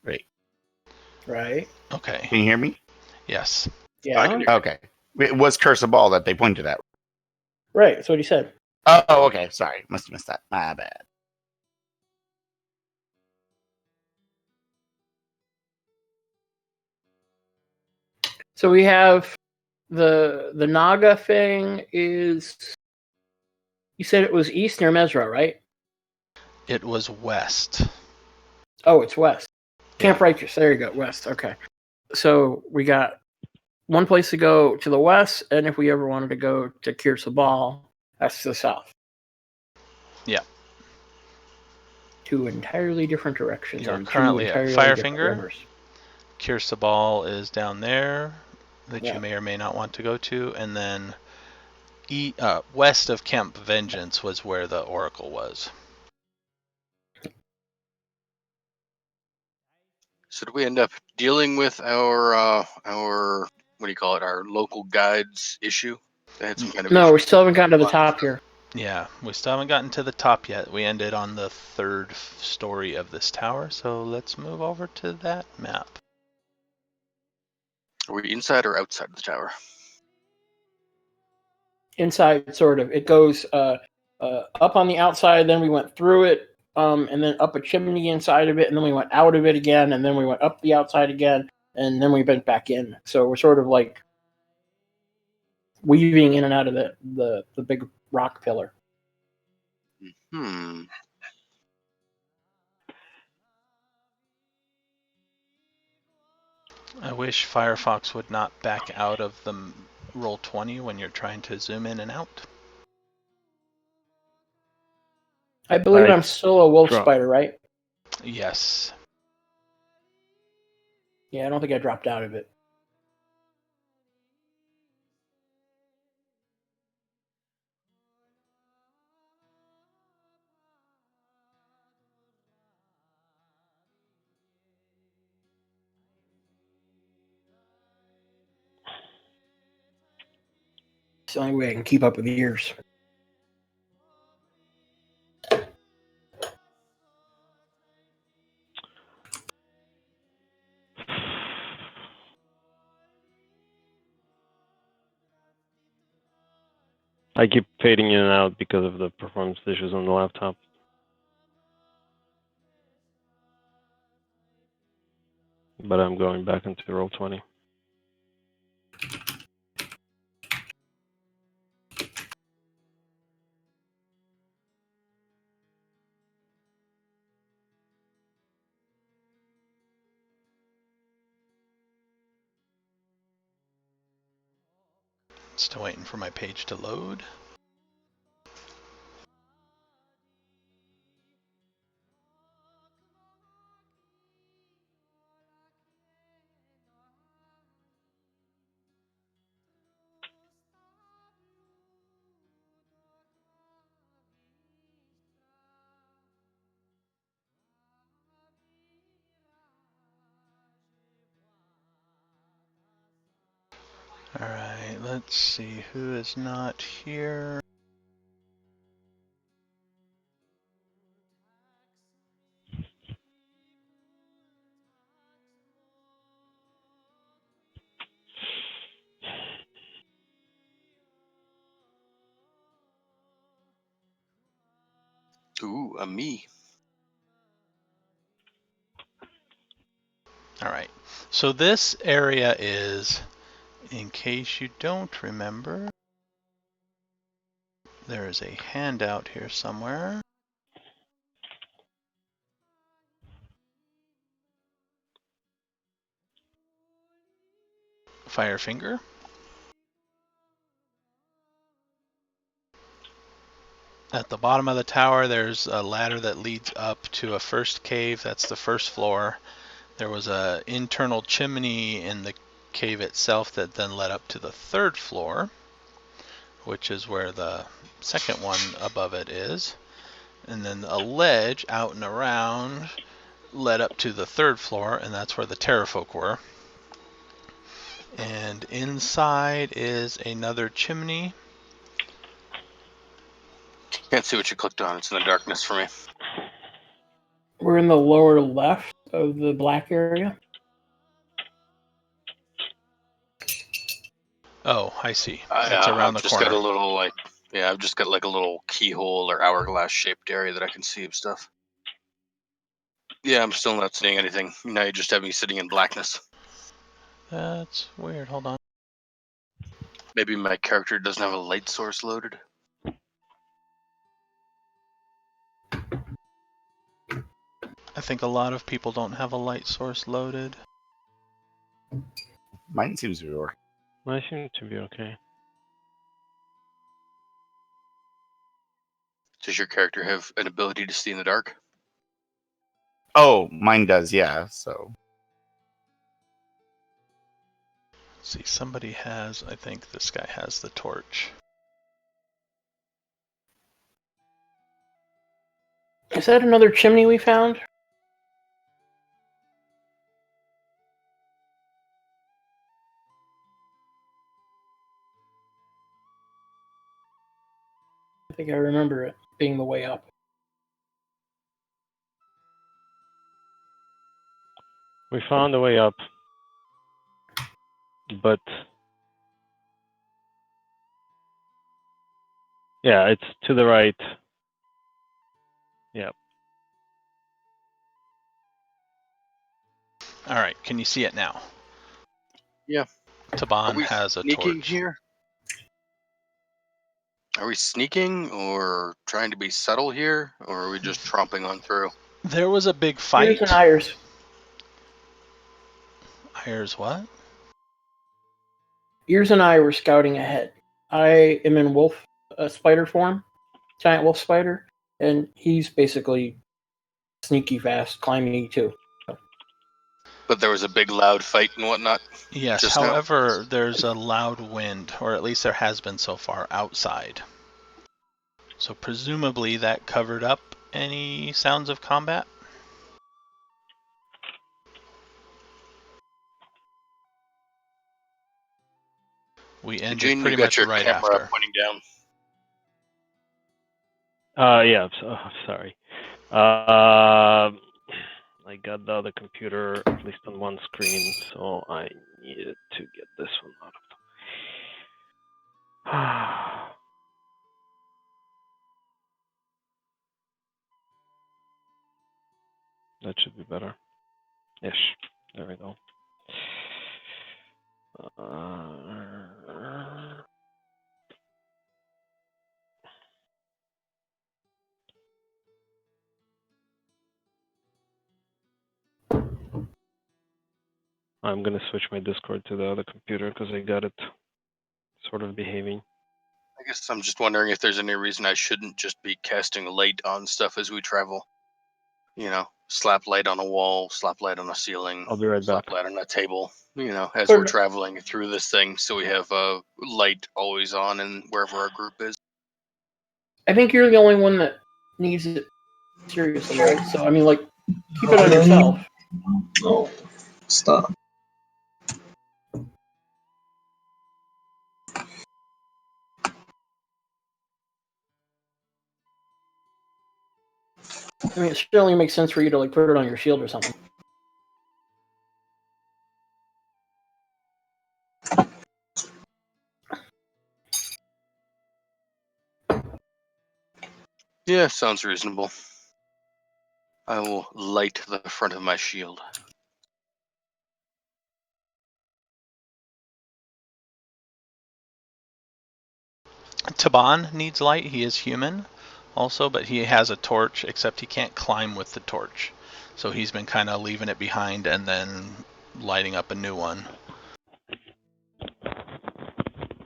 Right. Right. Okay. Can you hear me? Yes. Yeah. I can hear Okay. It was Curse of Ball that they pointed at. Right. That's what he said. Oh, okay. Sorry. Must have missed that. My bad. So we have the Naga thing is. You said it was east near Mesra, right? It was west. Oh, it's west. Camp Yeah. Righteous. There you go. West. Okay. So we got one place to go to the west, and if we ever wanted to go to Kirsabal, that's to the south. Yeah. Two entirely different directions. You're on currently two at entirely different Firefinger. rivers. Kirsabal is down there that Yeah. you may or may not want to go to, and then west of Camp Vengeance was where the Oracle was. So did we end up dealing with our what do you call it? Our local guides issue? They had some kind of No, issue. we still haven't gotten to the top here. Yeah, we still haven't gotten to the top yet. We ended on the third story of this tower, so let's move over to that map. Are we inside or outside of the tower? Inside, sort of. It goes up on the outside, then we went through it, and then up a chimney inside of it, and then we went out of it again, and then we went up the outside again, and then we went back in. So we're sort of like weaving in and out of the big rock pillar. I wish Firefox would not back out of the Roll20 when you're trying to zoom in and out. I believe Right. I'm still a wolf Drop. spider, right? Yes. Yeah, I don't think I dropped out of it. It's the only way I can keep up with the years. I keep fading in and out because of the performance issues on the laptop. But I'm going back into Roll20. Still waiting for my page to load. Alright, let's see who is not here. Ooh, a me. Alright, so this area is, in case you don't remember, there is a handout here somewhere. Firefinger. At the bottom of the tower, there's a ladder that leads up to a first cave. That's the first floor. There was an internal chimney in the cave itself that then led up to the third floor, which is where the second one above it is. And then a ledge out and around led up to the third floor, and that's where the Terrafolk were. And inside is another chimney. Can't see what you clicked on. It's in the darkness for me. We're in the lower left of the black area. Oh, I see. It's around I've the just corner. got a little I've just got like a little keyhole or hourglass shaped area that I can see of stuff. Yeah, I'm still not seeing anything. Now you just have me sitting in blackness. That's weird. Hold on. Maybe my character doesn't have a light source loaded. I think a lot of people don't have a light source loaded. Mine seems to be working. I seem to be okay. Does your character have an ability to see in the dark? Oh, mine does, yeah. So Let's see, somebody has, I think this guy has the torch. Is that another chimney we found? I think I remember it being the way up. We found a way up, but yeah, it's to the right. Yeah. All right, can you see it now? Yeah. Are Taban we has a sneaking torch. here? Are we sneaking or trying to be subtle here, or are we just tromping on through? There was a big Ears fight. and Iris. Ears what? Ears and I were scouting ahead. I am in wolf spider form, giant wolf spider, and he's basically sneaky fast, climbing too. But there was a big loud fight and whatnot. Yes, Just now? however, there's a loud wind, or at least there has been so far, outside. So presumably that covered up any sounds of combat? We ended Eugene, you pretty got much your right camera after. pointing down. Yeah. Sorry. I got the other computer at least on one screen, so I needed to get this one out of the. That should be better. Ish. There we go. I'm gonna switch my Discord to the other computer because I got it sort of behaving. I guess I'm just wondering if there's any reason I shouldn't just be casting light on stuff as we travel. You know, slap light on a wall, slap light on a ceiling, I'll be right slap back. light on a table. You know, as Sure. we're traveling through this thing, so we have a light always on and wherever our group is. I think you're the only one that needs it seriously, right? So, I mean, like, keep it on yourself. No, stop. I mean, it certainly makes sense for you to, like, put it on your shield or something. Yeah, sounds reasonable. I will light the front of my shield. Taban needs light. He is human also, but he has a torch, except he can't climb with the torch. So he's been kind of leaving it behind and then lighting up a new one.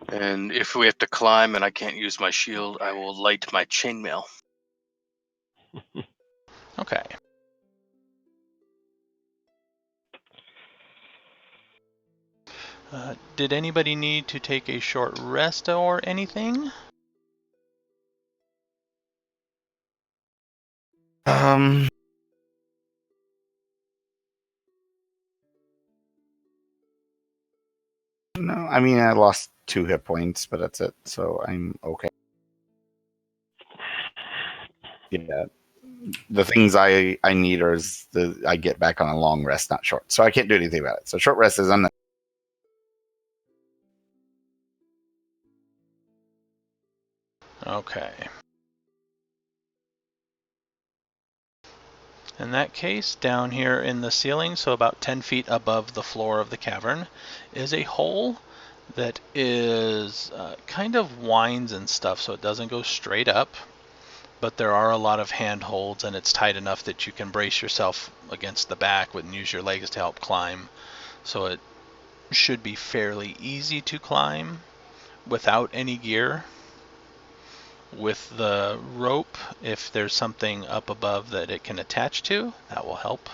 And if we have to climb and I can't use my shield, I will light my chainmail. Okay. Did anybody need to take a short rest or anything? No, I mean I lost 2 hit points, but that's it. So I'm okay. Yeah, the things I need are I get back on a long rest, not short. So I can't do anything about it. So short rest is unnecessary. Okay. In that case, down here in the ceiling, so about 10 feet above the floor of the cavern, is a hole that is kind of winds and stuff, so it doesn't go straight up, but there are a lot of handholds, and it's tight enough that you can brace yourself against the back and use your legs to help climb. So it should be fairly easy to climb without any gear. With the rope, if there's something up above that it can attach to, that will help.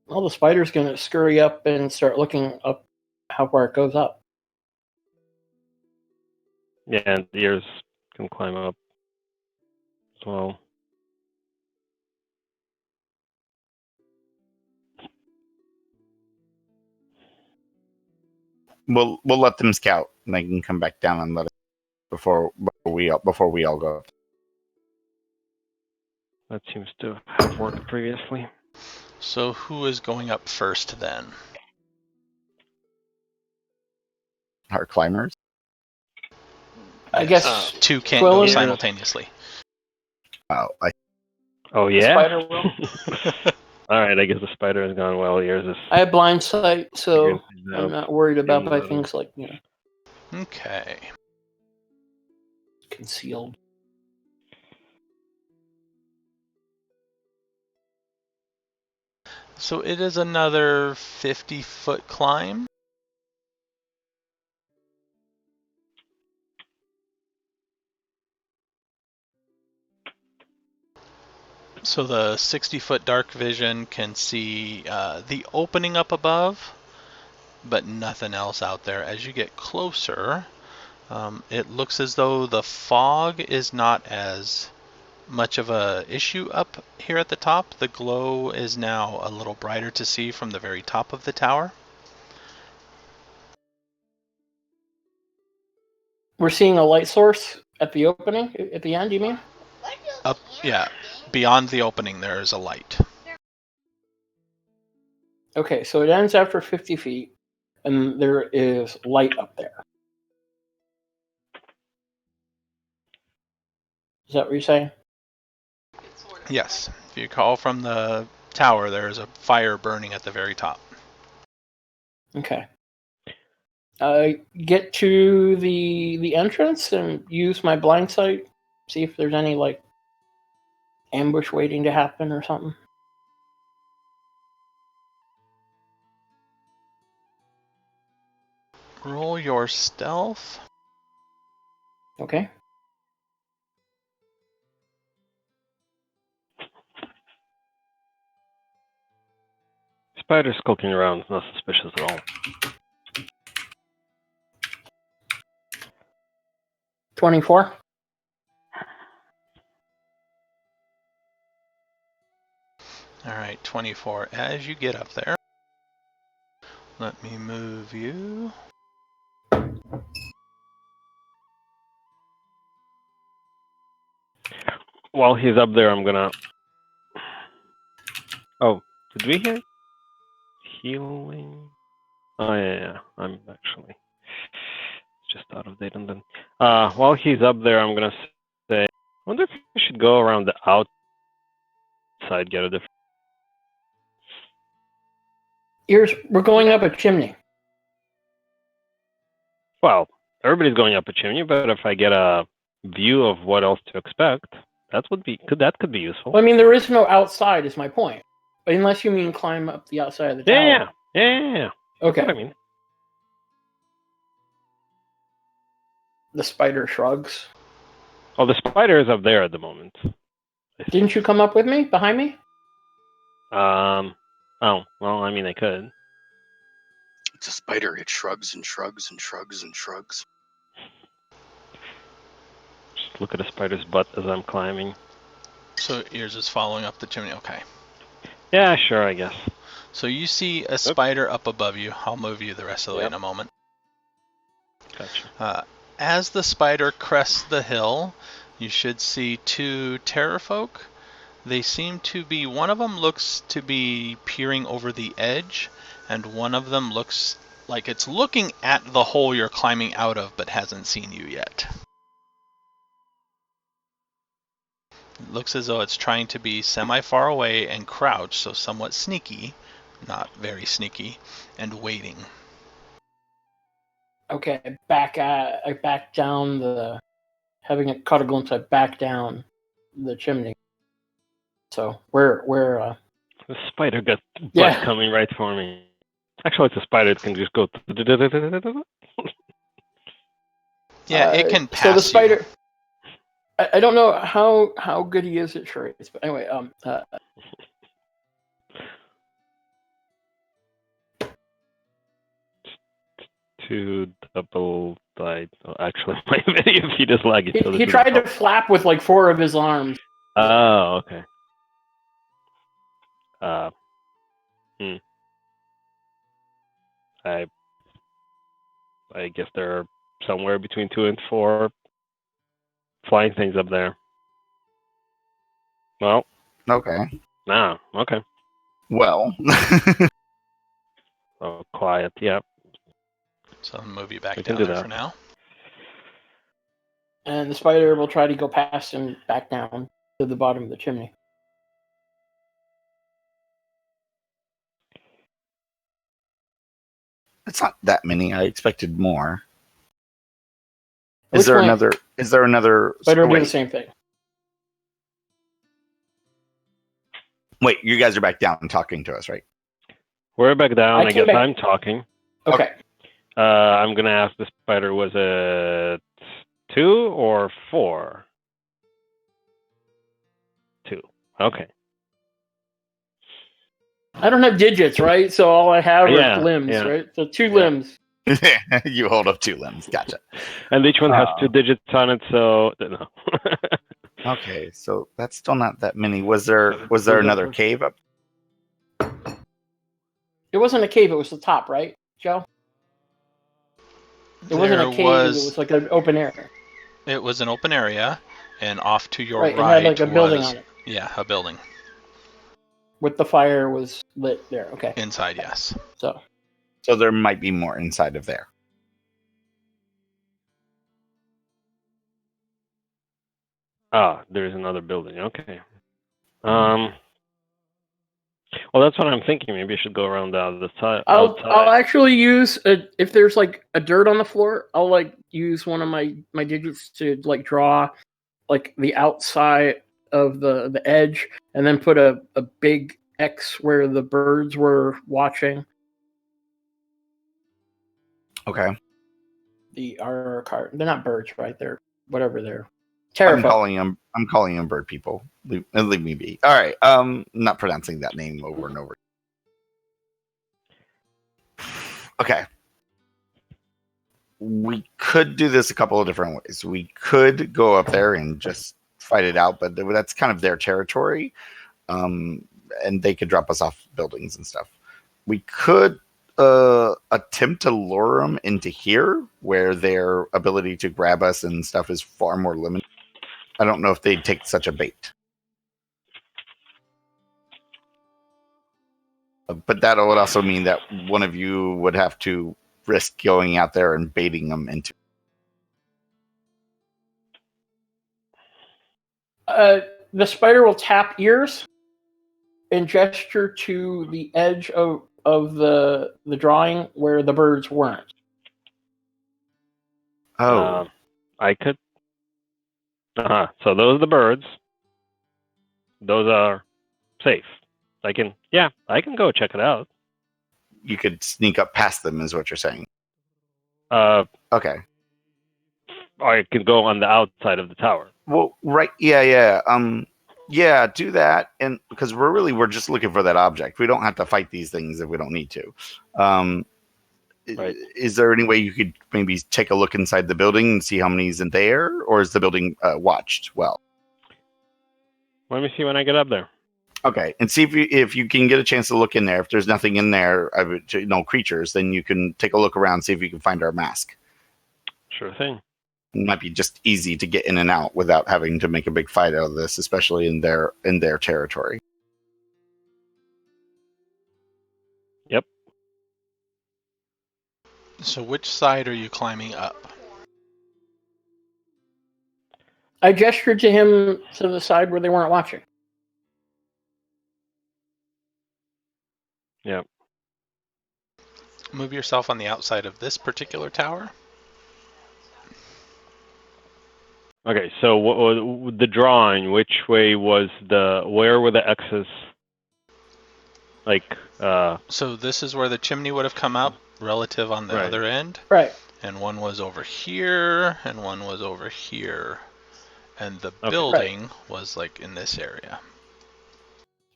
Well, the spider's going to scurry up and start looking up how far it goes up. Yeah, and the ears can climb up as well. We'll let them scout, and they can come back down and let us before we all go. That seems to have worked previously. So who is going up first then? Our climbers. I guess two can't Quill go and- simultaneously. Oh the yeah. spider will. All right, I guess the spider has gone well. Yours is. I have blind sight, so figuring things I'm out. not worried about by Better. things like Okay. concealed. So it is another 50-foot climb. So the 60-foot dark vision can see the opening up above, but nothing else out there. As you get closer, it looks as though the fog is not as much of a issue up here at the top. The glow is now a little brighter to see from the very top of the tower. We're seeing a light source at the opening, at the end, you mean? Up, yeah, beyond the opening there is a light. Okay, so it ends after 50 feet, and there is light up there. Is that what you're saying? Yes, if you call from the tower, there is a fire burning at the very top. Okay. Get to the entrance and use my blind sight. See if there's any like ambush waiting to happen or something. Roll your stealth. Okay. Spider skulking around is not suspicious at all. 24. All right, 24. As you get up there, let me move you. While he's up there, I'm gonna. Oh, did we hear healing? Oh yeah. I'm actually just out of date. And then, while he's up there, I'm gonna say, I wonder if we should go around the outside, get a different. We're going up a chimney. Well, everybody's going up a chimney, but if I get a view of what else to expect, that could be useful. Well, I mean, there is no outside, is my point. But unless you mean climb up the outside of the tower. Yeah. Okay. That's what I mean. The spider shrugs. Oh, the spider is up there at the moment. Didn't you come up with me? Behind me? Oh, well, I mean, I could. It's a spider. It shrugs and shrugs and shrugs and shrugs. Just look at a spider's butt as I'm climbing. So yours is following up the chimney. Okay. Yeah, sure, I guess. So you see a spider up above you. I'll move you the rest of the way in a moment. Gotcha. As the spider crests the hill, you should see 2 terrorfolk. They seem to be, one of them looks to be peering over the edge, and one of them looks like it's looking at the hole you're climbing out of, but hasn't seen you yet. It looks as though it's trying to be semi-far away and crouch, so somewhat sneaky, not very sneaky, and waiting. Okay, I back down the. Having it caught a glimpse, I back down the chimney. So we're The spider got butt Yeah. coming right for me. Actually, it's a spider. It can just go. Yeah, it can pass So the spider. you. I don't know how good he is at charades, but anyway, 2 double died. Oh, actually, my video feed is laggy. So he tried to flap with like 4 of his arms. Oh, okay. I guess there are somewhere between 2 and 4 flying things up there. Well, Okay. okay. Well. Oh, quiet. Yeah. So I'll move you back We can down do there that. for now. And the spider will try to go past him back down to the bottom of the chimney. It's not that many. I expected more. Which Is there one? another? Is there another? Spider will do Wait, the same thing. wait. You guys are back down talking to us, right? We're back down. I I came guess back- I'm talking. Okay. I'm gonna ask the spider. Was it 2 or 4? 2. Okay. I don't have digits, right? So all I have Yeah, are limbs, yeah. right? So 2 Yeah. limbs. You hold up 2 limbs. Gotcha. And each one has Ah. 2 digits on it. So no. Okay, so that's still not that many. Was there another cave up? It wasn't a cave, it was the top, right, Joe? It wasn't a cave, it was like an open area. It was an open area, and off to your Right, right it had like a building was, on it. yeah, a building. With the fire was lit there. Okay. Inside, yes. So there might be more inside of there. There's another building. Okay. Well, that's what I'm thinking. Maybe I should go around the other side. I'll actually use if there's like a dirt on the floor, I'll like use one of my digits to like draw like the outside of the edge and then put a big X where the birds were watching. Okay. The RR card. They're not birds, right? They're whatever they're. I'm Terrifying. calling them bird people. Leave me be. All right. Not pronouncing that name over and over. Okay. We could do this a couple of different ways. We could go up there and just fight it out, but that's kind of their territory. And they could drop us off buildings and stuff. We could attempt to lure them into here, where their ability to grab us and stuff is far more limited. I don't know if they'd take such a bait. But that would also mean that one of you would have to risk going out there and baiting them into. The spider will tap ears and gesture to the edge of the drawing where the birds weren't. Oh, I could. So those are the birds. Those are safe. I can go check it out. you could sneak up past them, is what you're saying. Or Okay. I can go on the outside of the tower. Well, right. Yeah. Yeah, do that. And because we're just looking for that object. We don't have to fight these things if we don't need to. Right. Is there any way you could maybe take a look inside the building and see how many's in there? Or is the building watched well? Let me see when I get up there. Okay, and see if you can get a chance to look in there. If there's nothing in there, no creatures, then you can take a look around, see if you can find our mask. Sure thing. It might be just easy to get in and out without having to make a big fight out of this, especially in their territory. Yep. So which side are you climbing up? I gestured to him to the side where they weren't watching. Yep. Move yourself on the outside of this particular tower. Okay, so the drawing, which way was where were the X's? Like, So this is where the chimney would have come up relative on the Right. other end. Right. And one was over here, and one was over here. And the Okay. building was like in this area.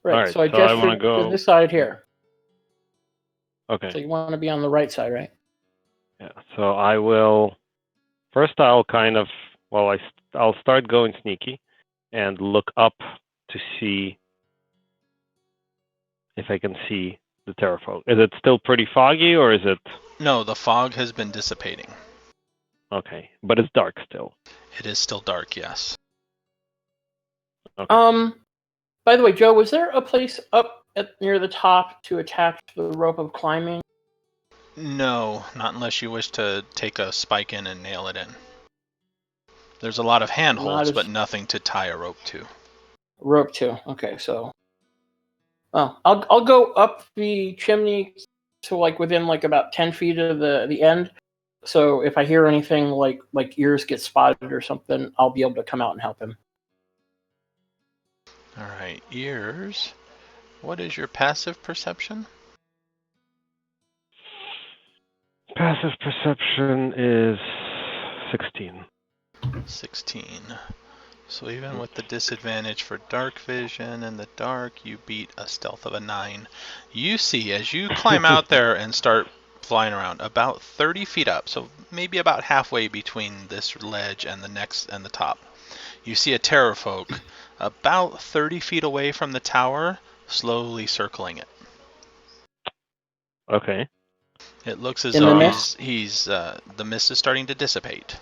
Right. Alright, so I so I wanna gestured go- to this side here. okay. So you want to be on the right side, right? Yeah, so I will. First, I'll kind of. Well, I'll start going sneaky, and look up to see if I can see the terraform. Is it still pretty foggy, or is it? No, the fog has been dissipating. Okay, but it's dark still. It is still dark, yes. Okay. By the way, Joe, was there a place up near the top to attach the rope of climbing? No, not unless you wish to take a spike in and nail it in. There's a lot of handholds, but nothing to tie a rope to. Rope to. Okay, so. Oh, I'll go up the chimney to like within like about 10 feet of the end. So if I hear anything like ears get spotted or something, I'll be able to come out and help him. All right, ears. What is your passive perception? Passive perception is 16. 16. So even with the disadvantage for dark vision in the dark, you beat a stealth of a 9. You see, as you climb out there and start flying around, about 30 feet up, so maybe about halfway between this ledge and the next and the top, you see a terrafolk about 30 feet away from the tower, slowly circling it. Okay. It looks as In the though mist? the mist is starting to dissipate.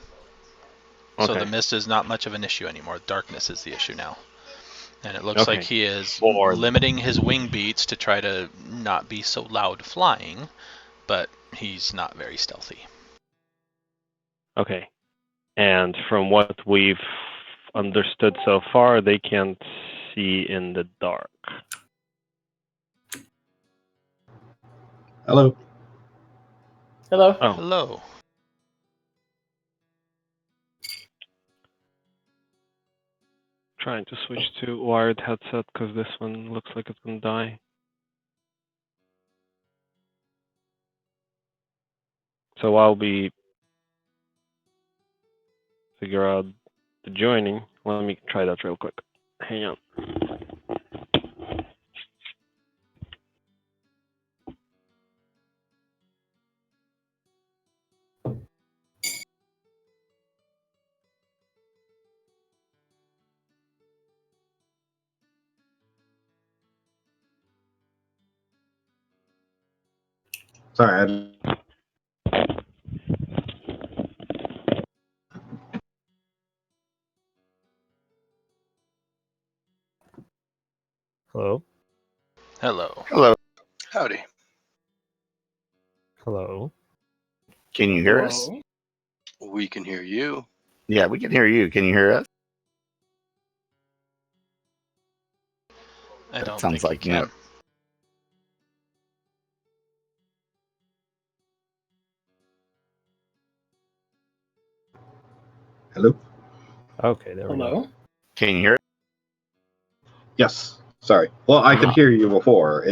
So Okay. the mist is not much of an issue anymore. Darkness is the issue now. And it looks Okay. like he is Or- limiting his wing beats to try to not be so loud flying, but he's not very stealthy. Okay. And from what we've understood so far, they can't see in the dark. Hello. Hello? Oh, Hello. trying to switch to wired headset because this one looks like it's gonna die. So I'll be figure out the joining. Let me try that real quick. Hang on. Sorry. Hello? Hello. Hello. Howdy. Hello? Can you hear us? Hello? We can hear you. Yeah, we can hear you. Can you hear us? I don't sounds think like you can. no. Hello. Okay, there we go. Hello? Can you hear us? Yes. Sorry. Well, I could hear you before.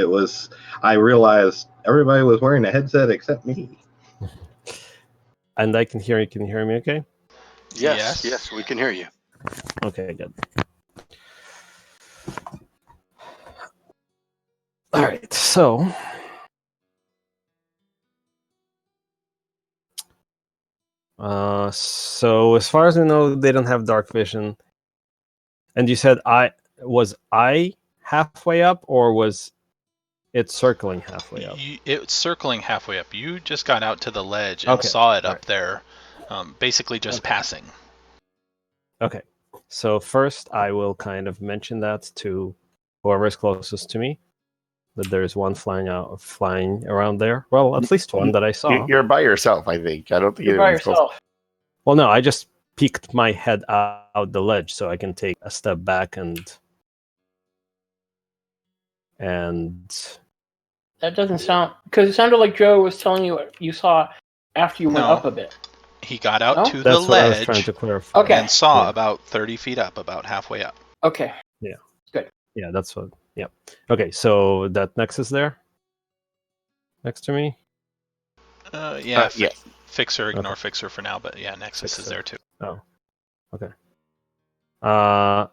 I realized everybody was wearing a headset except me. And I can hear you. Can you hear me okay? Yes, we can hear you. Okay, good. All right, so so as far as we know, they don't have dark vision. And you said I halfway up, or was it circling halfway up? It's circling halfway up. You just got out to the ledge and Okay, saw it up alright. there Basically just passing. Okay. So first, I will kind of mention that to whoever is closest to me, that there's one flying around there. Well, at least one that I saw. You're by yourself, I think. I don't think You're by anyone's close. yourself. Well, no, I just peeked my head out the ledge so I can take a step back and That doesn't sound, because it sounded like Joe was telling you what you saw after you went No. up a bit. He got out No? to the that's what I was ledge trying to clarify. Okay. and saw Yeah. about 30 feet up, about halfway up. Okay. Yeah, that's what. Yeah. Okay, so that Nexus there, next to me. Yeah, Yes. Fixer, ignore Okay. Fixer for now, but yeah, Nexus is Fixer. there too. Oh, okay.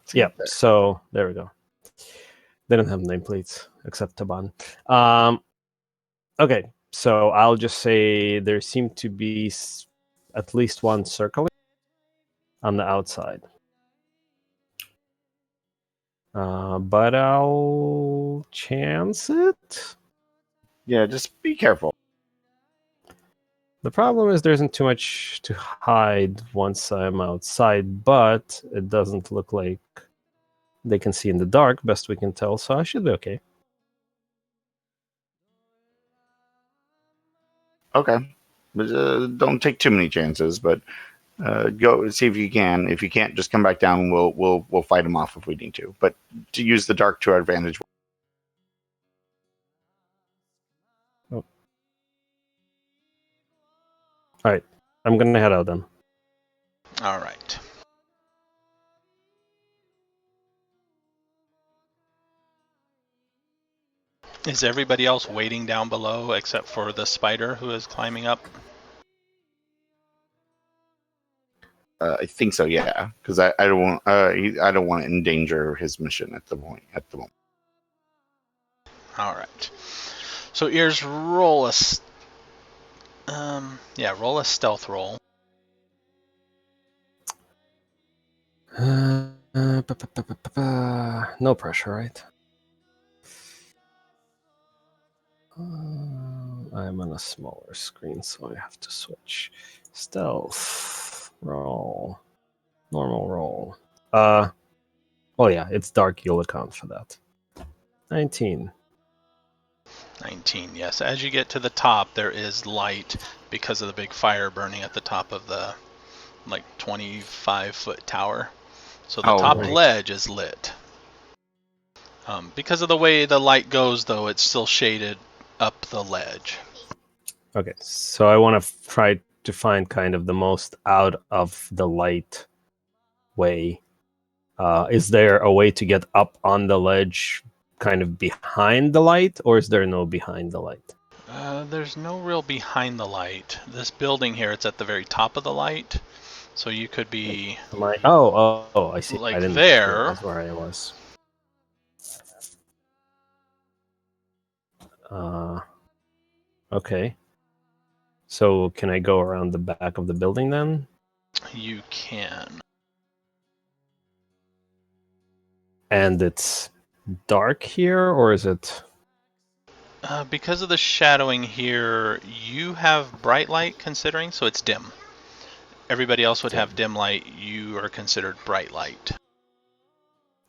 See Yeah. there. So there we go. They don't have nameplates except Taban. Okay, so I'll just say there seemed to be at least one circling on the outside. But I'll chance it. Yeah, just be careful. The problem is there isn't too much to hide once I'm outside, but it doesn't look like they can see in the dark, best we can tell, so I should be okay. Okay. But, don't take too many chances, but go see if you can. If you can't, just come back down. We'll fight them off if we need to. But to use the dark to our advantage. Alright, I'm gonna head out then. All right. Is everybody else waiting down below except for the spider who is climbing up? I think so, yeah, because I don't want I don't want to endanger his mission at the moment. All right. So Ears, roll a roll a stealth roll. No pressure, right? I'm on a smaller screen, so I have to switch. Stealth roll, normal roll. Well, yeah, it's dark. You'll account for that. 19. 19, yes. As you get to the top, there is light because of the big fire burning at the top of the 25-foot tower. So the top right. ledge is lit. Because of the way the light goes, though, it's still shaded up the ledge. Okay, so I want to try to find kind of the most out of the light way. Is there a way to get up on the ledge kind of behind the light, or is there no behind the light? There's no real behind the light. This building here, it's at the very top of the light. So you could be Oh, I see. like I didn't there. realize where I was. Okay. So can I go around the back of the building then? You can. And it's dark here, or is it? Because of the shadowing here, you have bright light considering, so it's dim. Everybody else would have dim light. You are considered bright light.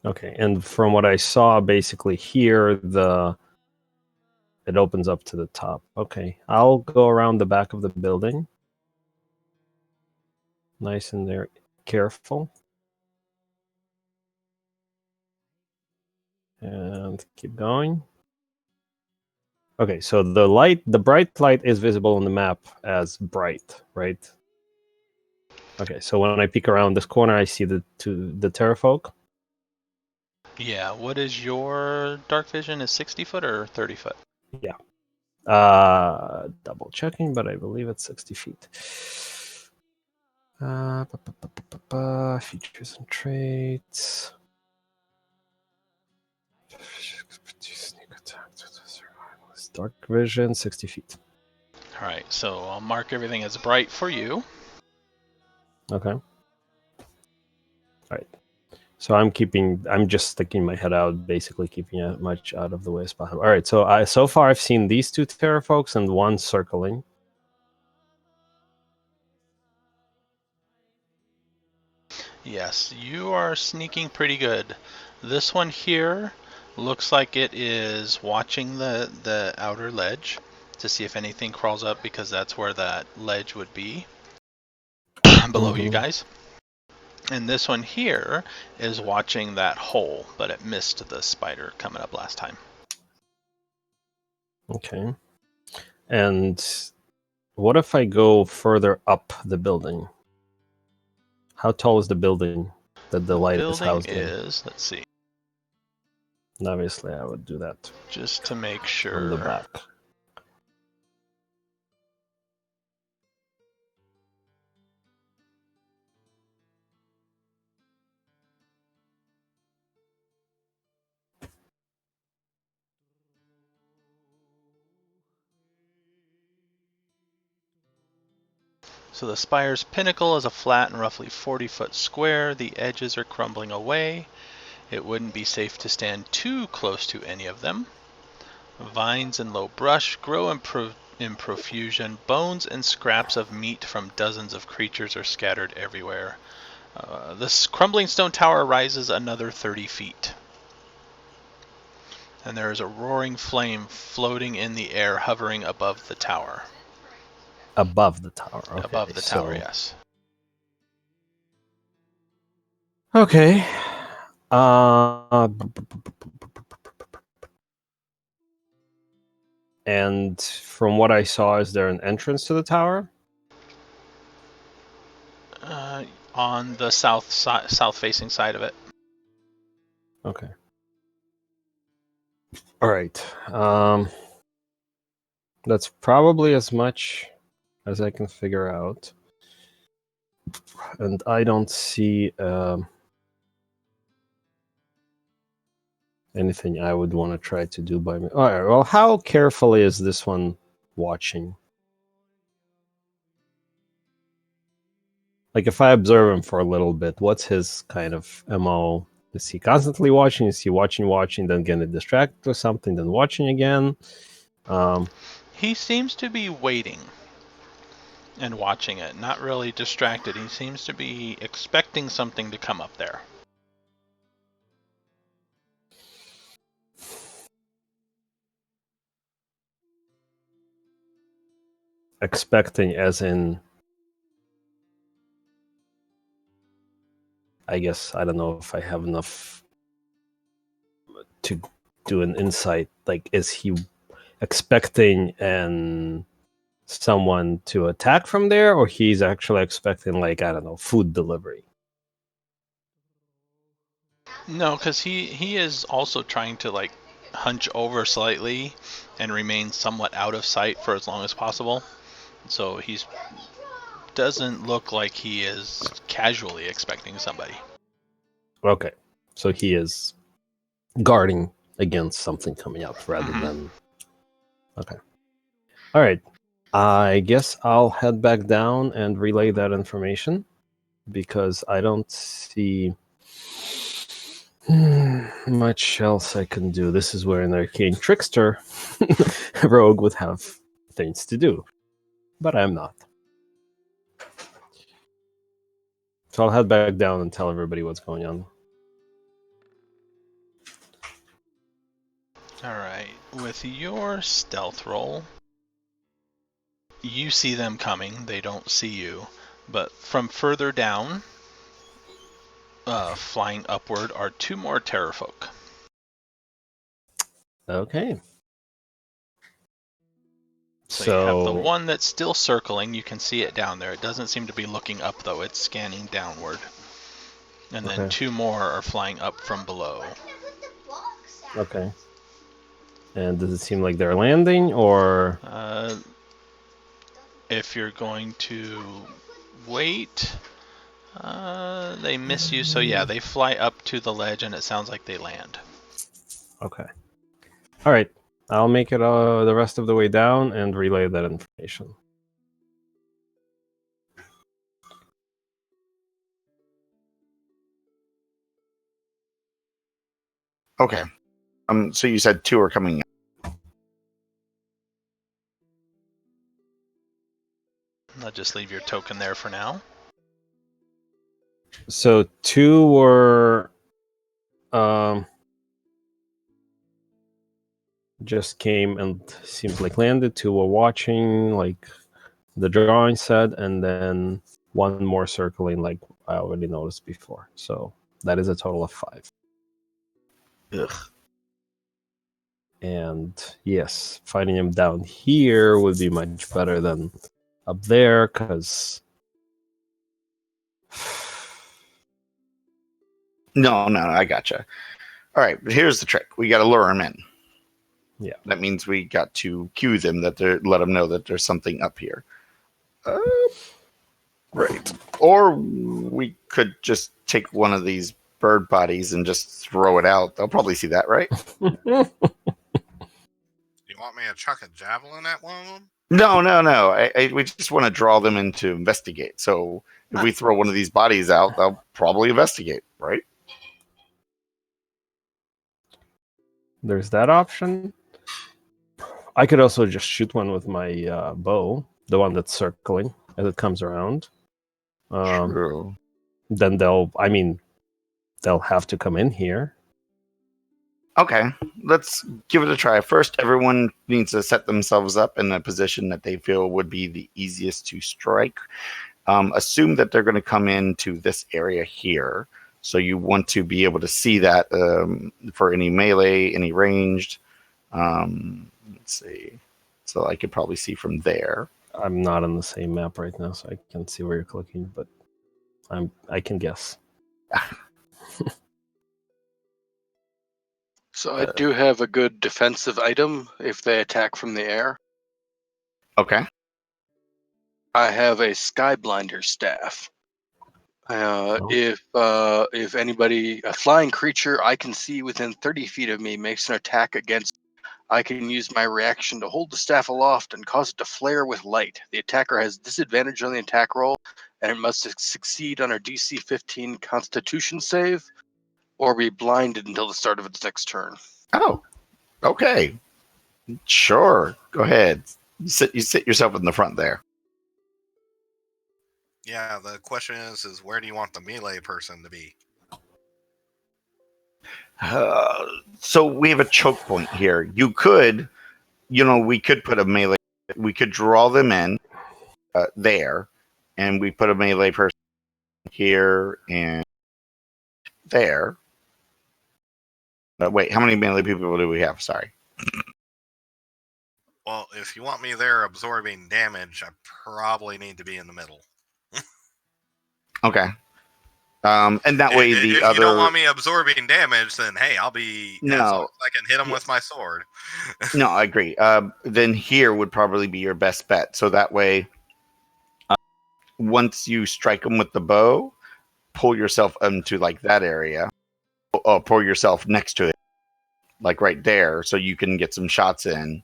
Okay, and from what I saw, basically here, it opens up to the top. Okay, I'll go around the back of the building. Nice and there, careful. And keep going. Okay, so the bright light is visible on the map as bright, right? Okay, so when I peek around this corner, I see the Terrafolk. Yeah, what is your dark vision? Is 60 foot or 30 foot? Yeah. Double checking, but I believe it's 60 feet. Features and traits. Dark vision, 60 feet. All right, so I'll mark everything as bright for you. Okay. All right. So I'm just sticking my head out, basically keeping it much out of the way as possible. All right. So so far I've seen these two Terrafolks and one circling. Yes, you are sneaking pretty good. This one here looks like it is watching the outer ledge to see if anything crawls up, because that's where that ledge would be below you guys. And this one here is watching that hole, but it missed the spider coming up last time. Okay. And what if I go further up the building? How tall is the building that the light is Building housed in? is, let's see, And obviously, I would do that just to make on the sure. back. So the spire's pinnacle is a flat and roughly 40-foot square. The edges are crumbling away. It wouldn't be safe to stand too close to any of them. Vines and low brush grow in profusion. Bones and scraps of meat from dozens of creatures are scattered everywhere. This crumbling stone tower rises another 30 feet. And there is a roaring flame floating in the air, hovering above the tower. Above the tower. Okay, Above the tower, yes. Okay. And from what I saw, is there an entrance to the tower? On the south-facing side of it. Okay. All right. That's probably as much as I can figure out. And I don't see anything I would want to try to do by me. All right. Well, how carefully is this one watching? Like, if I observe him for a little bit, what's his kind of MO? Is he constantly watching? Is he watching, then getting distracted or something, then watching again? He seems to be waiting and watching it, not really distracted. He seems to be expecting something to come up there. Expecting as in, I guess, I don't know if I have enough to do an insight. Like, is he expecting someone to attack from there, or he's actually expecting, like, I don't know, food delivery? No, because he is also trying to, like, hunch over slightly and remain somewhat out of sight for as long as possible. So he's doesn't look like he is casually expecting somebody. Okay, so he is guarding against something coming up rather than... Okay. All right. I guess I'll head back down and relay that information, because I don't see much else I can do. This is where an arcane trickster rogue would have things to do, but I'm not. So I'll head back down and tell everybody what's going on. Alright, with your stealth roll, you see them coming, they don't see you, but from further down, flying upward, are two more terrorfolk. Okay. So you have the one that's still circling, you can see it down there. It doesn't seem to be looking up though, it's scanning downward. And then two more are flying up from below. Okay. And does it seem like they're landing, or... If you're going to wait, they miss you, so yeah, they fly up to the ledge and it sounds like they land. Okay. All right. I'll make it the rest of the way down and relay that information. Okay. So you said two are coming. I'll just leave your token there for now. So 2 were just came and seems like landed. 2 were watching, like the drawing said, and then 1 more circling, like I already noticed before. So that is a total of 5. Ugh. And yes, fighting him down here would be much better than up there, because No, I gotcha. All right, but here's the trick: we got to lure them in. Yeah. That means we got to cue them let them know that there's something up here. Right. Or we could just take one of these bird bodies and just throw it out. They'll probably see that, right? You want me to chuck a javelin at one of them? No. We just want to draw them in to investigate. So if we throw one of these bodies out, they'll probably investigate, right? There's that option. I could also just shoot one with my bow, the one that's circling as it comes around. True. Then they'll have to come in here. Okay, let's give it a try. First, everyone needs to set themselves up in a position that they feel would be the easiest to strike. Assume that they're going to come into this area here. So you want to be able to see that for any melee, any ranged. Let's see. So I could probably see from there. I'm not on the same map right now, so I can't see where you're clicking, but I can guess. So I do have a good defensive item if they attack from the air. Okay. I have a Skyblinder staff. If a flying creature I can see within 30 feet of me makes an attack against, I can use my reaction to hold the staff aloft and cause it to flare with light. The attacker has disadvantage on the attack roll, and it must succeed on a DC 15 Constitution save, or be blinded until the start of its next turn. Oh, okay. Sure. Go ahead. You sit yourself in the front there. Yeah, the question is where do you want the melee person to be? So we have a choke point here. We could put a melee. We could draw them in there, and we put a melee person here and there. Wait, how many melee people do we have? Sorry. Well, if you want me there absorbing damage, I probably need to be in the middle. Okay. And that way if you don't want me absorbing damage, then hey, I'll be No. as long as I can hit them with my sword. No, I agree. Then here would probably be your best bet. So that way, once you strike them with the bow, pull yourself into like that area. Pull yourself next to it, like right there, so you can get some shots in,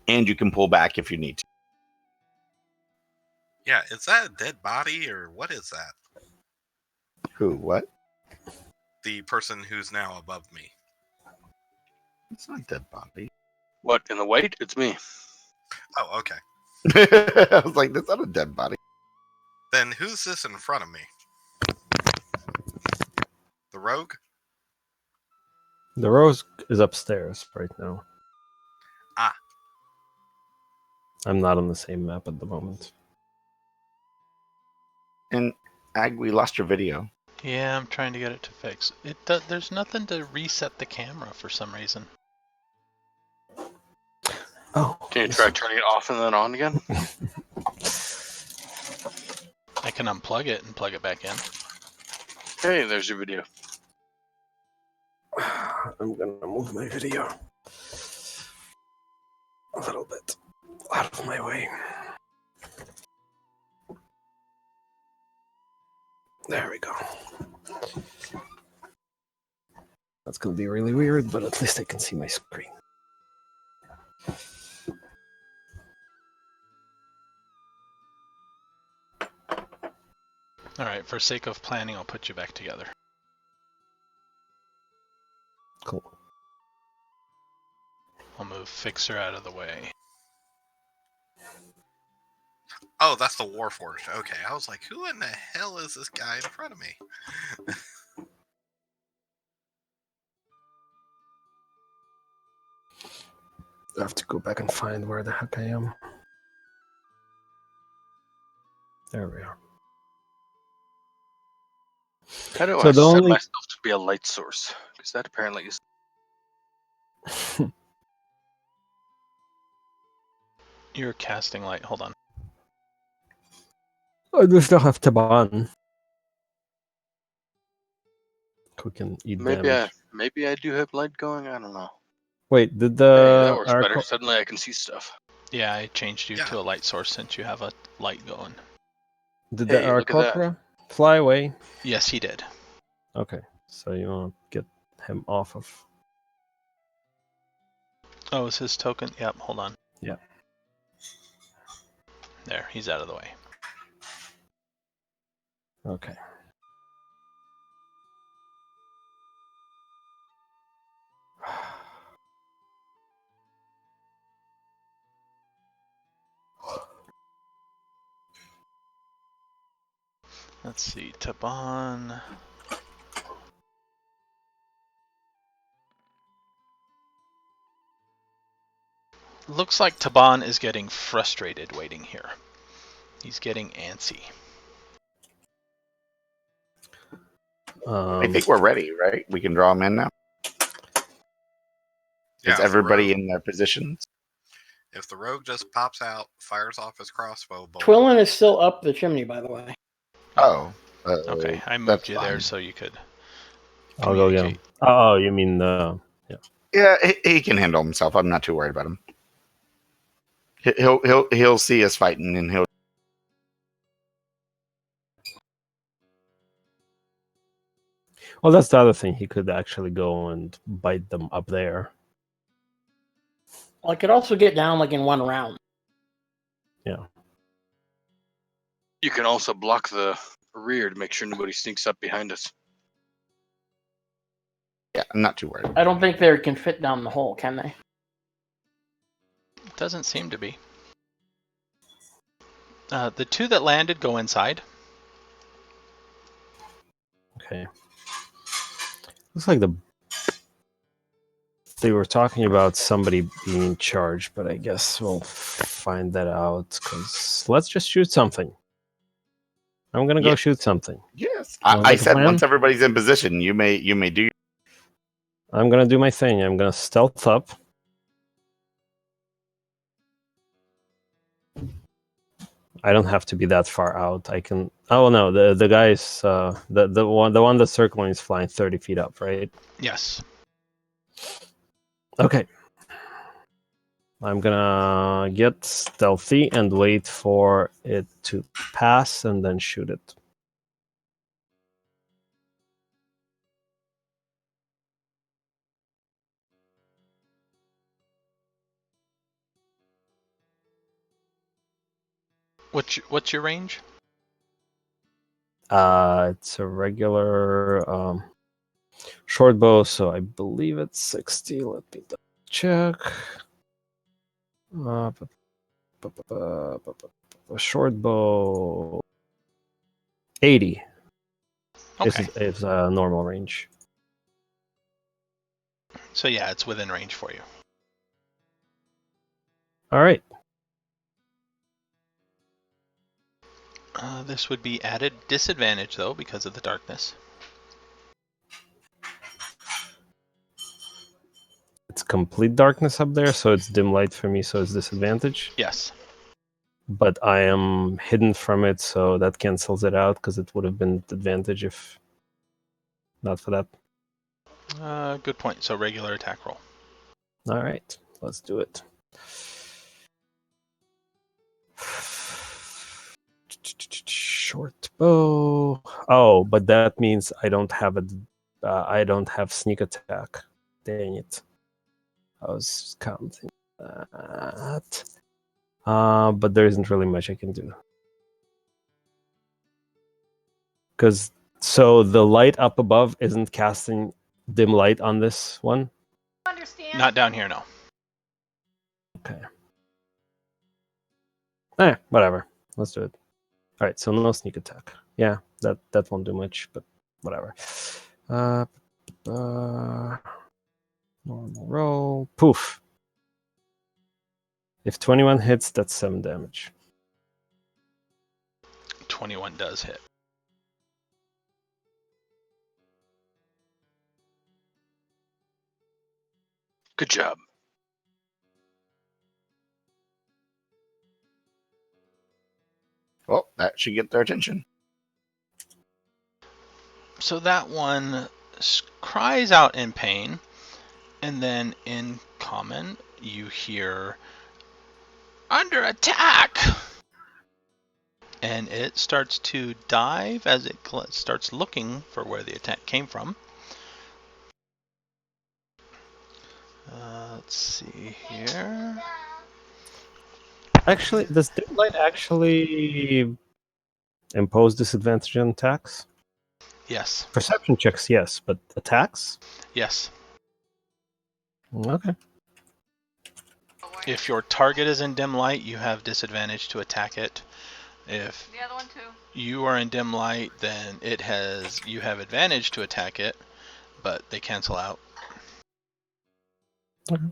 and you can pull back if you need to. Yeah, is that a dead body or what is that? Who? What? The person who's now above me. It's not a dead body. What, in the white? It's me. Oh, okay. I was like, that's not a dead body. Then who's this in front of me? The rogue? The rose is upstairs right now. Ah. I'm not on the same map at the moment. And Ag, we lost your video. Yeah, I'm trying to get it to fix. There's nothing to reset the camera for some reason. Oh. Can you try turning it off and then on again? I can unplug it and plug it back in. Hey, there's your video. I'm gonna move my video a little bit out of my way. There we go. That's gonna be really weird, but at least I can see my screen. Alright, for sake of planning, I'll put you back together. Cool. I'll move Fixer out of the way. Oh, that's the Warforged. Okay, I was like, who in the hell is this guy in front of me? I have to go back and find where the heck I am. There we are. How do So I the set only- myself to be a light source? Because that apparently is. You're casting light. Hold on. I do still have Taban. We can eat damage. Maybe I do have light going. I don't know. Wait, did Hey, that works our better. Suddenly I can see stuff. Yeah, I changed you Yeah. to a light source since you have a light going. did Hey, our look at that. corpora fly away? Yes, he did. Okay, so you want to get him off of. Oh, is his token? Yep, hold on. Yeah. There, he's out of the way. Okay. Let's see, Taban. Looks like Taban is getting frustrated waiting here. He's getting antsy. I think we're ready, right? We can draw them in now. Yeah, Is if the everybody rogue- in their positions? If the rogue just pops out, fires off his crossbow bolt. Twillin is still up the chimney, by the way. Oh, Okay, I moved that's you there fine. so you could I'll go get him. communicate. Oh, you mean Yeah, he can handle himself. I'm not too worried about him. He'll see us fighting, and he'll. Well, that's the other thing. He could actually go and bite them up there. Well, I could also get down like in one round. You can also block the rear to make sure nobody sneaks up behind us. Yeah, I'm not too worried. I don't think they can fit down the hole, can they? Doesn't seem to be. The two that landed go inside. Okay. Looks like they were talking about somebody being in charge, but I guess we'll find that out. Because let's just shoot something. I'm gonna go Yeah. shoot something. Yes, Sounds I like a said plan? once everybody's in position, you may do. I'm gonna do my thing. I'm gonna stealth up. I don't have to be that far out. I can. Oh no, the guy's the one that's circling is flying 30 feet up, right? Yes. Okay. I'm gonna get stealthy and wait for it to pass and then shoot it. What's your range? It's a regular short bow, so I believe it's 60. Let me double check. A short bow 80. Okay. This is a normal range. So yeah, it's within range for you. All right. This would be added disadvantage though because of the darkness. It's complete darkness up there, so it's dim light for me, so it's disadvantage. Yes. But I am hidden from it, so that cancels it out because it would have been advantage if not for that. Good point. So regular attack roll. All right, let's do it. Short bow. Oh, but that means I don't have I don't have sneak attack. Dang it! I was counting that. But there isn't really much I can do. Because so the light up above isn't casting dim light on this one. Not down here, no. Okay. Whatever. let's do it. All right, so no sneak attack. Yeah, that won't do much, but whatever. Normal roll. Poof. If 21 hits, that's 7 damage. 21 does hit. Good job. Well, that should get their attention. So that one cries out in pain, and then in common, you hear, "Under attack!" And it starts to dive as it starts looking for where the attack came from. Let's see here. Actually, does dim light actually impose disadvantage on attacks? Yes. Perception checks, yes, but attacks? Yes. Okay. If your target is in dim light, you have disadvantage to attack it. If The other one too. you are in dim light, then you have advantage to attack it, but they cancel out. Okay.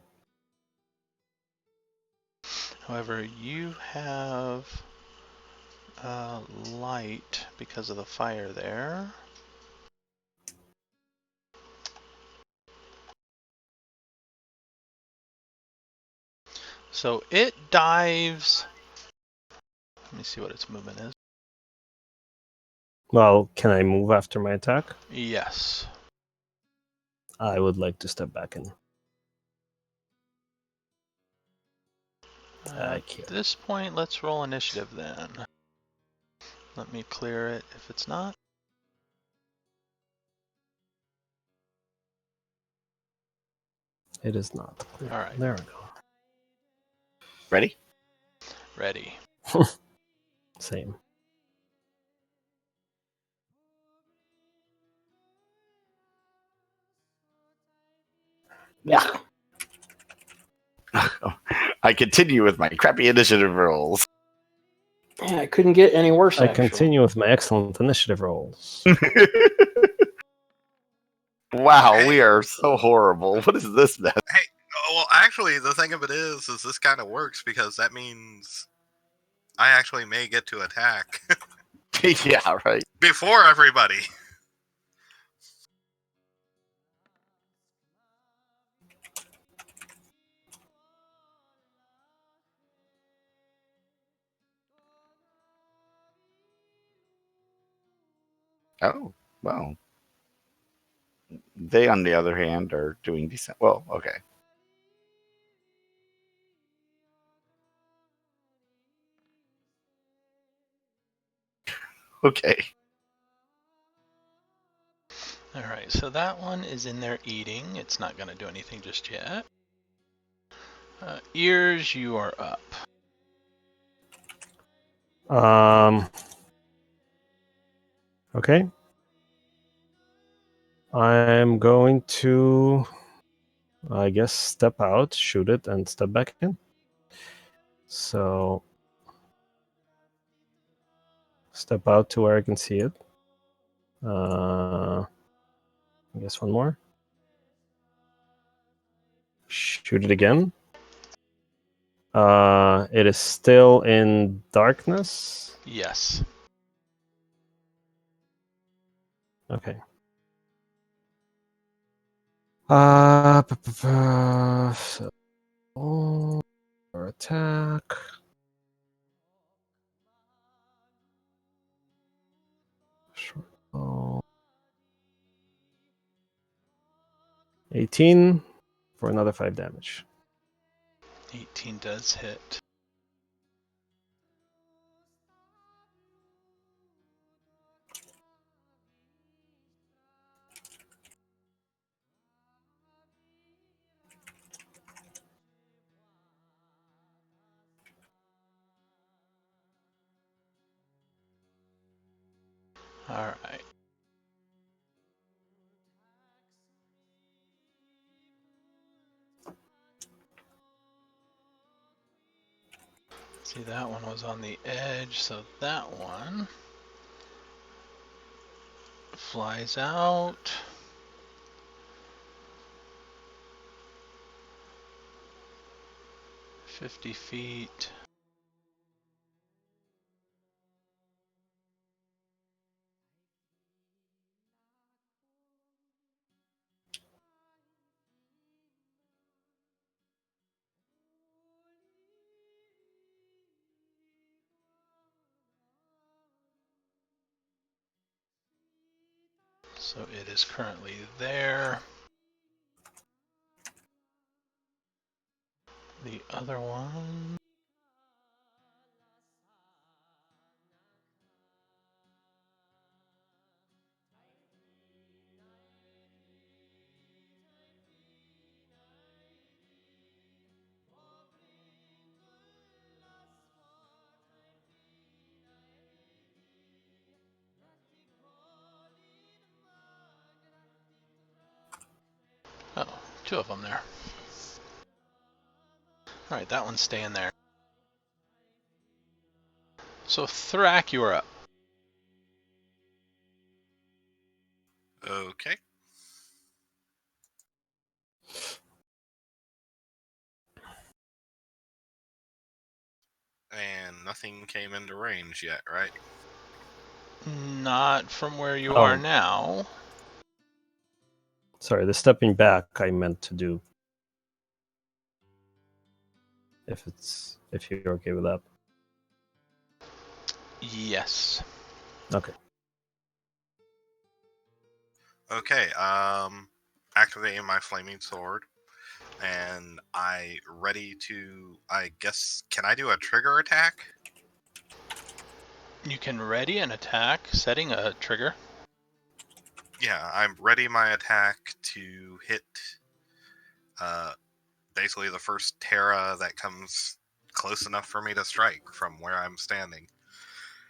However, you have light because of the fire there. So it dives. Let me see what its movement is. Well, can I move after my attack? Yes. I would like to step back in. I At can't. this point, let's roll initiative then. Let me clear it if it's not. It is not. All right. There we go. Ready? Ready. Same. Yeah. I continue with my crappy initiative rolls. Yeah, I couldn't get any worse. I actually. continue with my excellent initiative rolls. Wow, we are so horrible. What is this mess? Well, actually, the thing of it is this kind of works because that means I actually may get to attack Yeah, right. before everybody. Oh, well. They, on the other hand, are doing decent. Well, okay. Okay. All right, so that one is in there eating. It's not going to do anything just yet. Ears, you are up. Okay. I'm going to, I guess, step out, shoot it, and step back in. So, step out to where I can see it. I guess one more. Shoot it again. It is still in darkness. Yes. Okay. So, or attack. Short bow. 18 for another 5 damage. 18 does hit. All right. See, that one was on the edge, so that one flies out. $50. So it is currently there. The other one. Oh, two of them there. Alright, that one's staying there. So Thrak, you are up. Okay. And nothing came into range yet, right? Not from where you are Oh. now. Sorry, the stepping back I meant to do. If you're okay with that. Yes. Okay. Okay, activating my flaming sword. And I guess, can I do a trigger attack? You can ready an attack, setting a trigger. Yeah, I'm ready my attack to hit basically the first Terra that comes close enough for me to strike from where I'm standing.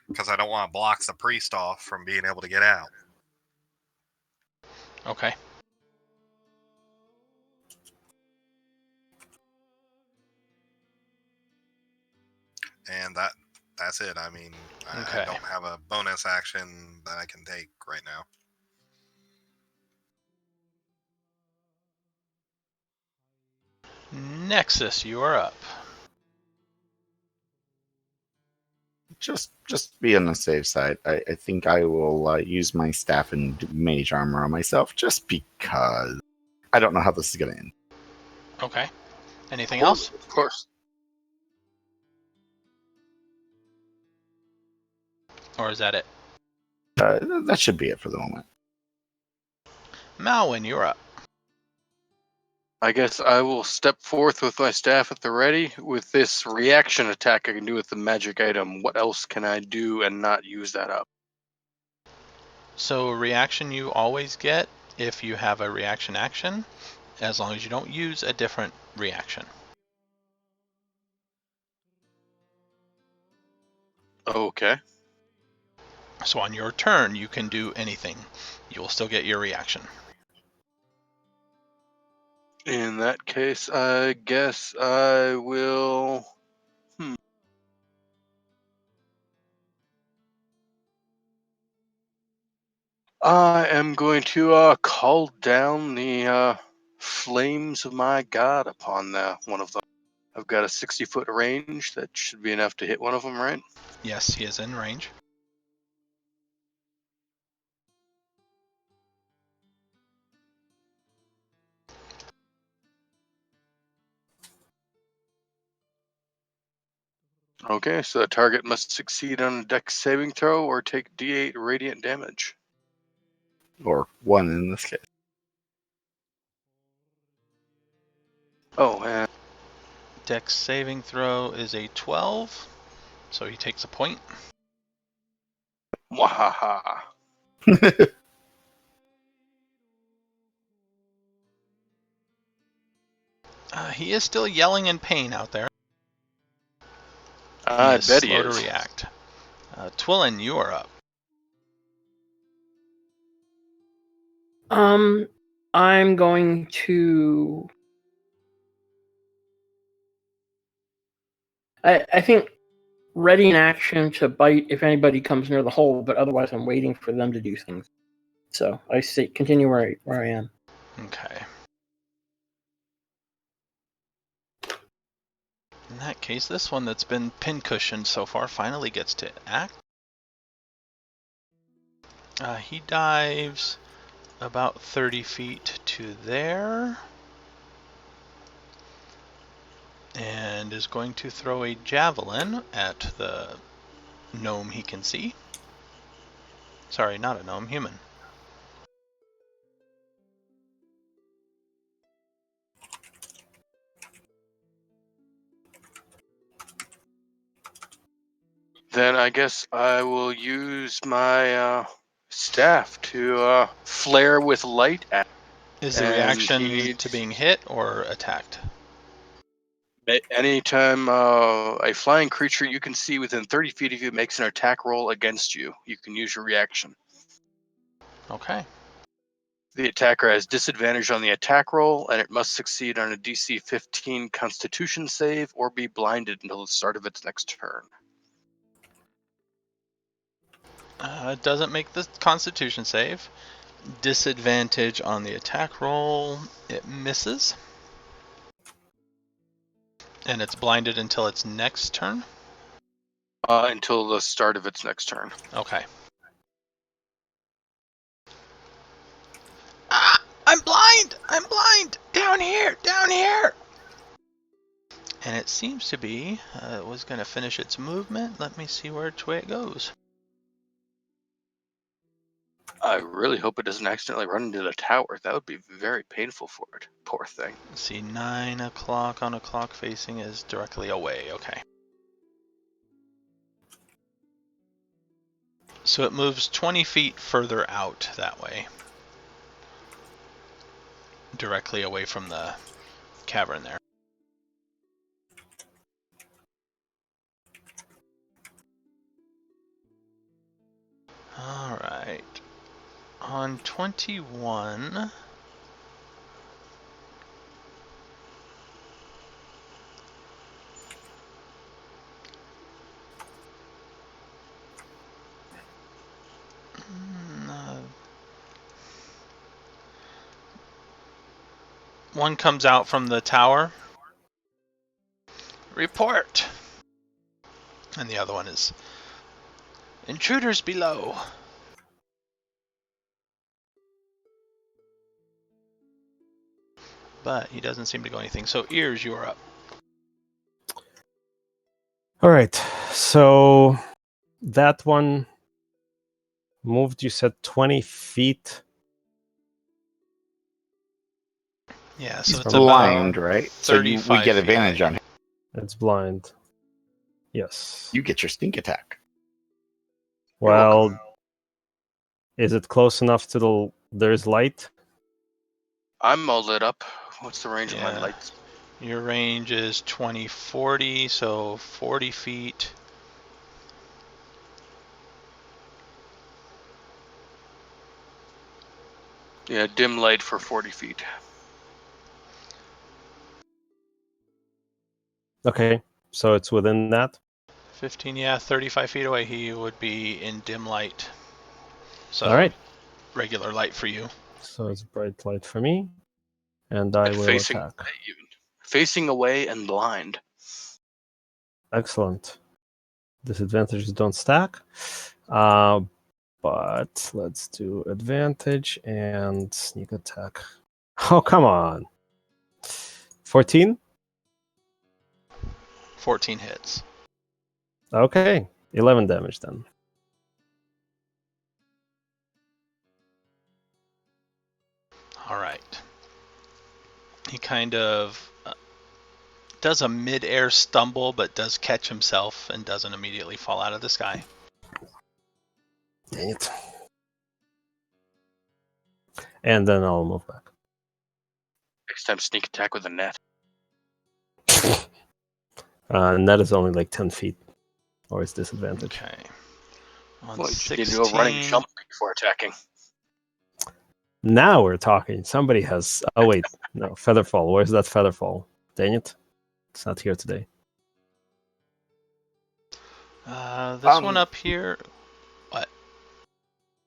Because I don't want to block the priest off from being able to get out. Okay. And that's it. I mean, Okay. I don't have a bonus action that I can take right now. Nexus, you are up. Just be on the safe side. I think I will use my staff and mage armor on myself, just because I don't know how this is going to end. Okay. Anything else? Of course. Or is that it? That should be it for the moment. Malwyn, you're up. I guess I will step forth with my staff at the ready. With this reaction attack I can do with the magic item, what else can I do and not use that up? So reaction you always get if you have a reaction action, as long as you don't use a different reaction. Okay. So on your turn, you can do anything. You will still get your reaction. In that case, I guess I will... I am going to call down the flames of my god upon one of them. I've got a 60-foot range. That should be enough to hit one of them, right? Yes, he is in range. Okay, so the target must succeed on a dex saving throw or take d8 radiant damage. Or one in this case. Oh, and Dex saving throw is a 12, so he takes a point. Wahaha. He is still yelling in pain out there. I is bet he slow to is. react. Twillin, you are up. I'm going to. I think ready in action to bite if anybody comes near the hole, but otherwise I'm waiting for them to do things. So I say continue where I am. Okay. In that case, this one that's been pincushioned so far finally gets to act. He dives about 30 feet to there. And is going to throw a javelin at the gnome he can see. Sorry, not a gnome, human. Then I guess I will use my staff to flare with light at. Is the And reaction he needs- to being hit or attacked? Anytime a flying creature you can see within 30 feet of you makes an attack roll against you, you can use your reaction. Okay. The attacker has disadvantage on the attack roll, and it must succeed on a DC 15 Constitution save or be blinded until the start of its next turn. It doesn't make the Constitution save. Disadvantage on the attack roll. It misses. And it's blinded until its next turn? Until the start of its next turn. Okay. Ah! I'm blind! I'm blind! Down here! Down here! And it seems to be, it was going to finish its movement. Let me see which way it goes. I really hope it doesn't accidentally run into the tower. That would be very painful for it. Poor thing. Let's see, 9 o'clock on a clock facing is directly away. Okay. So it moves 20 feet further out that way. Directly away from the cavern there. Alright. On 21... One comes out from the tower. Report! And the other one is... Intruders below! But he doesn't seem to go anything. So, Ears, you are up. All right. So that one moved, you said 20 feet. Yeah, so He's it's blind, about right? So we 35 get feet advantage away. on him. It's blind. Yes. You get your stink attack. Well, is it close enough to the... There's light? I'm all lit up. What's the range of my Yeah. lights? Your range is 20, 40, so 40 feet. Yeah, dim light for 40 feet. Okay. So it's within that? 15, yeah, 35 feet away, he would be in dim light. So, All right. regular light for you. So it's bright light for me. And I And will attack. Facing away and blind. Excellent. Disadvantages don't stack. But let's do advantage and sneak attack. Oh, come on. 14? 14 hits. Okay. 11 damage then. All right. He kind of does a mid-air stumble, but does catch himself and doesn't immediately fall out of the sky. Dang it. And then I'll move back. Next time, sneak attack with a net. And that is only like 10 feet. Or it's disadvantage. Okay. On Well, you just need 16, to do a running jump before attacking. Now we're talking. Somebody has... Oh, wait. No, Featherfall. Where's that Featherfall? Dang it. It's not here today. This one up here. What?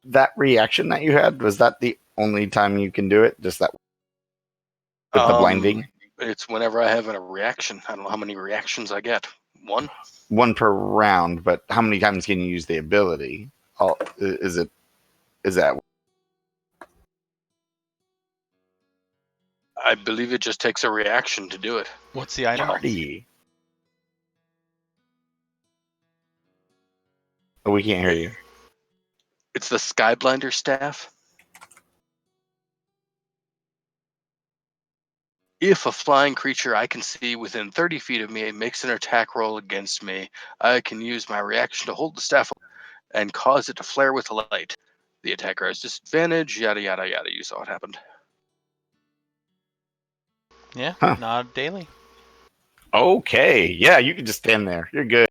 That reaction that you had, was that the only time you can do it? Just that with the blinding? It's whenever I have a reaction. I don't know how many reactions I get. One? One per round, but how many times can you use the ability? Is that I believe it just takes a reaction to do it. What's the item? party? Oh, we can't hear you. It's the Skyblinder staff. If a flying creature I can see within 30 feet of me makes an attack roll against me, I can use my reaction to hold the staff and cause it to flare with light. The attacker has disadvantage, yada, yada, yada. You saw what happened. Yeah, Huh. not daily. Okay, yeah, you can just stand there. You're good.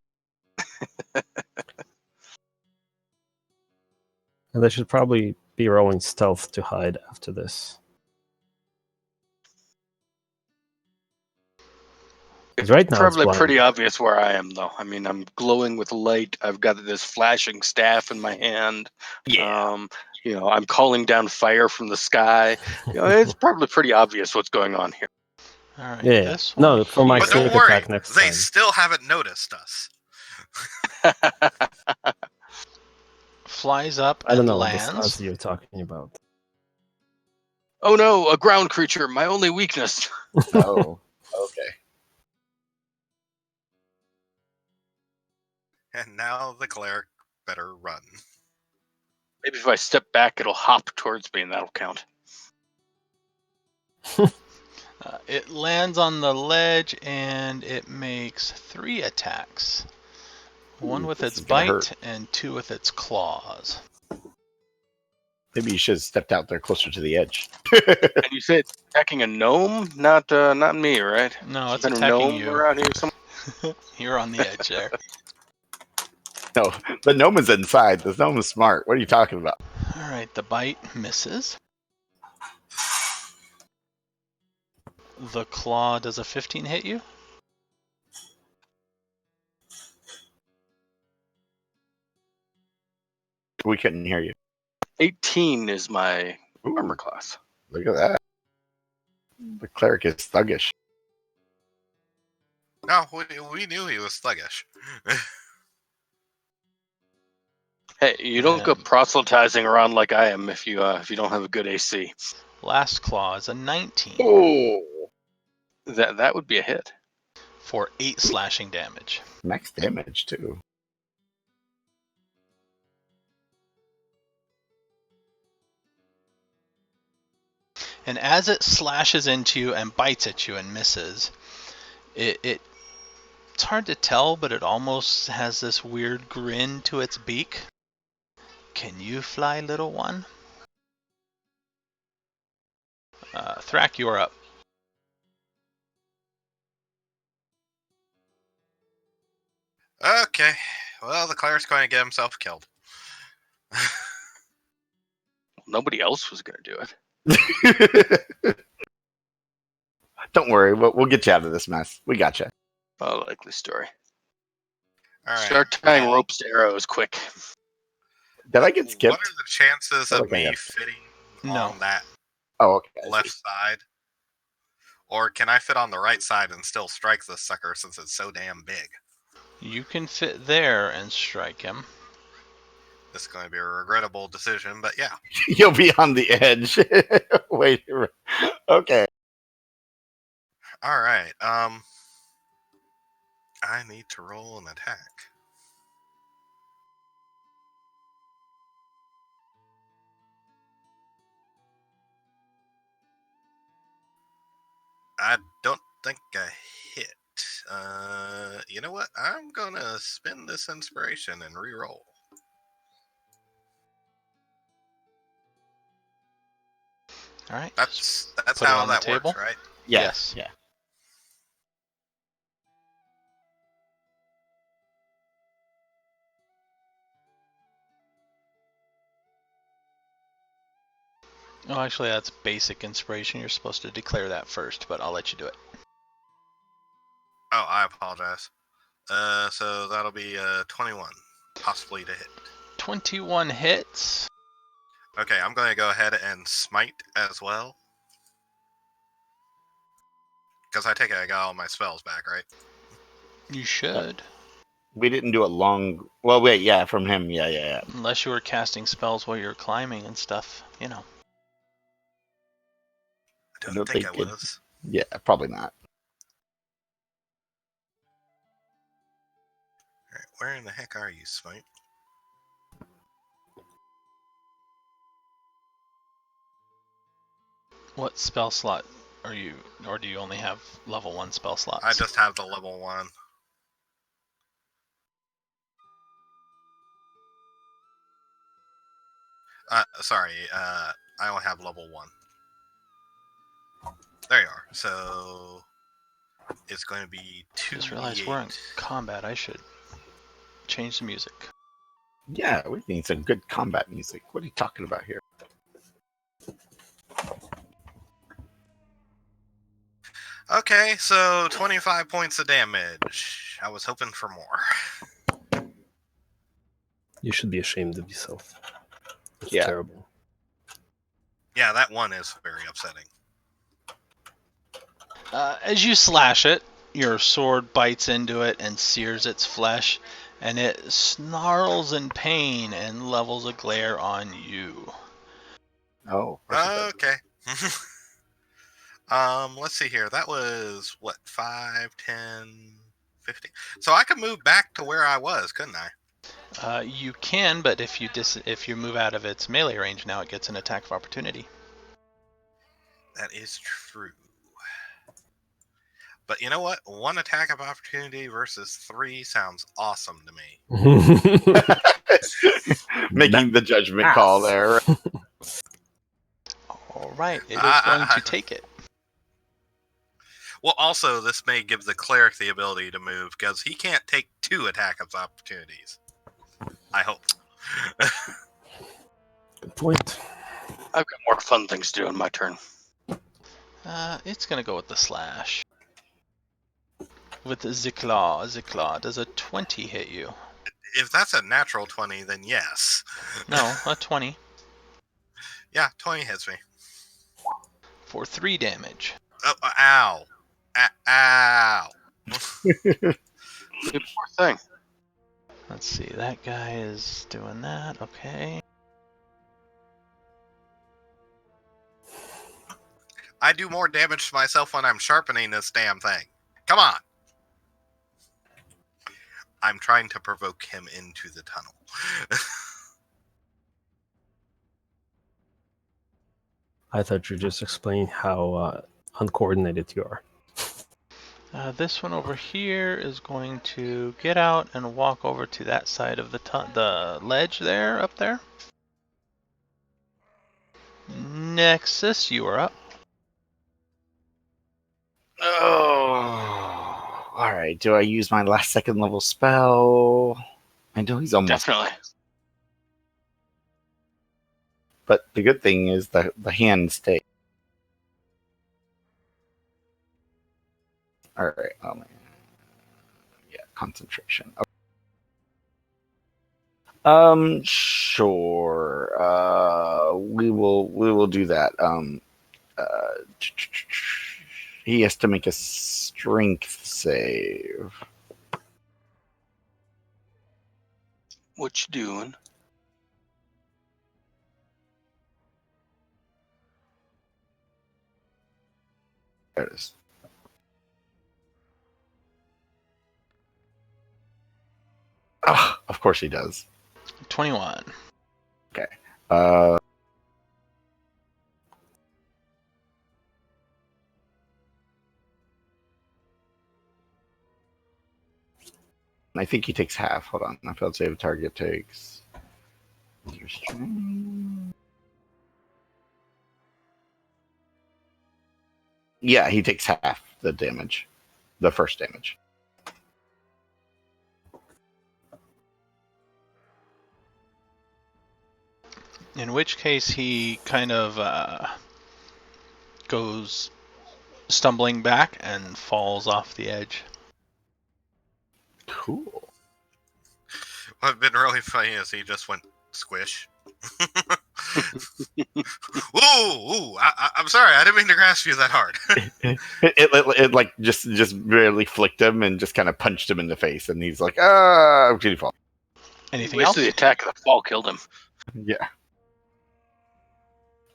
And they should probably be rolling stealth to hide after this. It's right now it's probably blind. pretty obvious where I am, though. I mean, I'm glowing with light. I've got this flashing staff in my hand. I'm calling down fire from the sky. It's probably pretty obvious what's going on here. All right. Yeah. This one No, for my But here- don't sneak worry, attack next they time. still haven't noticed us. flies up I don't and know what this lands. Nazi you're talking about. Oh no, a ground creature, my only weakness. Oh, okay. And now the cleric better run. Maybe if I step back, it'll hop towards me and that'll count. It lands on the ledge and it makes 3 attacks. One Ooh, with this its is gonna bite hurt. and 2 with its claws. Maybe you should have stepped out there closer to the edge. And you said attacking a gnome, not me, right? No, it's Some kind of attacking gnome you. around here somewhere? You're on the edge there. No, the gnome is inside. The gnome is smart. What are you talking about? All right, the bite misses. The claw, does a 15 hit you? We couldn't hear you. 18 is my Ooh, armor class. look at that. The cleric is thuggish. No, we knew he was sluggish. Hey, you don't go And proselytizing around like I am if you don't have a good AC. last claw is a 19 Oh, That would be a hit. for 8 slashing damage. max damage too. And as it slashes into you and bites at you and misses, it's hard to tell, but it almost has this weird grin to its beak. Can you fly, little one? Thrak, you're up. Okay, well, the cleric's going to get himself killed. Nobody else was going to do it. Don't worry, we'll get you out of this mess. We got you. A likely story. All right. Start tying ropes to arrows quick. Did I get skipped? What are the chances I of look like me I- fitting No. on that Oh, okay. I see. left side? Or can I fit on the right side and still strike this sucker since it's so damn big? You can fit there and strike him. This is going to be a regrettable decision, but yeah. You'll be on the edge. Wait. Okay. All right. I need to roll an attack. I don't think I hit. You know what? I'm gonna spend this inspiration and re-roll. All right. That's put it how on the that table? works, right? Yes. Yeah. Oh, actually, that's basic inspiration. You're supposed to declare that first, but I'll let you do it. Oh, I apologize. So that'll be 21, possibly to hit. 21 hits. Okay, I'm going to go ahead and smite as well. Because I take it I got all my spells back, right? You should. We didn't do a long. Well, wait, yeah, from him, yeah. Unless you were casting spells while you're climbing and stuff, you know. I don't think I was. Yeah, probably not. Alright, where in the heck are you, Smite? What spell slot are you, or do you only have level 1 spell slots? I just have the level 1. Sorry, I only have level 1. There you are. So it's going to be 2. Just realized we're in combat. I should change the music. Yeah, we need some good combat music. What are you talking about here? Okay, so 25 points of damage. I was hoping for more. You should be ashamed of yourself. It's Yeah. terrible. Yeah, that one is very upsetting. As you slash it, your sword bites into it and sears its flesh, and it snarls in pain and levels a glare on you. Oh. Okay. Let's see here. That was, what, 5, 10, 15? So I could move back to where I was, couldn't I? You can, but if you move out of its melee range now, it gets an attack of opportunity. That is true. But you know what? 1 attack of opportunity versus 3 sounds awesome to me. Making the judgment call there. All right, it is going to take it. Well, also, this may give the cleric the ability to move, because he can't take 2 attack of opportunities. I hope. Good point. I've got more fun things to do in my turn. It's going to go with the slash. With the Zikla. Zikla, does a 20 hit you? If that's a natural 20, then yes. No, a 20. Yeah, 20 hits me. For 3 damage. Oh, ow. Ow. Good poor thing. Let's see, that guy is doing that, okay. I do more damage to myself when I'm sharpening this damn thing. Come on. I'm trying to provoke him into the tunnel. I thought you just explained how uncoordinated you are. This one over here is going to get out and walk over to that side of the ledge there, up there. Nexus, you are up. Oh. All right. Do I use my last 2nd level spell? I know he's almost. Definitely. But the good thing is the hand stays. All right. Oh man. Yeah, concentration. Okay. Sure. We will do that. He has to make a strength save. What you doing? There it is. Ah, of course he does. 21. Okay. I think he takes half. Hold on. I failed save target takes. Yeah, he takes half the damage. The first damage. In which case he kind of goes stumbling back and falls off the edge. Cool. What's been really funny is he just went squish. Ooh! I'm sorry, I didn't mean to grasp you that hard. It like just barely flicked him and just kind of punched him in the face, and he's like, "Ah, did he fall?" Anything Waste else? of the attack of the fall killed him. Yeah.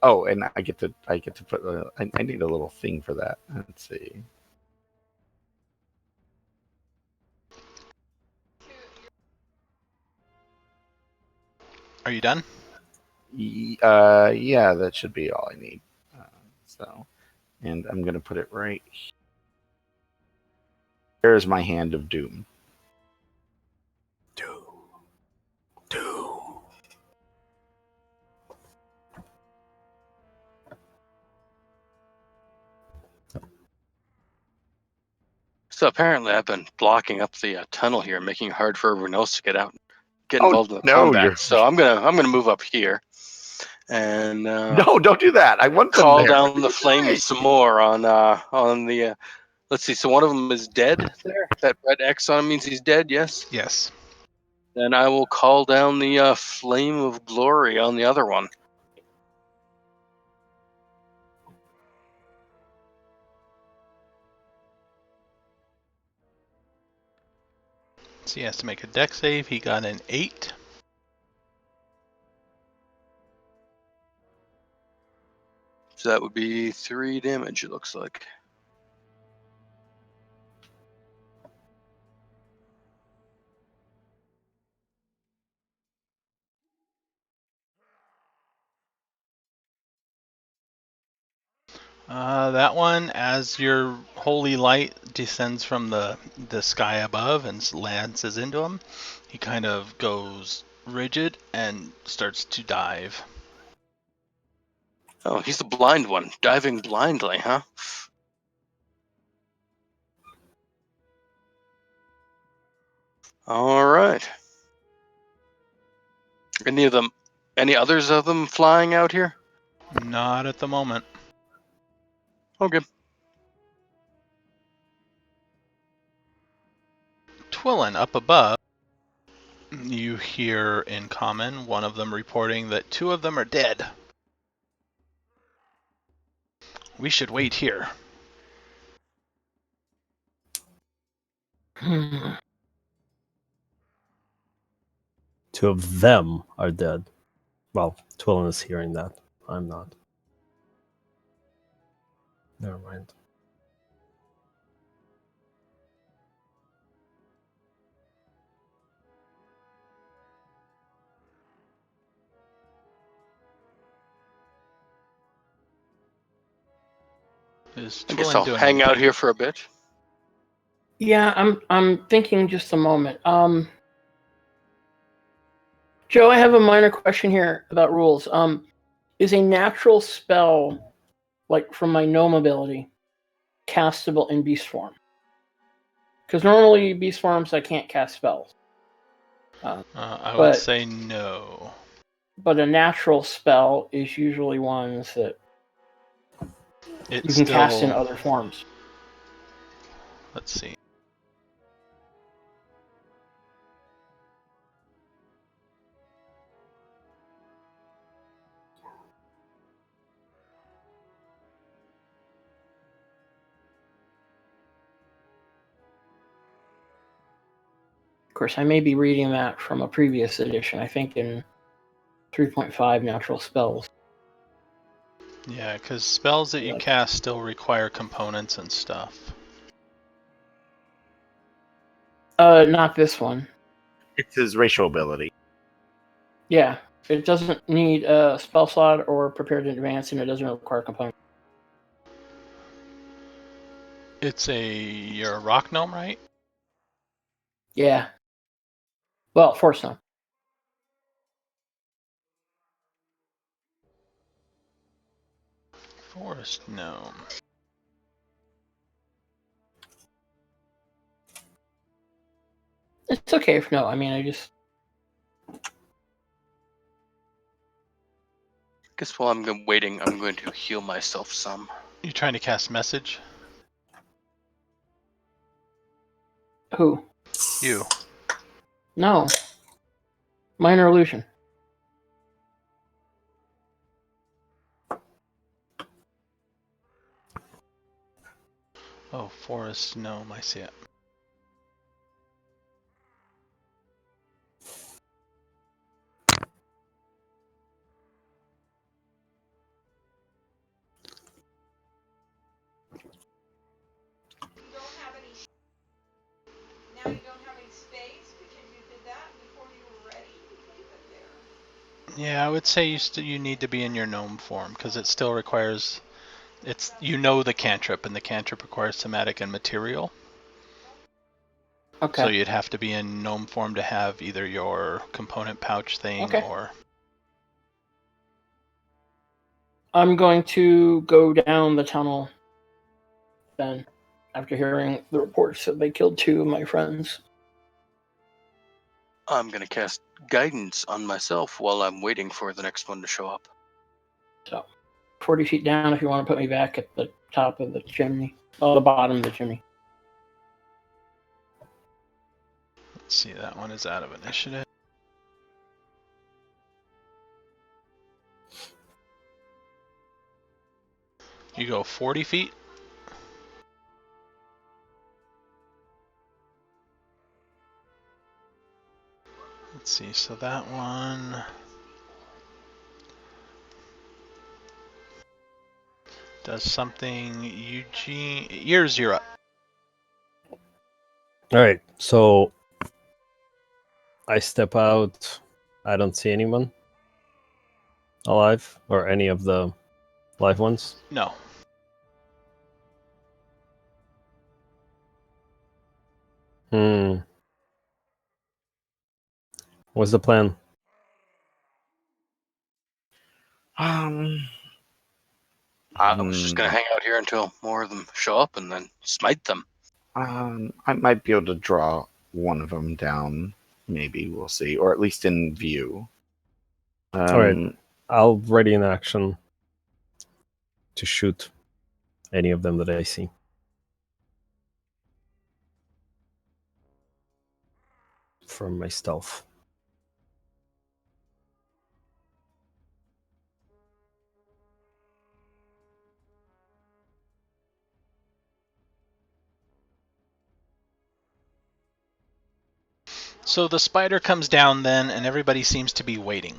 Oh, and I get to put. I need a little thing for that. Let's see. Are you done? Yeah, that should be all I need. So, and I'm gonna put it right here. There's my hand of doom. Doom. So apparently, I've been blocking up the tunnel here, making it hard for everyone else to get out, get Oh, involved in the no, combat. you're- So I'm gonna move up here, and No, don't do that. I want them call there. down What are the you flames doing? some more on the. Let's see. So one of them is dead. There, that red X on him means he's dead. Yes. Yes. Then I will call down the flame of glory on the other one. So he has to make a dex save. He got an 8. So that would be 3 damage. It looks like. That one, as your holy light descends from the sky above and lances into him, he kind of goes rigid and starts to dive. Oh, he's the blind one, diving blindly, huh? All right. Any others of them flying out here? Not at the moment. Okay. Twillin, up above, you hear in common one of them reporting that 2 of them are dead. We should wait here. Hmm. 2 of them are dead. Well, Twillin is hearing that. I'm not. Never mind. Is I guess Twillin I'll doing hang out anything? here for a bit. Yeah, I'm thinking just a moment. Joe, I have a minor question here about rules. Is a natural spell, like from my gnome ability, castable in beast form? Because normally beast forms I can't cast spells. I would But- say no. But a natural spell is usually ones that It's you can still, cast in other forms. let's see. Of course, I may be reading that from a previous edition. I think in 3.5 natural spells. Yeah, because spells that you Like- cast still require components and stuff. Not this one. It's his racial ability. Yeah, it doesn't need a spell slot or prepared in advance, and it doesn't require components. You're a rock gnome, right? Yeah. Well, force gnome. Forest gnome. It's okay if no. I mean, I just Guess while I'm waiting, I'm going to heal myself some. You trying to cast message? who? You. No. Minor illusion. Oh, forest gnome. I see it. Yeah, I would say you need to be in your gnome form because it still requires. The cantrip, and the cantrip requires somatic and material. Okay. So you'd have to be in gnome form to have either your component pouch thing Okay. or. I'm going to go down the tunnel then, after hearing the reports that they killed 2 of my friends. I'm gonna cast guidance on myself while I'm waiting for the next one to show up. So, 40 feet down if you want to put me back at the top of the chimney. Oh, the bottom of the chimney. Let's see, that one is out of initiative. You go 40 feet. Let's see, so that one does something. Eugene, you're up. All right, so I step out. I don't see anyone alive or any of the live ones. No. What's the plan? Um, I was just gonna hang out here until more of them show up and then smite them. I might be able to draw one of them down. Maybe we'll see, or at least in view. All right, I'll ready an action to shoot any of them that I see. From my stealth. So the spider comes down then, and everybody seems to be waiting.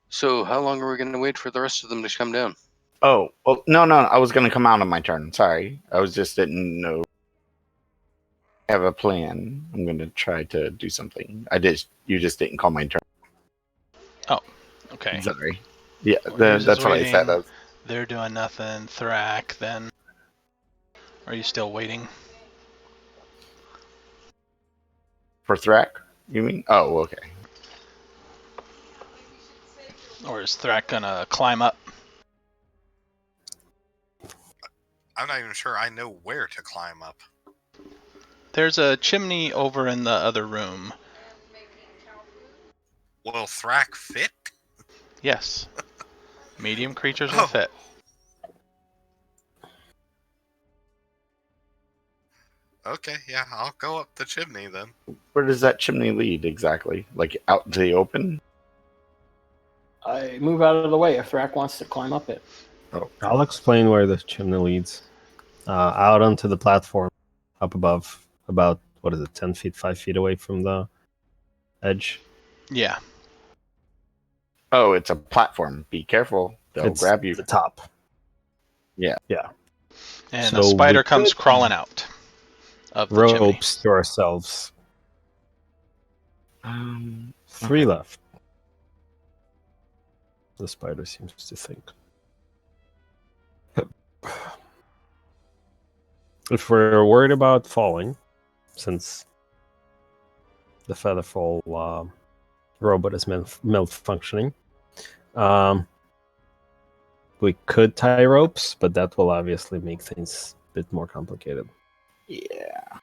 So how long are we gonna wait for the rest of them to come down? Oh, well, no. I was going to come out on my turn. Sorry, I was just didn't know. I have a plan. I'm going to try to do something. You just didn't call my turn. Oh, okay. Sorry. Yeah, Warriors that's is what I said. waiting. They're doing nothing. Thrak, then. Are you still waiting? For Thrak, you mean? Oh, okay. Or is Thrak gonna climb up? I'm not even sure I know where to climb up. There's a chimney over in the other room. Will Thrak fit? Yes. Medium creatures will fit. Okay, yeah, I'll go up the chimney then. Where does that chimney lead exactly? Like out into the open? I move out of the way if Thrak wants to climb up it. Oh, I'll explain where the chimney leads. Out onto the platform, up above, about 10 feet, 5 feet away from the edge. Yeah. Oh, it's a platform. Be careful; they'll It's grab you. the top. Yeah. And So a spider we comes could crawling out of the chimney. ropes to ourselves. 3 okay. left. The spider seems to think. If we're worried about falling, since the Featherfall robot is malfunctioning, we could tie ropes, but that will obviously make things a bit more complicated. Yeah.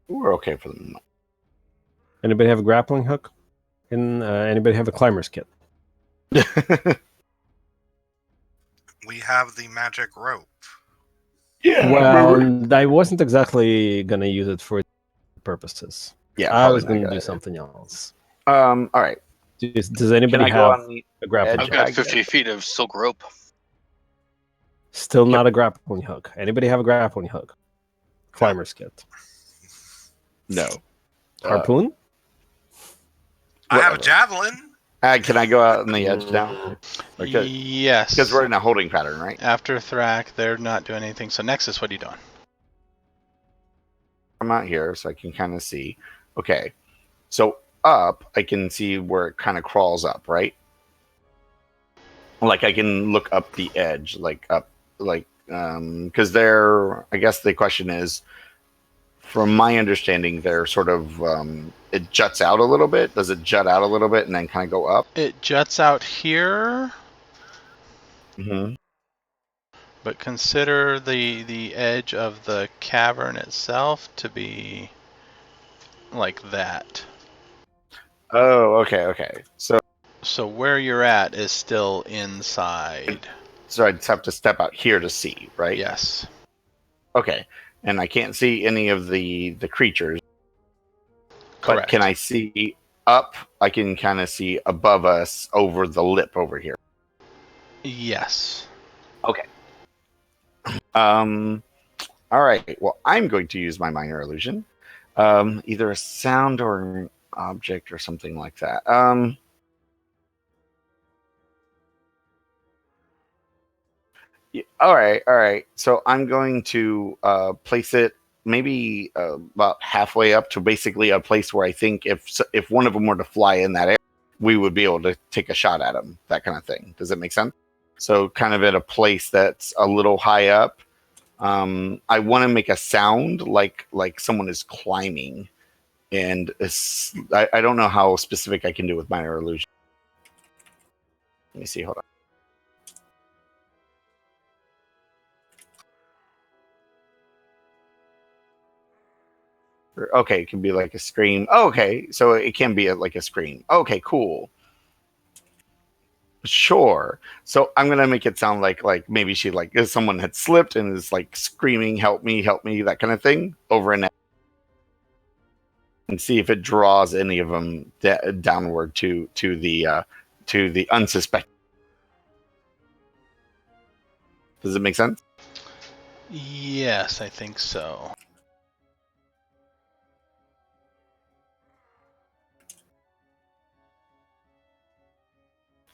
We're okay for the moment. Anybody have a grappling hook? And anybody have a climber's kit? We have the magic rope. Yeah. Well, I wasn't exactly gonna use it for purposes. Yeah. I was probably gonna not do good. something else. All right. Does Can anybody I go have on the a grappling edge? I've hook? got 50 feet of silk rope. Still Yep. not a grappling hook. Anybody have a grappling hook? Climber's kit. No. Harpoon? I have a Whatever. javelin. Can I go out on the edge now? Because Yes. we're in a holding pattern, right? After Thrak, they're not doing anything. So Nexus, what are you doing? I'm out here, so I can kind of see. Okay. So up, I can see where it kind of crawls up, right? Like I can look up the edge, like up, like because they're. I guess the question is, from my understanding, they're sort of it juts out a little bit. Does it jut out a little bit and then kind of go up? It juts out here, Mm-hmm. but consider the edge of the cavern itself to be like that. Oh, okay. So where you're at is still inside. So I just have to step out here to see, right? Yes. Okay. And I can't see any of the creatures. Correct. But can I see up? I can kind of see above us over the lip over here. Yes. Okay. All right. Well, I'm going to use my minor illusion. Either a sound or an object or something like that. All right. So I'm going to place it maybe about halfway up to basically a place where I think if one of them were to fly in that area, we would be able to take a shot at them. That kind of thing. Does it make sense? So kind of at a place that's a little high up. I want to make a sound like someone is climbing, and I don't know how specific I can do with minor illusion. Let me see. Hold on. Okay, it can be like a scream. Oh, okay, so it can be like a scream. Okay, cool. Sure. So I'm gonna make it sound like maybe she like if someone had slipped and is like screaming, "Help me, help me!" That kind of thing over and see if it draws any of them downward to the unsuspected. Does it make sense? Yes, I think so.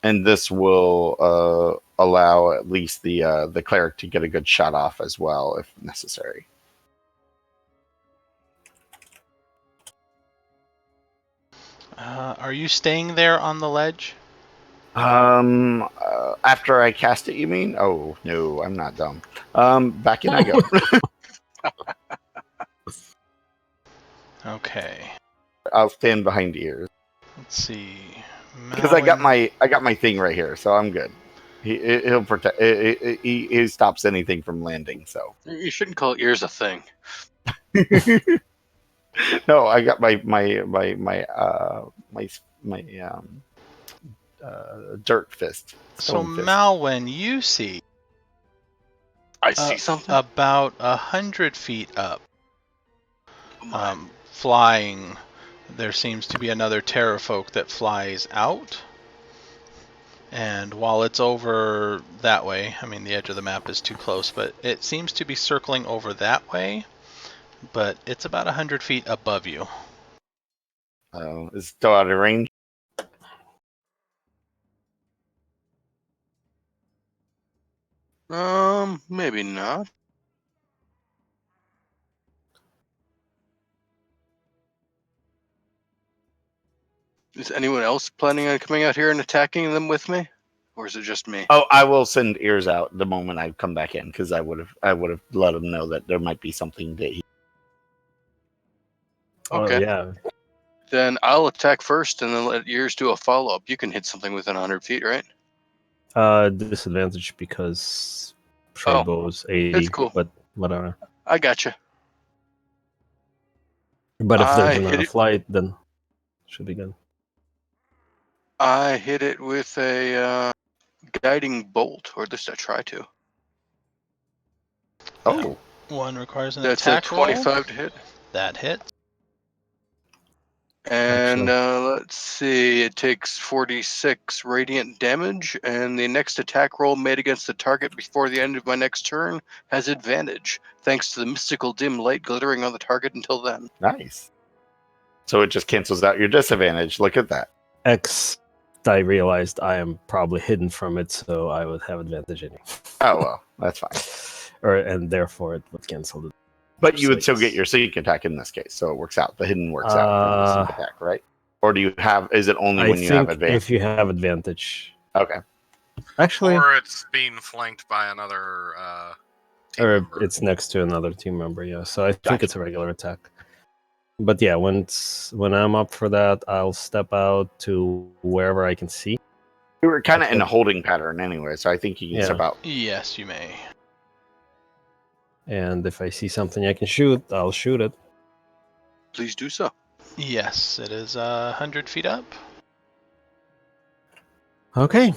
And this will allow at least the cleric to get a good shot off as well, if necessary. Are you staying there on the ledge? After I cast it, you mean? Oh no, I'm not dumb. Back in I go. Okay. I'll stand behind ears Let's see. because I got Malwyn- my thing right here, so I'm good. He'll protect. He stops anything from landing. So You shouldn't call ears a thing. no, I got my dirt fist. So Stone fist. Malwyn, you see I see something. about 100 feet up, Oh my. flying. There seems to be another terrafolk that flies out. And while it's over that way, I mean, the edge of the map is too close, but it seems to be circling over that way. But it's about 100 feet above you. Is still out of range. Maybe not. Is anyone else planning on coming out here and attacking them with me, or is it just me? Oh, I will send ears out the moment I come back in because I would have let him know that there might be something that he. Okay. Oh, yeah. Then I'll attack first, and then let ears do a follow up. You can hit something within 100 feet, right? Disadvantage because short Oh, bow's 80, it's cool. but whatever. I gotcha. But if I there's hit another it. flight, then should be good. I hit it with a guiding bolt, or at least I try to. Oh, One requires an That's a attack roll. 25 to hit. That hits. And Actually. let's see, it takes 46 radiant damage, and the next attack roll made against the target before the end of my next turn has advantage, thanks to the mystical dim light glittering on the target until then. nice. So it just cancels out your disadvantage. Look at that. I realized I am probably hidden from it, so I would have advantage anyway. Oh, well, that's fine. And therefore it would cancel it. But you would still Six. get your sneak attack in this case, so it works out. The hidden works out from the sneak attack, right? Or do you have? Is it only I when you have think advantage? if you have advantage. Okay. Actually, Or it's being flanked by another team or member. it's next to another team member, yeah. So I think Gotcha. it's a regular attack. But yeah, when I'm up for that, I'll step out to wherever I can see. We were kind of Okay. in a holding pattern anyway, so I think you can Yeah. step out. Yes, you may. And if I see something I can shoot, I'll shoot it. Please do so. Yes, it is 100 feet up. Okay.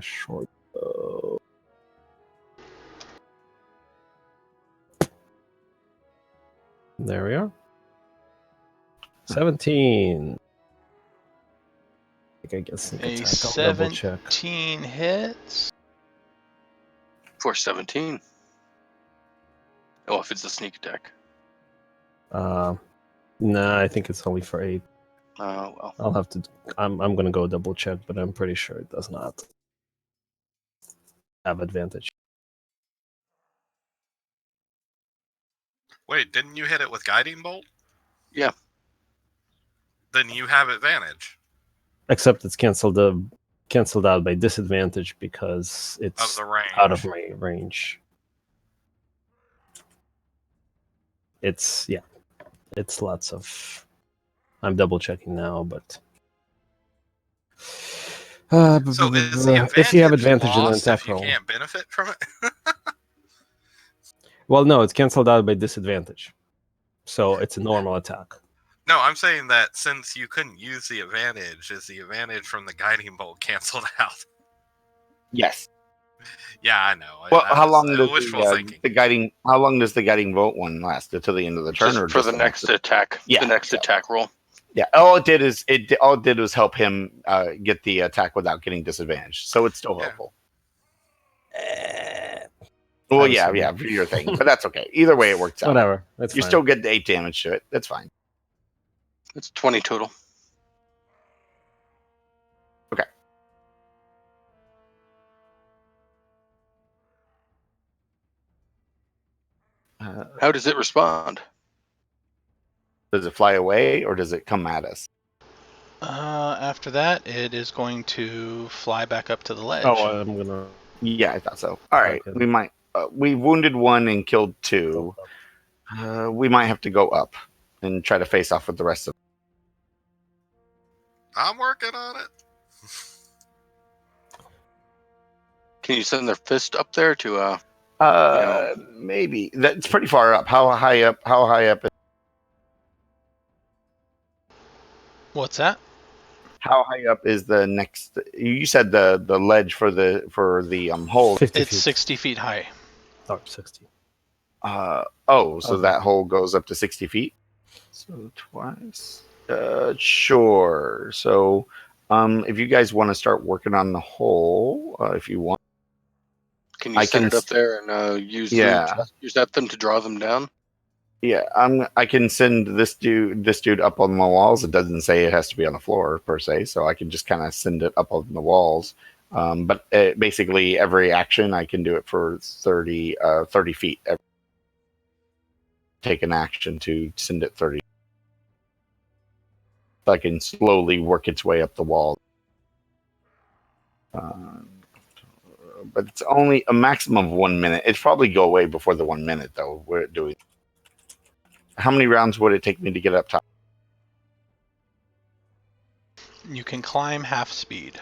Short bow. There we are. 17. I think I guess A I'll double check. 17 hits. For 17. Oh, if it's a sneak attack. Nah, I think it's only for 8. Well. I'll have to. I'm gonna go double check, but I'm pretty sure it does not have advantage. Wait, didn't you hit it with guiding bolt? Yeah. Then you have advantage Except it's canceled out by disadvantage because of it's the range. out of my range. It's lots of. I'm double checking now, but. So is the advantage if you have advantage in an lost attack if you roll. can't benefit from it? Well, no, it's canceled out by disadvantage. So it's a normal attack. No, I'm saying that since you couldn't use the advantage, is the advantage from the guiding bolt canceled out? Yes. Yeah, I know. Well, I how was long does wishful thinking. the guiding? How long does the guiding bolt one last? Until the end of the turn, Just or for just the next attack. Yeah, The next so- attack roll. Yeah. All it did was help him get the attack without getting disadvantage. So it's still Yeah. helpful. I Well, was yeah, thinking- for your thing, but that's okay. Either way, it works out. Whatever. That's You fine. still get the 8 damage to it. That's fine. It's 20 total. How does it respond? Does it fly away or does it come at us? After that, it is going to fly back up to the ledge. Oh, I'm gonna. Yeah, I thought so. All right, Okay. we might. We wounded 1 and killed 2. We might have to go up and try to face off with the rest of them. I'm working on it. Can you send their fist up there to Maybe that's pretty far up. How high up? How high up? What's that? How high up is the next? You said the ledge for the hole. 50 It's feet. 60 feet high. Oh, 60. So Okay. that hole goes up to 60 feet. So twice. Sure. So, if you guys want to start working on the hole, if you want. can you I send can it up there and use Yeah. use that them to draw them down? Yeah, I can send this dude up on the walls. It doesn't say it has to be on the floor per se, so I can just kind of send it up on the walls. But basically, every action I can do it for 30 feet. Take an action to send it 30. So I can slowly work its way up the wall. But it's only a maximum of 1 minute. It'd probably go away before the 1 minute, though. We're doing. How many rounds would it take me to get up top? You can climb half speed.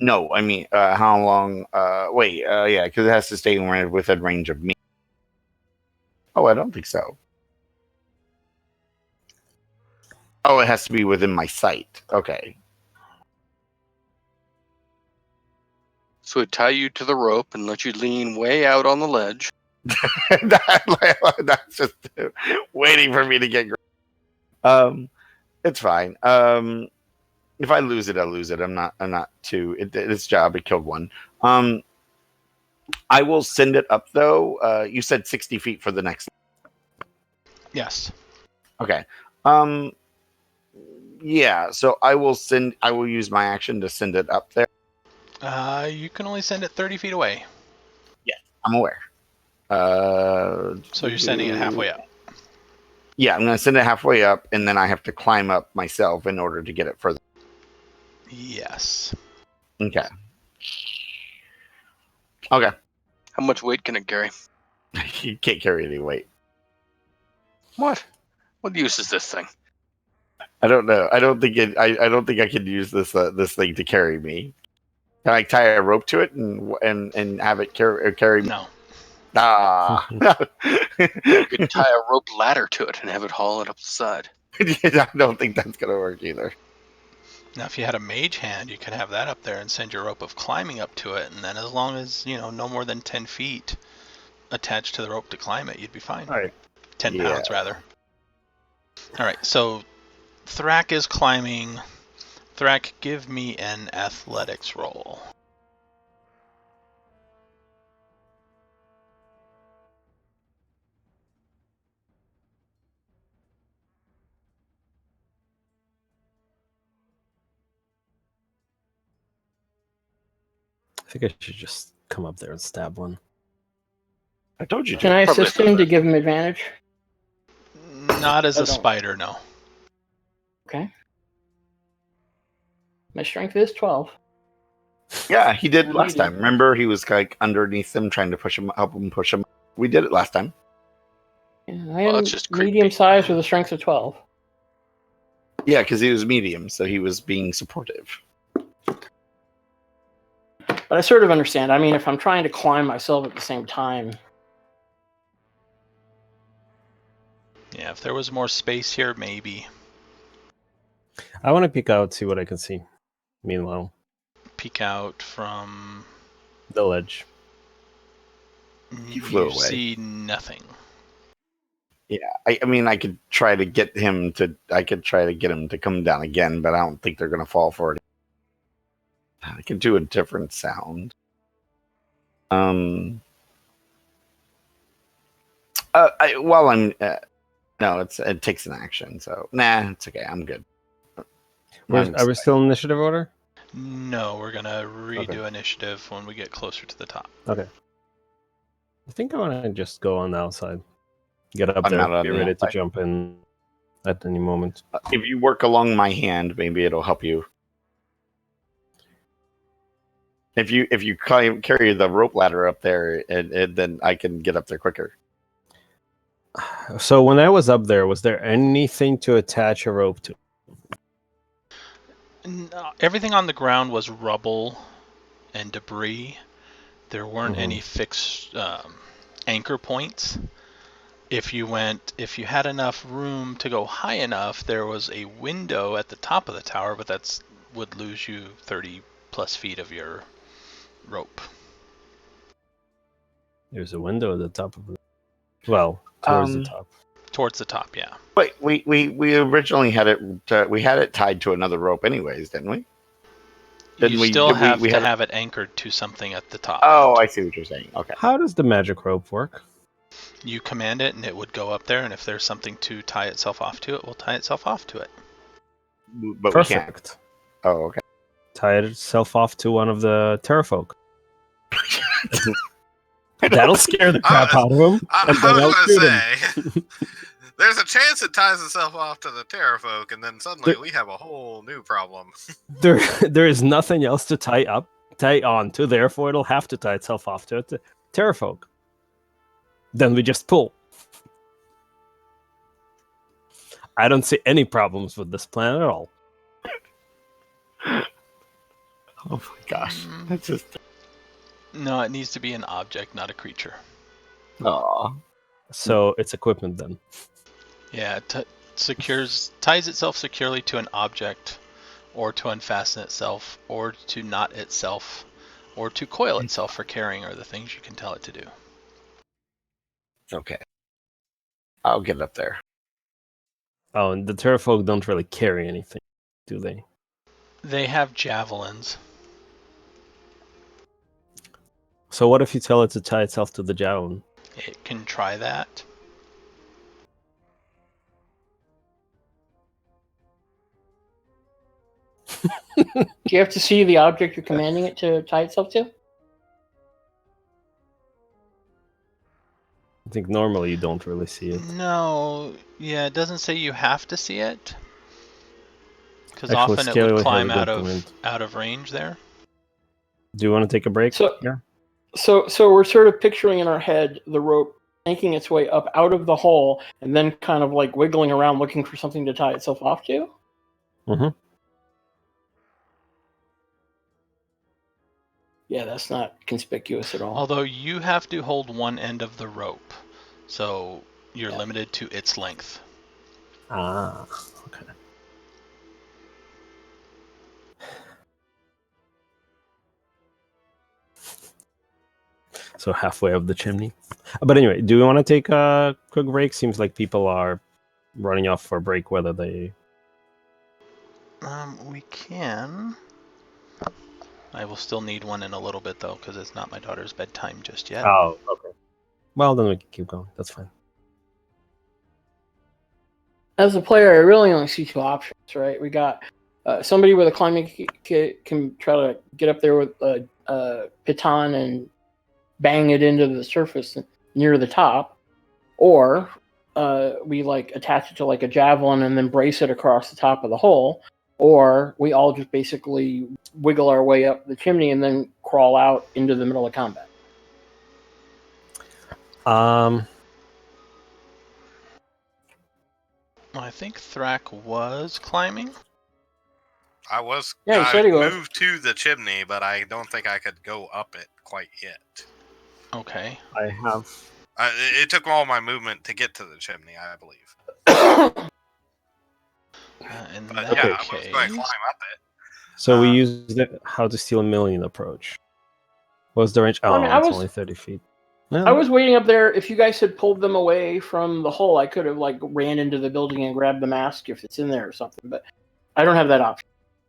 No, I mean, how long? Yeah, because it has to stay within range of me. Oh, I don't think so. Oh, it has to be within my sight. Okay. So it tie you to the rope and let you lean way out on the ledge. That's just waiting for me to get. It's fine. If I lose it, I lose it. I'm not too. It's job. It killed one. I will send it up though. You said 60 feet for the next. Yes. Okay. Yeah. So I will use my action to send it up there. You can only send it 30 feet away. Yeah, I'm aware. So you're sending it halfway up. Yeah, I'm going to send it halfway up, and then I have to climb up myself in order to get it further. Yes. Okay. How much weight can it carry? You can't carry any weight. What? What use is this thing? I don't know. I don't think I can use this thing to carry me. Can I tie a rope to it and have it carry me? No. Ah. You could tie a rope ladder to it and have it haul it up the side. I don't think that's gonna work either. Now, if you had a mage hand, you could have that up there and send your rope of climbing up to it, and then as long as, no more than 10 feet attached to the rope to climb it, you'd be fine. All right. 10 pounds, rather. All right, so Thrak is climbing. Thrak, give me an athletics roll. I think I should just come up there and stab one. I told you to. Can I assist him to give him advantage? Not as I a don't. spider, no. Okay. My strength is 12. Yeah, he did And last medium. time. Remember, he was like underneath them, trying to help him push him. We did it last time. Yeah, I Well, am that's just creepy. medium size with a strength of 12. Yeah, because he was medium, so he was being supportive. But I sort of understand. I mean, if I'm trying to climb myself at the same time. Yeah, if there was more space here, maybe. I want to peek out, see what I can see. Meanwhile, Peek out from... the ledge. He flew you away. see nothing. Yeah, I mean, I could try to get him to come down again, but I don't think they're gonna fall for it. I can do a different sound. No, it takes an action, so it's okay. I'm good. Are we still in initiative order? No, we're gonna redo initiative when we get closer to the top. Okay. I think I want to just go on the outside. Get up I'm there, out on be the ready to outside. jump in at any moment. If you work along my hand, maybe it'll help you. If you carry the rope ladder up there, and then I can get up there quicker. So when I was up there, was there anything to attach a rope to? No, everything on the ground was rubble and debris. There weren't any fixed anchor points. If you had enough room to go high enough, there was a window at the top of the tower, but that would lose you 30 plus feet of your rope. There's a window at the top of it. Well, towards the top. Towards the top, yeah. But we originally had it tied to another rope, anyways, didn't we? You still have to have it anchored to something at the top. Oh, I see what you're saying. Okay. How does the magic rope work? You command it, and it would go up there, and if there's something to tie itself off to, it will tie itself off to it. But Perfect. we can't. Oh, okay. Tie itself off to one of the terrafolk. That'll scare the crap out of them. I was going to say, there's a chance it ties itself off to the terrafolk, and then suddenly we have a whole new problem. There is nothing else to tie on to, therefore it'll have to tie itself off to terrafolk. Then we just pull. I don't see any problems with this plan at all. Oh my gosh, that's just. No, it needs to be an object, not a creature. Aw. So it's equipment then. Yeah, ties itself securely to an object, or to unfasten itself, or to knot itself, or to coil itself for carrying are the things you can tell it to do. Okay. I'll get up there. Oh, and the Terrafolk don't really carry anything, do they? They have javelins. So what if you tell it to tie itself to the javelin? It can try that. Do you have to see the object you're commanding it to tie itself to? I think normally you don't really see it. No, yeah, it doesn't say you have to see it. Because Actually, often it Scaly would has a climb good point. out of range there. Do you want to take a break? So- Yeah. So we're sort of picturing in our head the rope making its way up out of the hole and then kind of like wiggling around looking for something to tie itself off to. Mm-hmm. Yeah, that's not conspicuous at all. Although you have to hold one end of the rope, so you're Yeah. limited to its length. Ah, okay. So halfway up the chimney. But anyway, do we want to take a quick break? Seems like people are running off for a break, whether they... We can. I will still need one in a little bit, though, because it's not my daughter's bedtime just yet. Oh, okay. Well, then we can keep going. That's fine. As a player, I really only see two options, right? We got somebody with a climbing kit can try to get up there with a piton and bang it into the surface near the top, or we like attach it to like a javelin and then brace it across the top of the hole, or we all just basically wiggle our way up the chimney and then crawl out into the middle of combat. I think Thrak was climbing. I was. Yeah, he I said he was. moved to the chimney, but I don't think I could go up it quite yet. Okay. I have... It took all my movement to get to the chimney, I believe. In But that yeah, I was going to case, climb up it. So we used the how to steal a million approach. What's the range? Oh, I mean, I it's was- only 30 feet. I was waiting up there. If you guys had pulled them away from the hole, I could have like ran into the building and grabbed the mask if it's in there or something. But I don't have that option.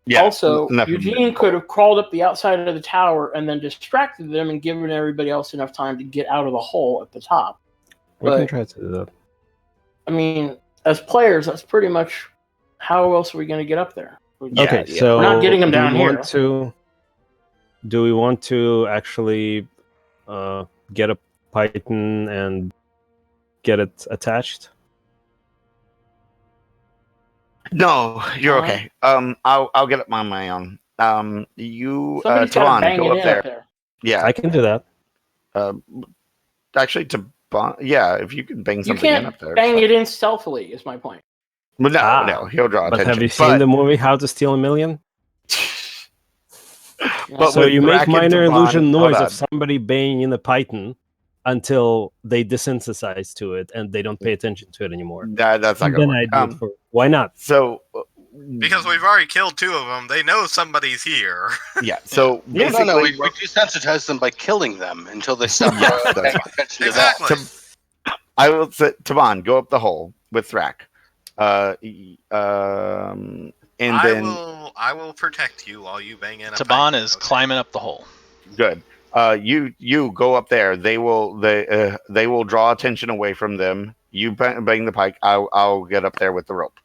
Yeah. Also, nothing. Eugene could have crawled up the outside of the tower and then distracted them and given everybody else enough time to get out of the hole at the top. We can But try to do that. I mean, as players, that's pretty much how else are we going to get up there? Yeah, Okay, yeah. so We're not getting them do we down want do we want to actually get a python and get it attached? No, you're Uh-huh. okay. I'll get up on my own. You, Somebody's got to Taban, bang go it up in there. up there. Yeah. I can do that. Actually, Taban, yeah, if you can bang You something in can't up there. bang it in stealthily, is my point. Well, no, Ah, no, he'll draw But attention. have you seen the movie How to Steal a Million? But So with you make Thrak and minor Taban- illusion hold noise on. of somebody banging in a python until they desensitize to it and they don't pay attention to it anymore. That's not And gonna then work. I do it for... Why not? So Because we've already killed two of them, they know somebody's here. yeah, so No, basically, we desensitize them by killing them until they stop Yes, that's paying fine. attention to Exactly. I will say, Taban, go up the hole with Thrak. And then I will protect you while you bang in a Taban python, is okay? climbing up the hole. good. You go up there. They will draw attention away from them. You bang the pike. I'll get up there with the rope,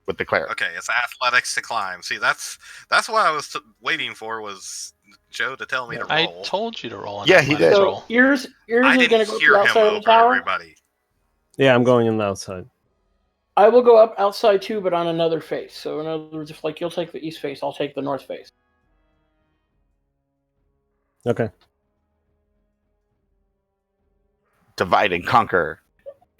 with the cleric. Okay, it's athletics to climb. See, that's what I was waiting for, was Joe to tell me to I roll. told you to roll an Yeah, he athletics did. roll. So Ears I is didn't going to go to hear the him outside of the over tower. everybody. Yeah, I'm going in the outside. I will go up outside too, but on another face. So in other words, if like you'll take the east face, I'll take the north face. Okay. Divide and conquer.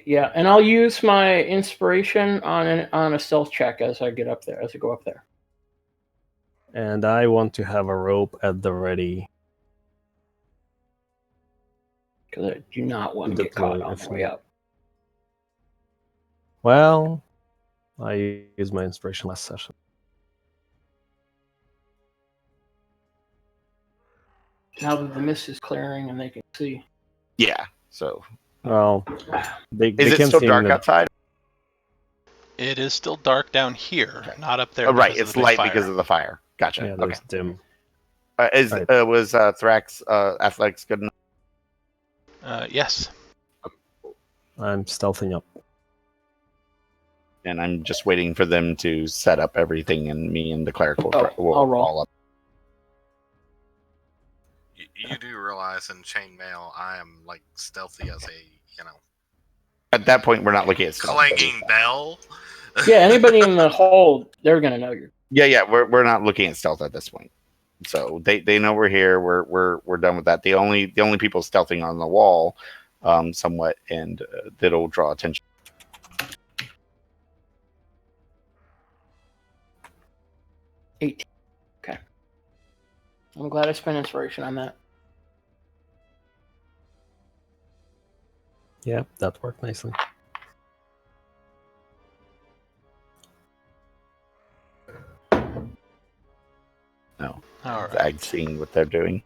Yeah, and I'll use my inspiration on a stealth check as I get up there, as I go up there. And I want to have a rope at the ready. Because I do not want to get Deploy caught on if the way needed. up. Well, I used my inspiration last session. Now that the mist is clearing and they can see. Yeah. So, Well, they is it can still see dark the- outside? It is still dark down here, Okay. not up there. Oh, right. because of It's the big light fire. because of the fire. Gotcha. Yeah, Okay. there's dim. Right. Was Thrax athletics good enough? Yes. I'm stealthing up. And I'm just waiting for them to set up everything, and me and the cleric will, Oh, will I'll roll. all up. You do realize in chainmail, I am like stealthy as a At that point, we're not looking at stealth. clanging bell. Yeah, anybody in the hold, they're going to know you're. Yeah. We're not looking at stealth at this point. So they know we're here. We're done with that. The only people stealthing on the wall, somewhat, and that'll draw attention. $18. Okay. I'm glad I spent inspiration on that. Yeah, that worked nicely. No, All right. Zag seeing what they're doing.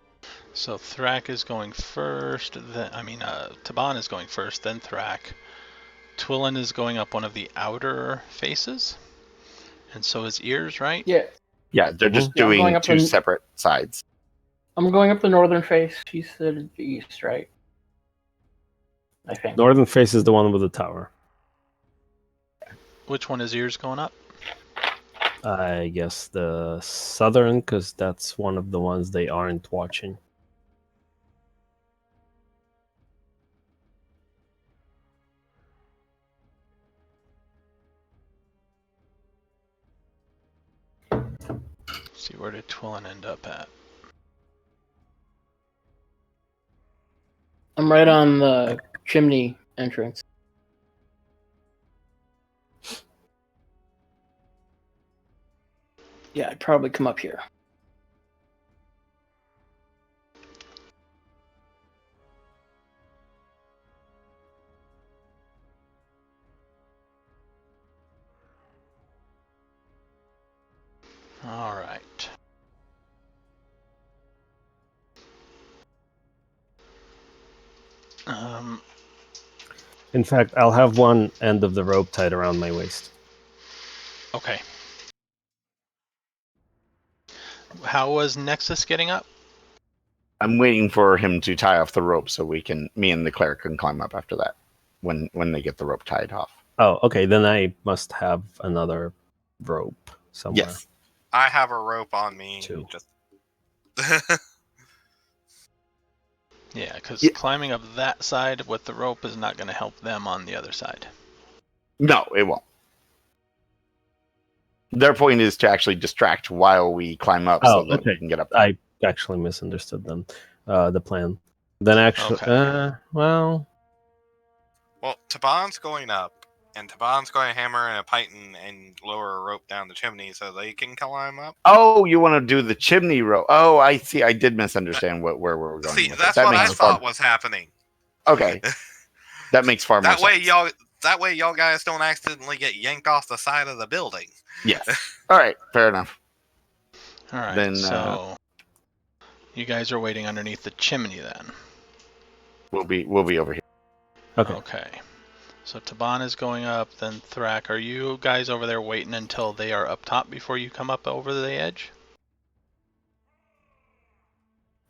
So Thrak is going first. Taban is going first, then Thrak. Twillin is going up one of the outer faces, and so his ears, right? Yeah, Yeah, they're just Yeah, I'm going doing up two in- separate sides. I'm going up the northern face. He said the east, right? I think. Northern face is the one with the tower. Which one is ears going up? I guess the southern, because that's one of the ones they aren't watching. See, where did Twillin end up at? I'm right on the chimney entrance. Yeah, I'd probably come up here. All right. In fact, I'll have one end of the rope tied around my waist. Okay. How was Nexus getting up? I'm waiting for him to tie off the rope so me and the cleric can climb up after that when they get the rope tied off. Oh, okay. Then I must have another rope somewhere. Yes. I have a rope on me. Two. Just Yeah, because Yeah. climbing up that side with the rope is not going to help them on the other side. No, it won't. Their point is to actually distract while we climb up so that we can get up there. I actually misunderstood them. The plan. Then actually, Okay. well, well, Taban's going up, and Taban's going to hammer and a python and lower a rope down the chimney so they can climb up. Oh, you want to do the chimney rope? Oh, I see. I did misunderstand where we were going. See, with that's it. That what I makes far- thought was happening. Okay, that makes far more That way, sense. that way, y'all guys don't accidentally get yanked off the side of the building. Yes. All right. Fair enough. All right. Then, so you guys are waiting underneath the chimney then. We'll be over here. okay. Okay. So Taban is going up, then Thrak. Are you guys over there waiting until they are up top before you come up over the edge?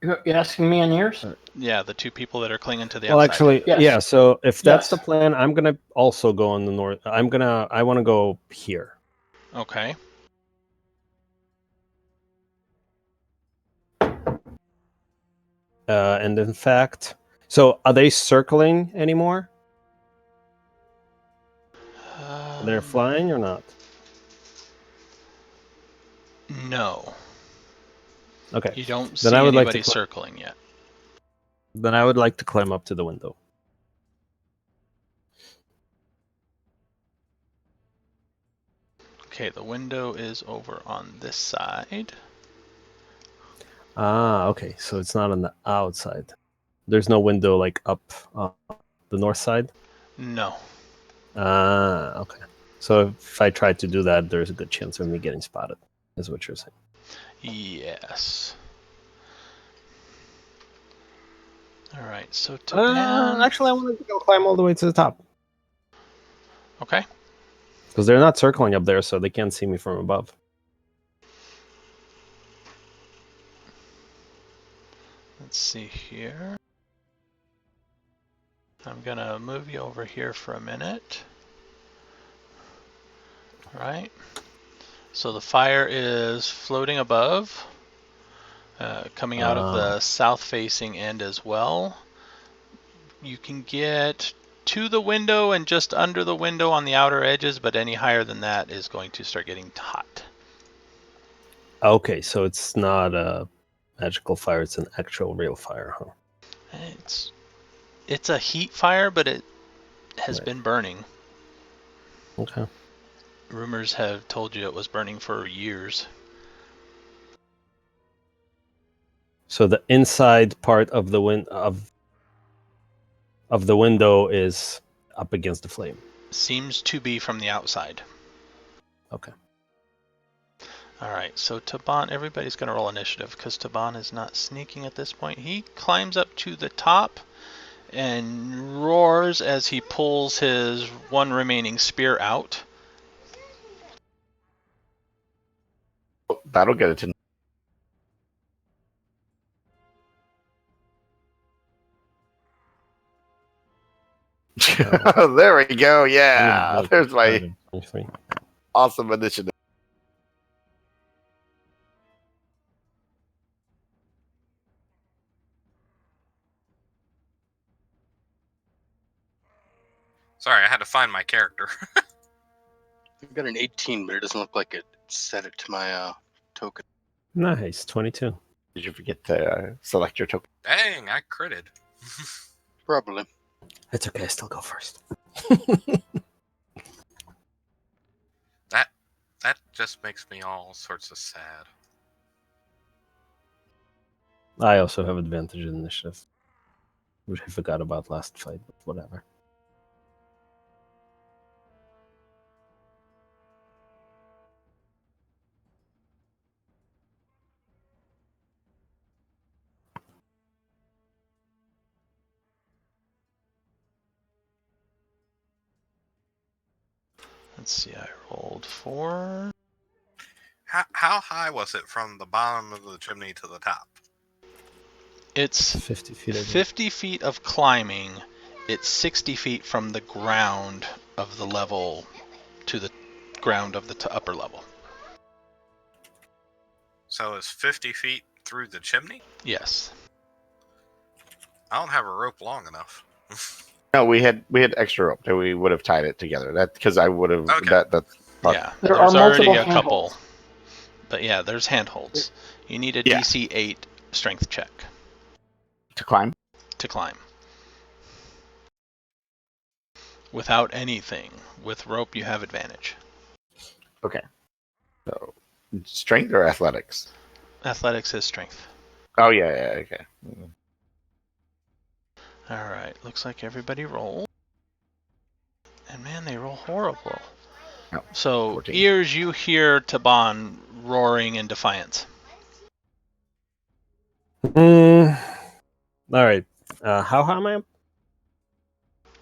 You asking me on yours? Yeah, the two people that are clinging to the Well, outside. actually, Yes. yeah. So if that's the Yes. plan, I'm gonna also go on the north. I want to go here. Okay. And in fact, so are they circling anymore? They're flying or not? No. Okay. You don't Then see I would like anybody to circling yet. Then I would like to climb up to the window. Okay, the window is over on this side. Ah, okay. So it's not on the outside. There's no window like up the north side? No. Ah, okay. So if I try to do that, there's a good chance of me getting spotted, is what you're saying. Yes. All right, so Taban. Actually, I want to go climb all the way to the top. Okay. Because they're not circling up there, so they can't see me from above. Let's see here. I'm gonna move you over here for a minute. All right. So the fire is floating above, coming out of the south-facing end as well. You can get to the window and just under the window on the outer edges, but any higher than that is going to start getting hot. Okay, so it's not a magical fire, it's an actual real fire, huh? It's a heat fire, but it has Right. been burning. Okay. Rumors have told you it was burning for years. So the inside part of the of the window is up against the flame. Seems to be from the outside. Okay. All right, so Taban, everybody's going to roll initiative because Taban is not sneaking at this point. He climbs up to the top and roars as he pulls his one remaining spear out. That'll get it to. There we go. Yeah, there's my awesome initiative. Sorry, I had to find my character. I've got an 18, but it doesn't look like it set it to my token. Nice, 22. Did you forget to select your token? Dang, I critted. Probably. It's okay, I still go first. That just makes me all sorts of sad. I also have advantage in initiative, which I forgot about last fight, but whatever. Let's see, I rolled 4. How high was it from the bottom of the chimney to the top? It's 50 feet. 50 feet of climbing. It's 60 feet from the ground of the level to the ground of the upper level. So it's 50 feet through the chimney? Yes. I don't have a rope long enough. No, we had extra rope that we would have tied it together. That because I would have Okay. Yeah, There there's are already multiple a couple. handholds. But yeah, there's handholds. You need a Yeah. DC 8 strength check to climb. to climb. Without anything. With rope, you have advantage. Okay. So strength or athletics? Athletics is strength. Oh yeah, okay. All right, looks like everybody rolled. And man, they roll horrible. No, So, 14. ears, you hear Taban roaring in defiance. All right. How high am I?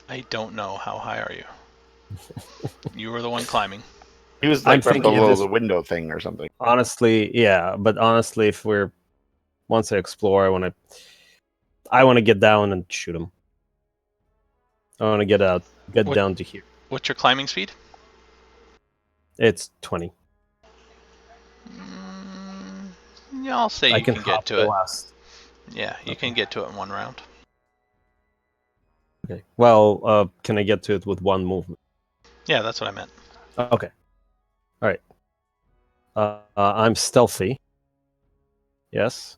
I don't know. How high are you? You were the one climbing. He was I'm like right thinking below this- the window thing or something. Honestly, yeah. But honestly, if once I explore, I want to get down and shoot him. I want to get down to here. What's your climbing speed? It's 20. Yeah, I'll say I you can get hop to the it. last. Yeah, you can get to it in one round. Okay. Well, can I get to it with one movement? Yeah, that's what I meant. Okay. All right. I'm stealthy. Yes.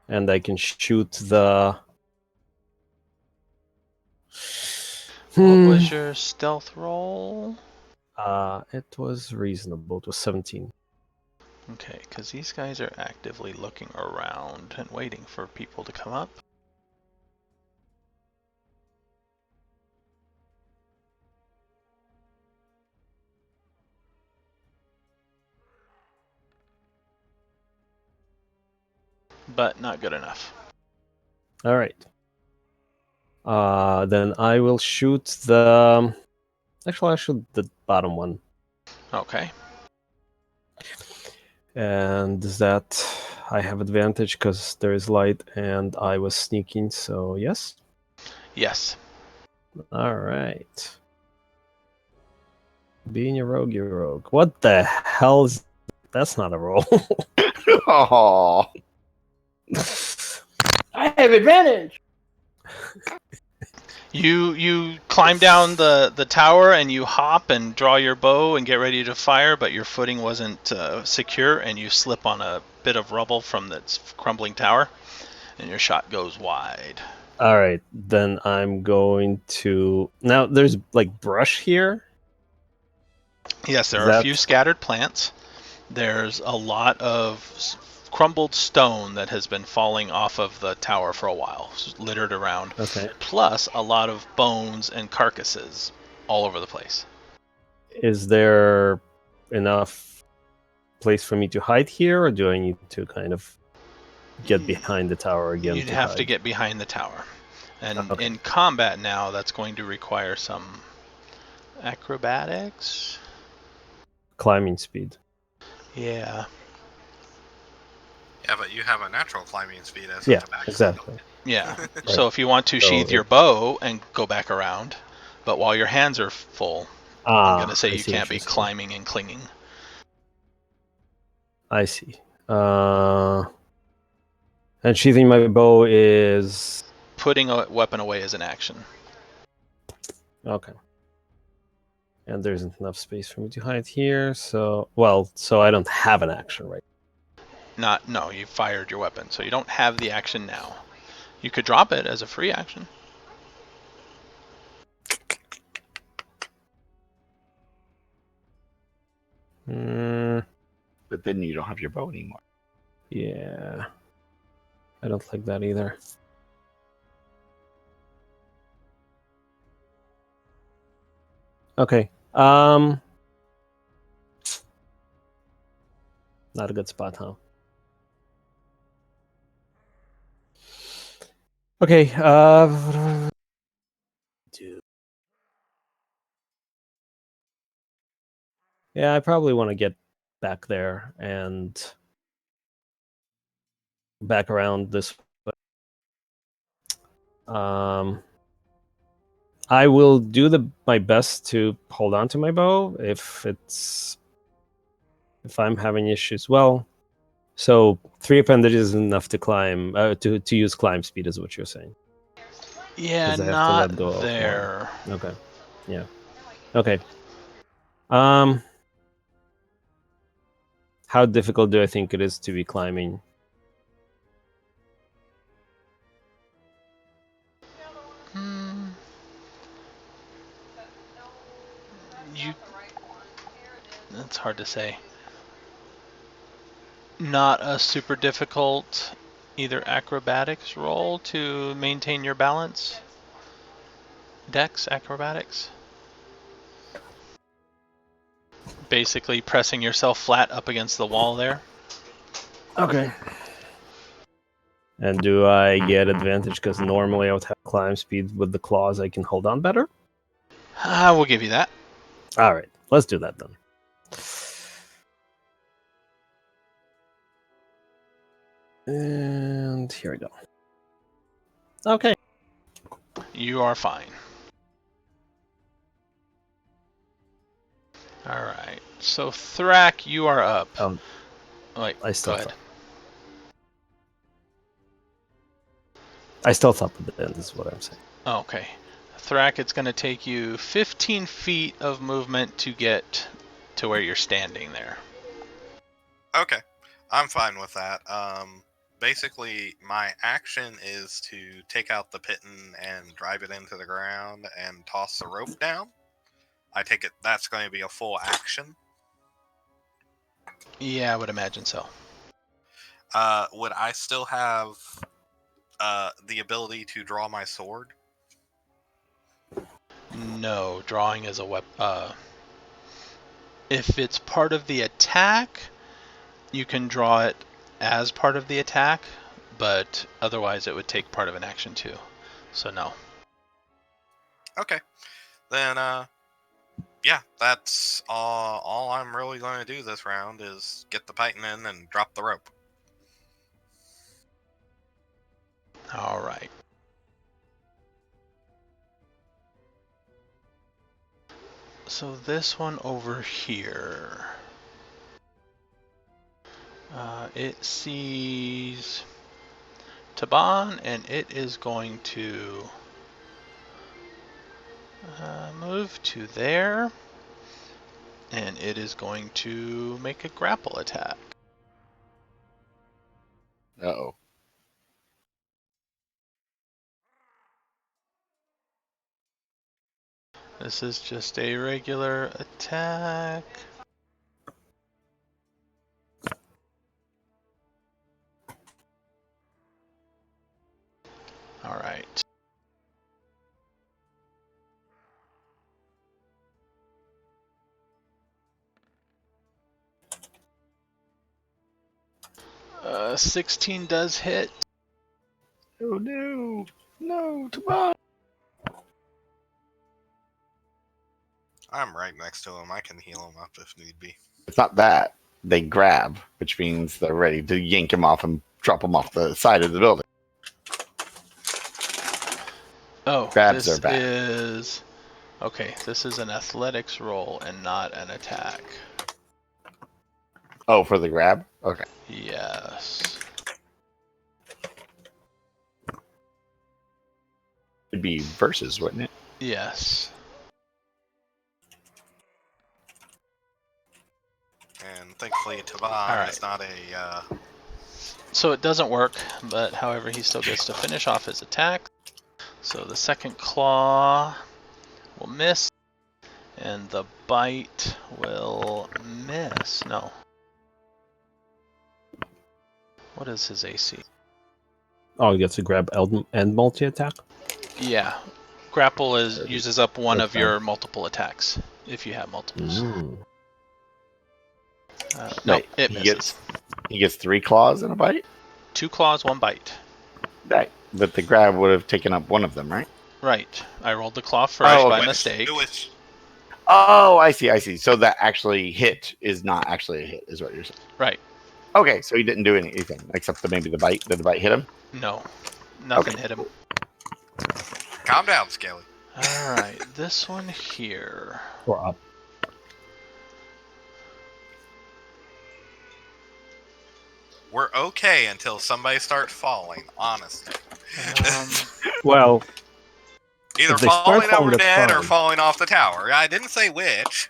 And I can shoot the. What was your stealth roll? It was reasonable. It was 17. Okay, because these guys are actively looking around and waiting for people to come up. But not good enough. All right. Then I will shoot the. Actually, I'll shoot the bottom one. Okay. And that I have advantage because there is light and I was sneaking, so yes. Yes. All right. Being a rogue, you're a rogue. What the hell is... That's not a roll. Oh, I have advantage. You climb down the tower and you hop and draw your bow and get ready to fire, but your footing wasn't secure and you slip on a bit of rubble from that crumbling tower, and your shot goes wide. All right, then I'm going to... Now, there's like brush here. Yes, there Is are a that... few scattered plants. There's a lot of crumbled stone that has been falling off of the tower for a while, littered around. Okay. Plus a lot of bones and carcasses all over the place. Is there enough place for me to hide here, or do I need to kind of get behind the tower again? You'd to have hide? to get behind the tower. And Okay. in combat now, that's going to require some acrobatics. Climbing speed. Yeah. Yeah, but you have a natural climbing speed as Yeah, a back. exactly. Yeah. Right. So if you want to So sheath your bow and go back around, but while your hands are full, I'm going to say I you see what can't be you're saying. climbing and clinging. I see. And sheathing my bow is... Putting a weapon away is an action. Okay. And there isn't enough space for me to hide here, so... Well, so I don't have an action, right? No, you fired your weapon, so you don't have the action now. You could drop it as a free action. but then you don't have your bow anymore. Yeah. I don't like that either. Okay. Not a good spot, huh? Okay. Yeah, I probably want to get back there and back around this way. I will do my best to hold on to my bow if I'm having issues. Well, so 3 appendages is enough to climb to use climb speed, is what you're saying. Yeah, Because I have to not let go of there. one. Okay. Yeah. Okay. How difficult do I think it is to be climbing? That's hard to say. Not a super difficult either acrobatics roll to maintain your balance. Dex acrobatics. Basically pressing yourself flat up against the wall there. Okay. And do I get advantage because normally I would have climb speed with the claws? I can hold on better. We'll give you that. All right, let's do that then. And here we go. Okay. You are fine. All right. So Thrak, you are up. Oh, Wait, I go stealth ahead. up. I stealth up at the end is what I'm saying. Okay. Thrak, it's going to take you 15 feet of movement to get to where you're standing there. Okay, I'm fine with that. Basically, my action is to take out the piton and drive it into the ground and toss the rope down. I take it that's going to be a full action. Yeah, I would imagine so. Would I still have the ability to draw my sword? No, drawing is a weapon. If it's part of the attack, you can draw it as part of the attack, but otherwise it would take part of an action too. So no. Okay. Then, yeah, that's all I'm really going to do this round is get the Python in and drop the rope. All right. So this one over here, it sees Taban, and it is going to move to there, and it is going to make a grapple attack. Uh-oh. This is just a regular attack. All right. Uh, 16 does hit. Oh no! No, Taban! I'm right next to him. I can heal him up if need be. It's not that. They grab, which means they're ready to yank him off and drop him off the side of the building. Oh, Grabs this are bad. is... Okay, this is an athletics roll and not an attack. Oh, for the grab? Okay. Yes. It'd be versus, wouldn't it? Yes. And thankfully, Taban Alright. is not a... So it doesn't work, but however, he still gets to finish off his attack. So the second claw will miss, and the bite will miss. No. What is his AC? Oh, he gets to grab and multi-attack? Yeah. Grapple uses up one That's of your multiple attacks, if you have multiples. Mm. No, Wait, it he misses. He gets 3 claws and a bite? 2 claws, 1 bite. Right. But the grab would have taken up one of them, right? Right. I rolled the claw first by okay. mistake. Oh, I see. So that actually hit is not actually a hit, is what you're saying. Right. Okay, so he didn't do anything except maybe the bite. Did the bite hit him? No. Nothing Okay. hit him. Calm down, Scaly. Alright, this one here. Or up. We're okay until somebody starts falling, honestly. Well, Either if they start falling falling, over that's dead or fine. falling off the tower. I didn't say which.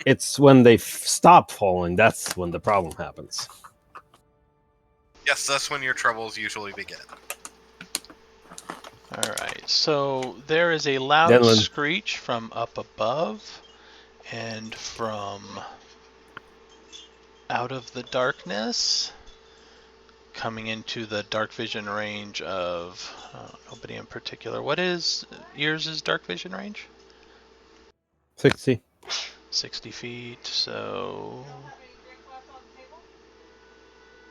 It's when they stop falling, that's when the problem happens. Yes, that's when your troubles usually begin. Alright, so there is a loud Denlin. screech from up above and from out of the darkness, coming into the dark vision range of nobody in particular. What is yours' dark vision range? 60. 60 feet, so...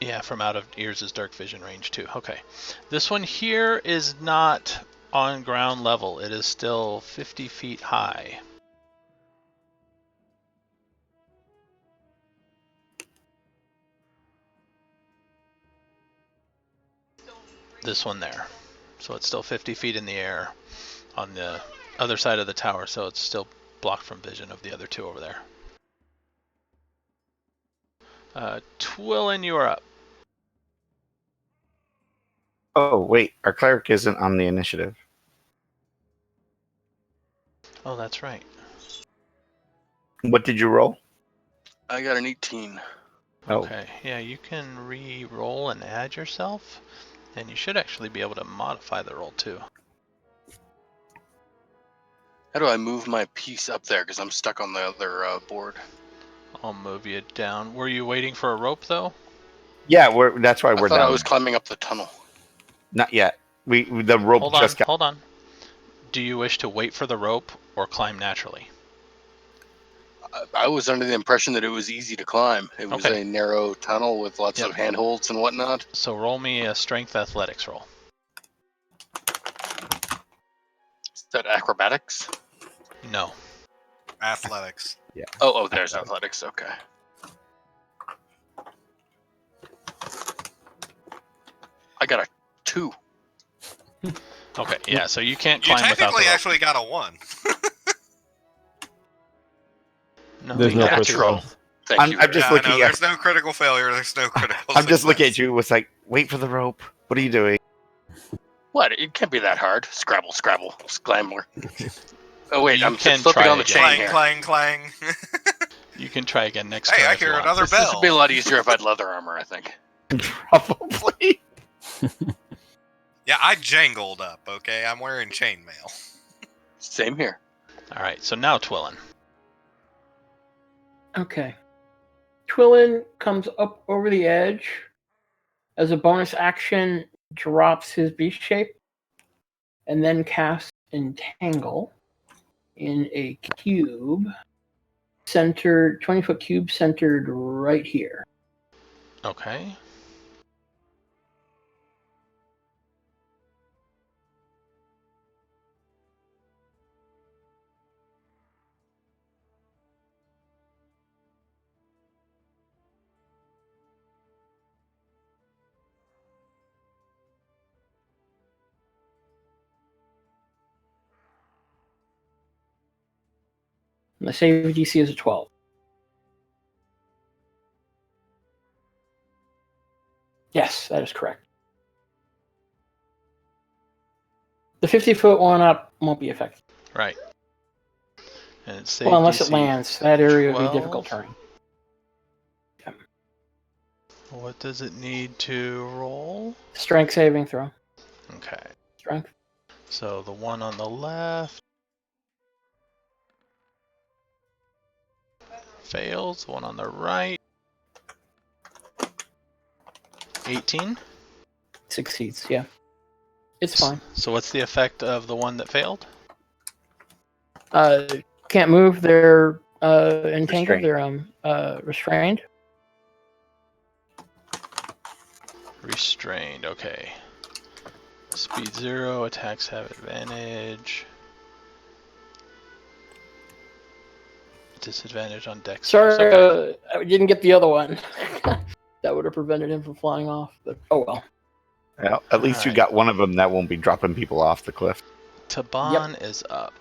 Yeah, from out of Ears' dark vision range too. Okay. This one here is not on ground level. It is still 50 feet high. This one there. So it's still 50 feet in the air on the other side of the tower, so it's still blocked from vision of the other two over there. Twillin, you are up. Oh, wait. Our cleric isn't on the initiative. Oh, that's right. What did you roll? I got an 18. Oh. Okay, yeah, you can re-roll and add yourself, and you should actually be able to modify the roll too. How do I move my piece up there? Because I'm stuck on the other board. I'll move you down. Were you waiting for a rope though? Yeah, that's why I we're thought down. I was there. climbing up the tunnel. Not yet. The rope Hold on, just got. hold on. Do you wish to wait for the rope or climb naturally? I was under the impression that it was easy to climb. It was Okay. a narrow tunnel with lots Yep. of handholds and whatnot. So roll me a strength athletics roll. Is that acrobatics? No. Athletics. Yeah. Oh, there's athletics. Okay. I got a 2. Okay, yeah, so you can't You climb without the technically rope. actually got a 1. No, There's you no got critical. two. fail. Thank I'm you. just Yeah, I looking know. at- There's no critical failure. There's no critical I'm just looking at success. you. It's like, wait for the rope. What are you doing? What? It can't be that hard. Scrabble, scrambler. Oh wait, You I'm can flipping try on the again. chain Clang, here. clang, clang. You can try again next Hey, turn I if you hear want. another This would be a bell. lot easier if I had leather armor, I think. Probably. Yeah, I jangled up, okay? I'm wearing chainmail. Same here. All right, so now Twillin. Okay. Twillin comes up over the edge. As a bonus action, drops his beast shape and then casts Entangle in a cube centered, 20-foot cube centered right here. Okay. And the save DC is a 12. Yes, that is correct. The 50-foot one up won't be effective. Right. And it's Well, unless DC it lands. That area would be 12. difficult terrain. What does it need to roll? Strength saving throw. Okay. Strength. So the one on the left fails. The one on the right. 18. Succeeds, yeah. It's fine. So what's the effect of the one that failed? Can't move. They're entangled. Restrained. They're restrained. Restrained, okay. Speed 0, attacks have advantage. Disadvantage on dex. Sorry, Okay. I didn't get the other one. That would have prevented him from flying off. But oh well. Well, at least you Alright. got one of them that won't be dropping people off the cliff. Taban is up.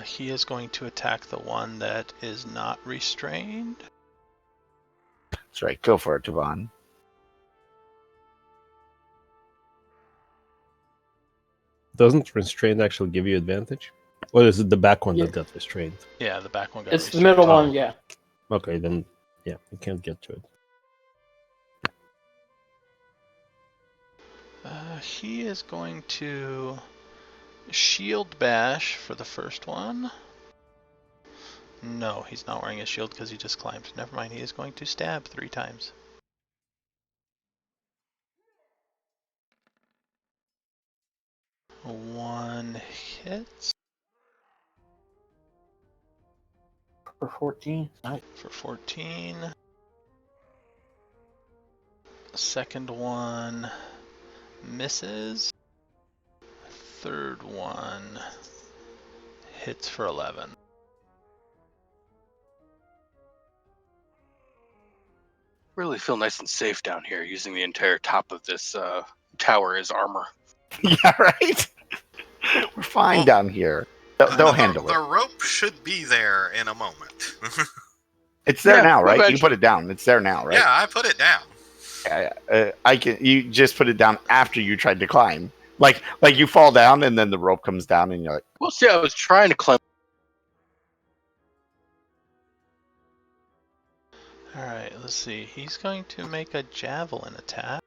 He is going to attack the one that is not restrained. That's right. Go for it, Taban. Doesn't restrained actually give you advantage? Or is it the back one Yeah. that got restrained? Yeah, the back one got It's the restrained. middle one, yeah. Okay, then yeah, you can't get to it. He is going to shield bash for the first one. No, he's not wearing a shield because he just climbed. Never mind, he is going to stab 3 times. One hits For 14. Nice. for 14. Second one misses. Third one hits for 11. Really feel nice and safe down here using the entire top of this tower as armor. Yeah, right? We're fine Well, down here. They'll handle The it. rope should be there in a moment. It's there Yeah, now, right? You eventually. put it down. It's there now, right? Yeah, I put it down. Yeah. I can. You just put it down after you tried to climb. Like you fall down and then the rope comes down and you're like, Well, see, I was trying to climb. Alright, let's see. He's going to make a javelin attack.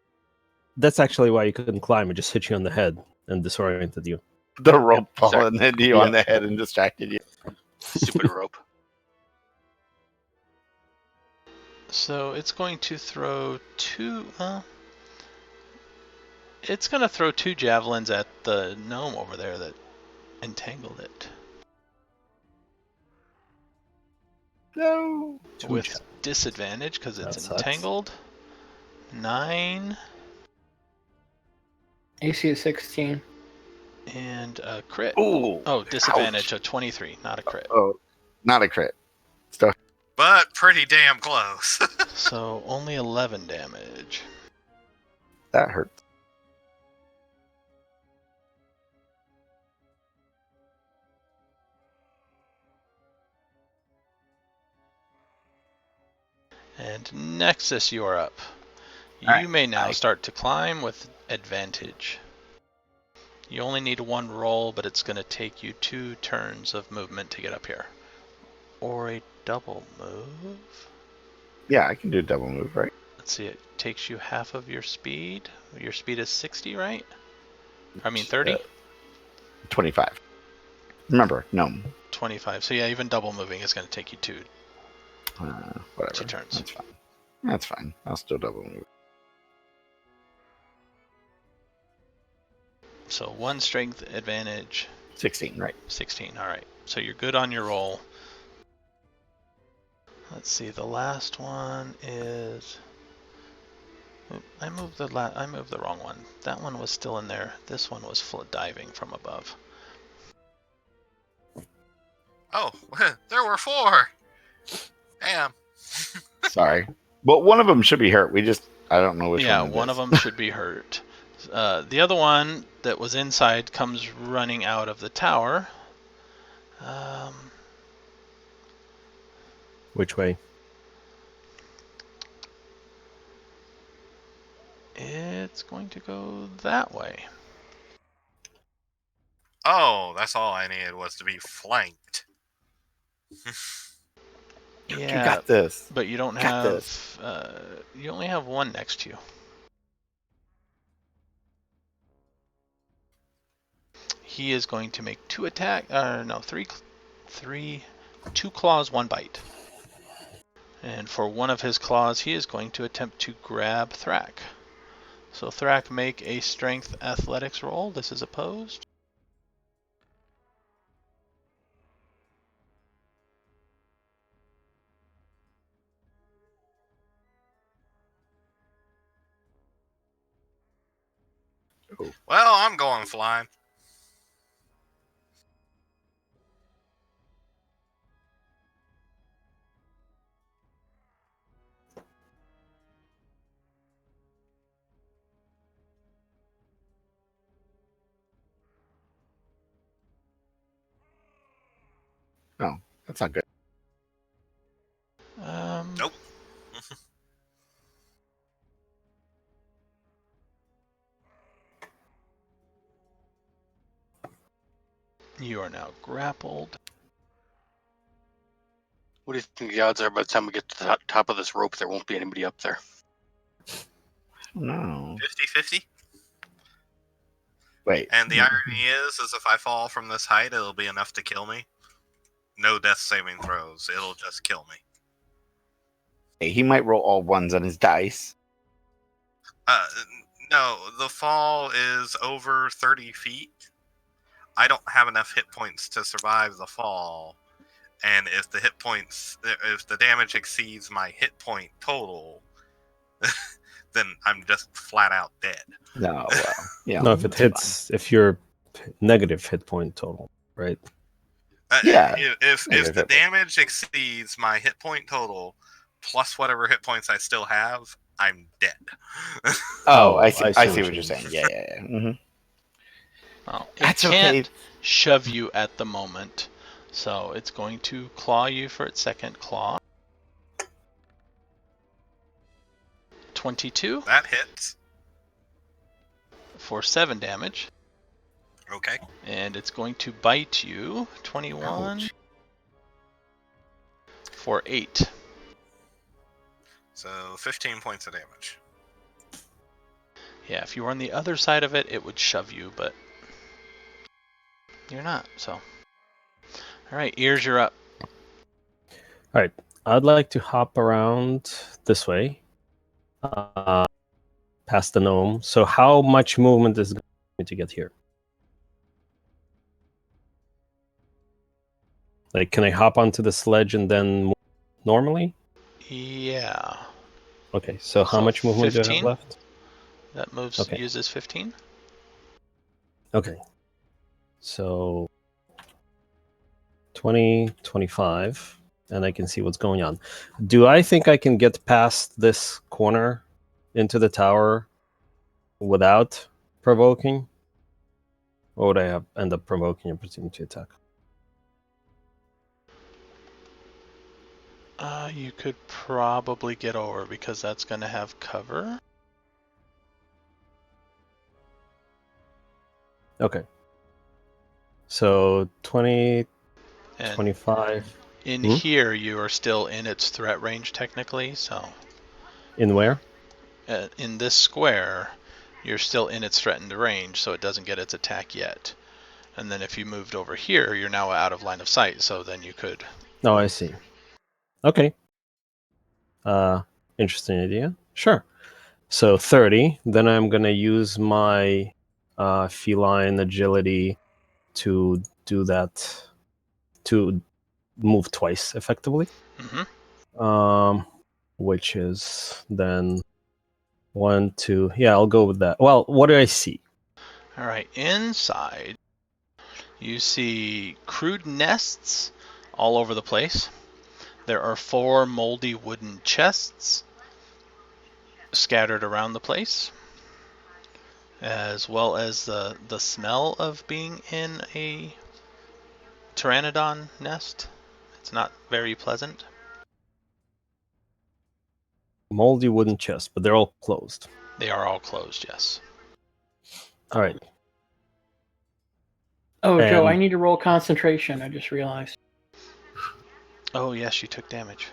That's actually why you couldn't climb. It just hit you on the head and disoriented you. the rope Exactly. falling hit you on the head and distracted you. Stupid rope. So it's going to throw two. It's going to throw 2 javelins at the gnome over there that entangled it. No. With disadvantage because That it's sucks. entangled. 9 AC is 16. and a crit. Ooh. Oh, disadvantage Ouch. of 23, not a crit. Oh, not a crit. But pretty damn close. So only 11 damage. That hurts. And Nexus, you are up. You Alright, may now I- start to climb with advantage. You only need 1 roll, but it's going to take you 2 turns of movement to get up here. Or a double move. Yeah, I can do a double move, right? Let's see, it takes you half of your speed. Your speed is 60, right? I mean 30? 25. Remember, gnome. 25. So yeah, even double moving is going to take you 2 Whatever. 2 turns. That's fine. That's fine. I'll still double move. So 1 strength advantage, 16, right? 16. All right. So you're good on your roll. Let's see. The last one is. Oop, I moved the wrong one. That one was still in there. This one was diving from above. Oh, there were 4. Damn. Sorry. Well, one of them should be hurt. I don't know which Yeah, one. one of them should be hurt. The other one that was inside comes running out of the tower. Which way? It's going to go that way. Oh, that's all I needed was to be flanked. Yeah, You got this. but you don't Got have. You only have 1 next to you. He is going to make 2 attack. No, 2 claws, 1 bite. And for one of his claws, he is going to attempt to grab Thrak. So Thrak, make a strength athletics roll. This is opposed. Well, I'm going flying. No, that's not good. Nope. You are now grappled. What do you think the odds are by the time we get to the top of this rope, there won't be anybody up there? No. 50-50. Wait. And the irony is if I fall from this height, it'll be enough to kill me. No death saving throws. It'll just kill me. Hey, he might roll all 1s on his dice. No, the fall is over 30 feet. I don't have enough hit points to survive the fall. And if the damage exceeds my hit point total, then I'm just flat out dead. No, well, yeah. No, if it hits, if you're negative hit point total, right? Yeah. If Negative the hit point. damage exceeds my hit point total plus whatever hit points I still have, I'm dead. Oh, I see. I see I what see what you you're saying. mean. Yeah. Mm-hmm. Well, it That's can't okay. shove you at the moment, so it's going to claw you for its second claw. 22 That hits. for 7 damage, Okay. and it's going to bite you. 21 Ouch. for 8. So 15 points of damage. Yeah, if you were on the other side of it, it would shove you, but you're not, so. Alright, Ears, you're up. I'd like to hop around this way, past the gnome. So how much movement is going to get here? Like, can I hop onto the sledge and then move normally? Yeah. Okay, so how So much movement do I have 15? left? That moves Okay. uses 15. Okay. So 20, 25, and I can see what's going on. Do I think I can get past this corner into the tower without provoking? Or would I end up provoking an opportunity attack? You could probably get over because that's going to have cover. Okay. So 20, And 25. in here, you are still in its threat range technically. So In where? in this square, you're still in its threatened range, so it doesn't get its attack yet. And then if you moved over here, you're now out of line of sight. So then you could. Oh, I see. Okay. Interesting idea. Sure. So 30. Then I'm going to use my feline agility to do that, to move twice effectively. Which is then 1, 2. Yeah, I'll go with that. Well, what do I see? All right. Inside, you see crude nests all over the place. There are 4 moldy wooden chests scattered around the place, as well as the smell of being in a pteranodon nest. It's not very pleasant. Moldy wooden chests, but they're all closed. They are all closed, yes. All right. Oh, Joe, I And- need to roll concentration. I just realized. Oh, yes, you took damage.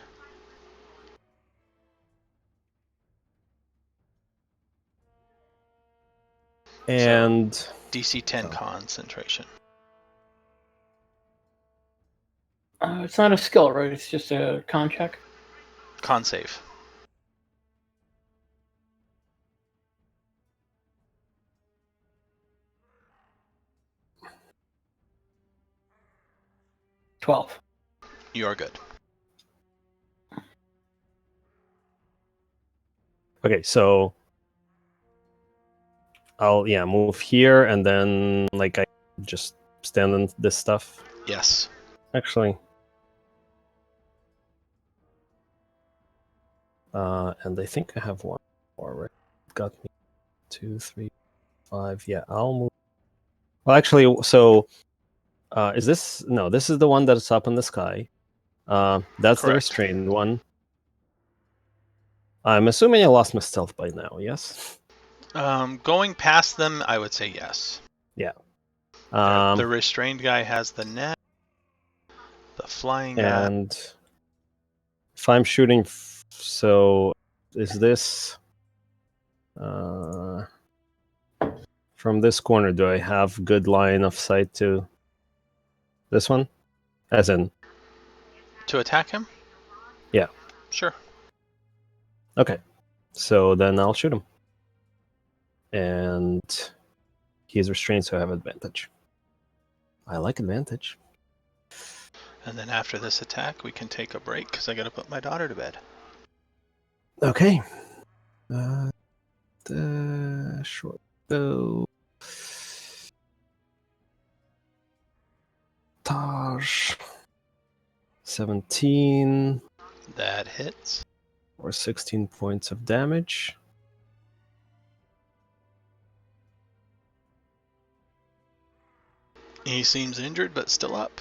And DC 10 concentration. It's not a skill, right? It's just a con check. Con save. $12. You are good. okay, so I'll move here and then like I just stand on this stuff. Yes. Actually. And I think I have one more, right? Got me 2, 3, 5. Yeah, I'll move. Well, actually, so is this? No, this is the one that's up in the sky. That's the Correct. restrained one. I'm assuming I lost my stealth by now, yes? Going past them, I would say yes. Yeah. The restrained guy has the net. The flying guy. And if I'm shooting, so is this from this corner? Do I have good line of sight to this one? As in, To attack him? Yeah. Sure. okay. So then I'll shoot him. And he's restrained, so I have advantage. I like advantage. And then after this attack, we can take a break because I got to put my daughter to bed. Okay. The short bow. Taj. 17 That hits. or 16 points of damage. He seems injured, but still up.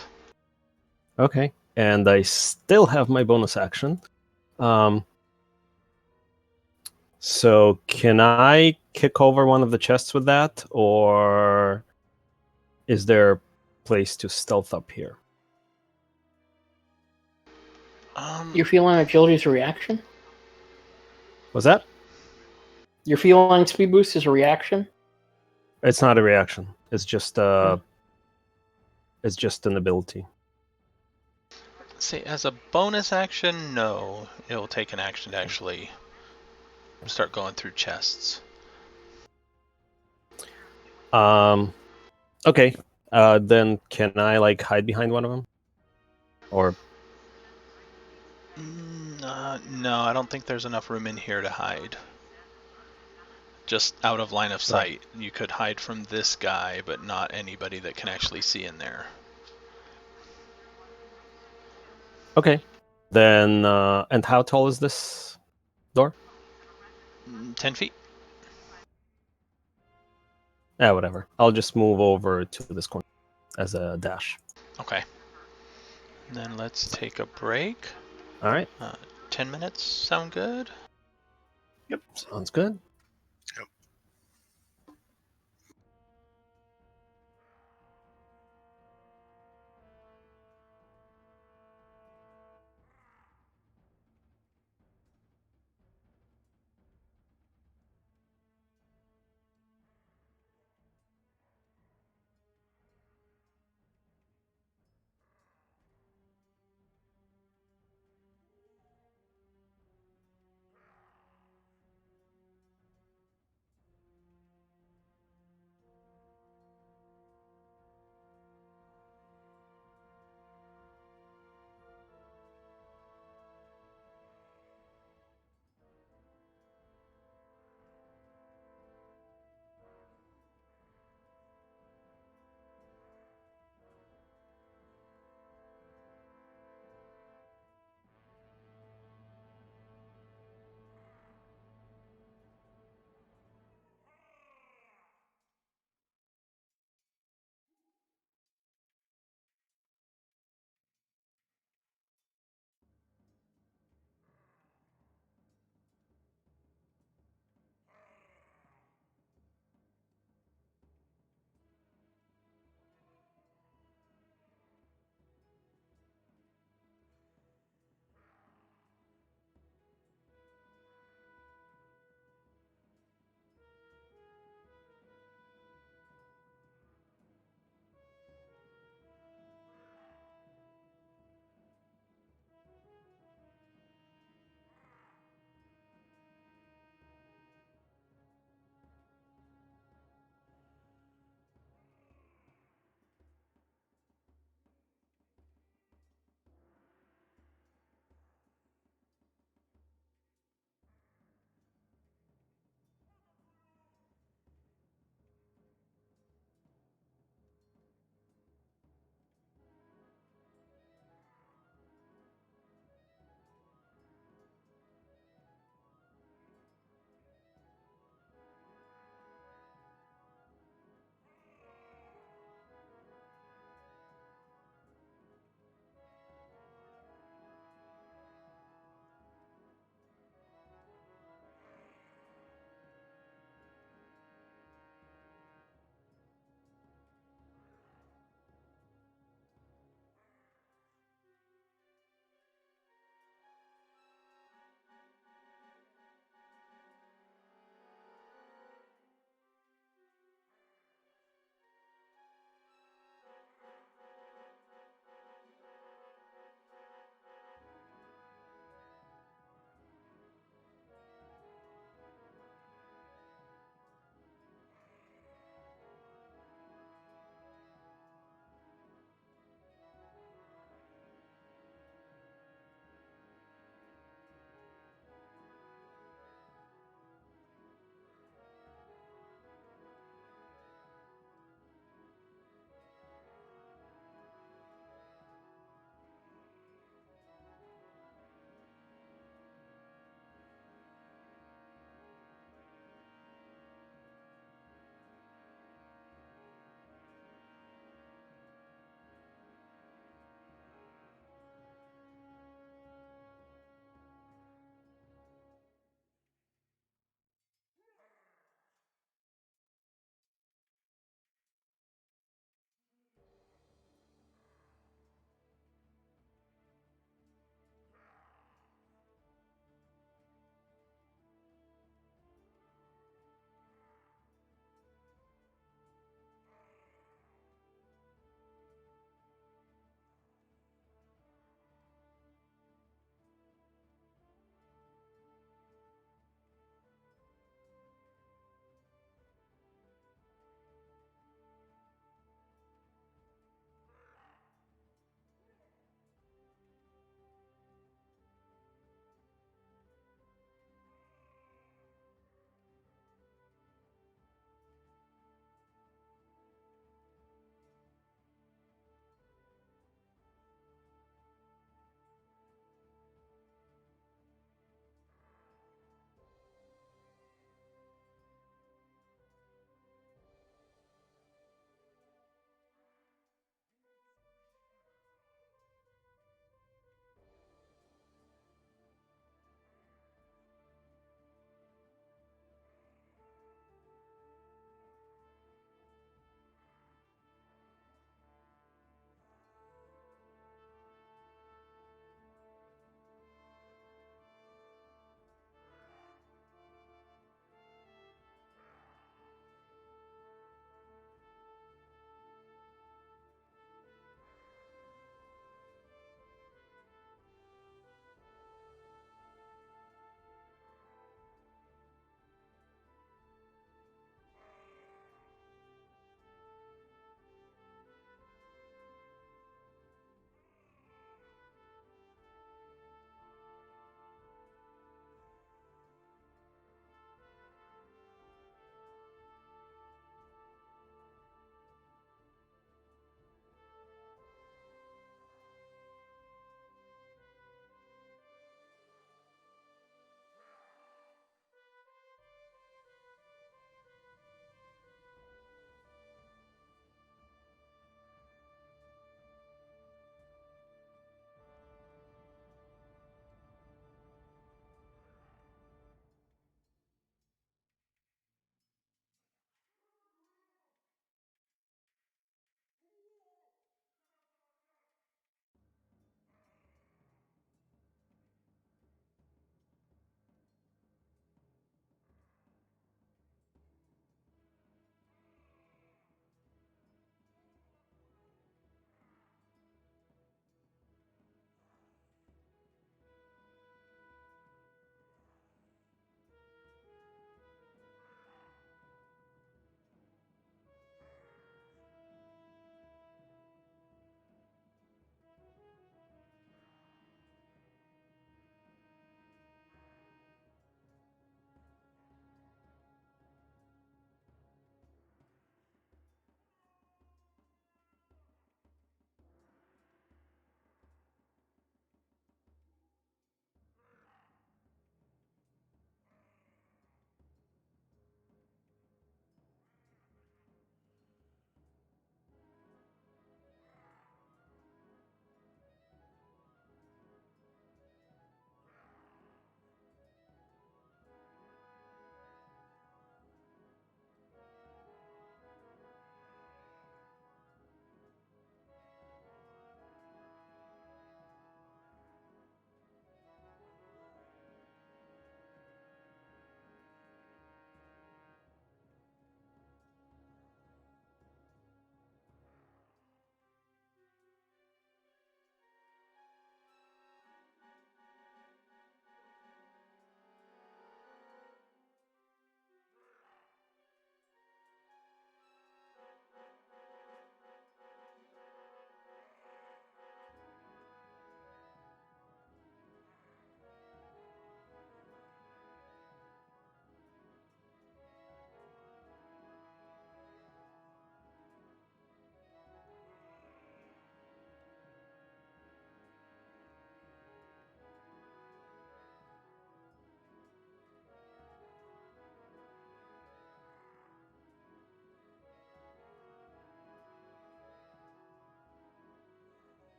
Okay. And I still have my bonus action. So can I kick over one of the chests with that? Or is there a place to stealth up here? Your feline agility is a reaction? Was that? Your feline speed boost is a reaction? It's not a reaction. It's just it's just an ability. See, as a bonus action, no. It'll take an action to actually start going through chests. Okay. Then can I like hide behind one of them? Or No, I don't think there's enough room in here to hide. Just out of line of sight. You could hide from this guy, but not anybody that can actually see in there. okay. Then and how tall is this door? 10 feet. Yeah, whatever. I'll just move over to this corner as a dash. Okay. Then let's take a break. All right. 10 minutes sound good? Yep. Sounds good.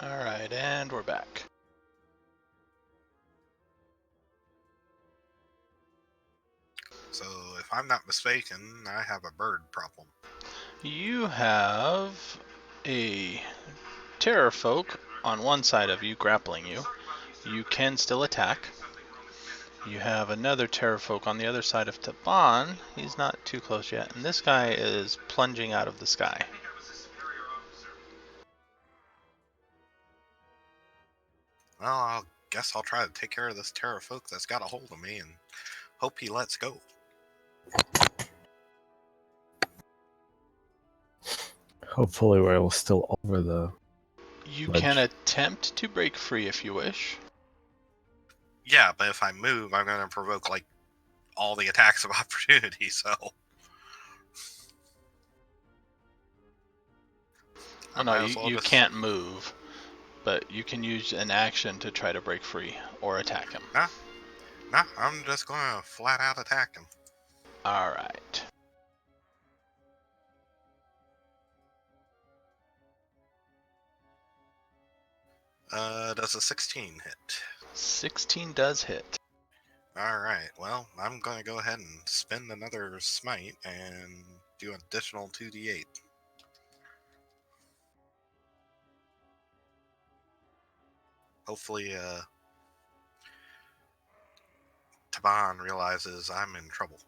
Alright, and we're back. So, if I'm not mistaken, I have a bird problem. You have a terror folk on one side of you grappling you. You can still attack. You have another terror folk on the other side of Taban. He's not too close yet. And this guy is plunging out of the sky. Well, I guess I'll try to take care of this terror folk that's got a hold of me and hope he lets go. Hopefully we're still over the You ledge. can attempt to break free if you wish. Yeah, but if I move, I'm going to provoke, like, all the attacks of opportunity, so... Oh, no, you can't move, but you can use an action to try to break free or attack him. Nah, I'm just going to flat out attack him. Alright. Does a 16 hit? 16 does hit. Alright, well, I'm going to go ahead and spend another smite and do an additional 2d8. Hopefully, Taban realizes I'm in trouble.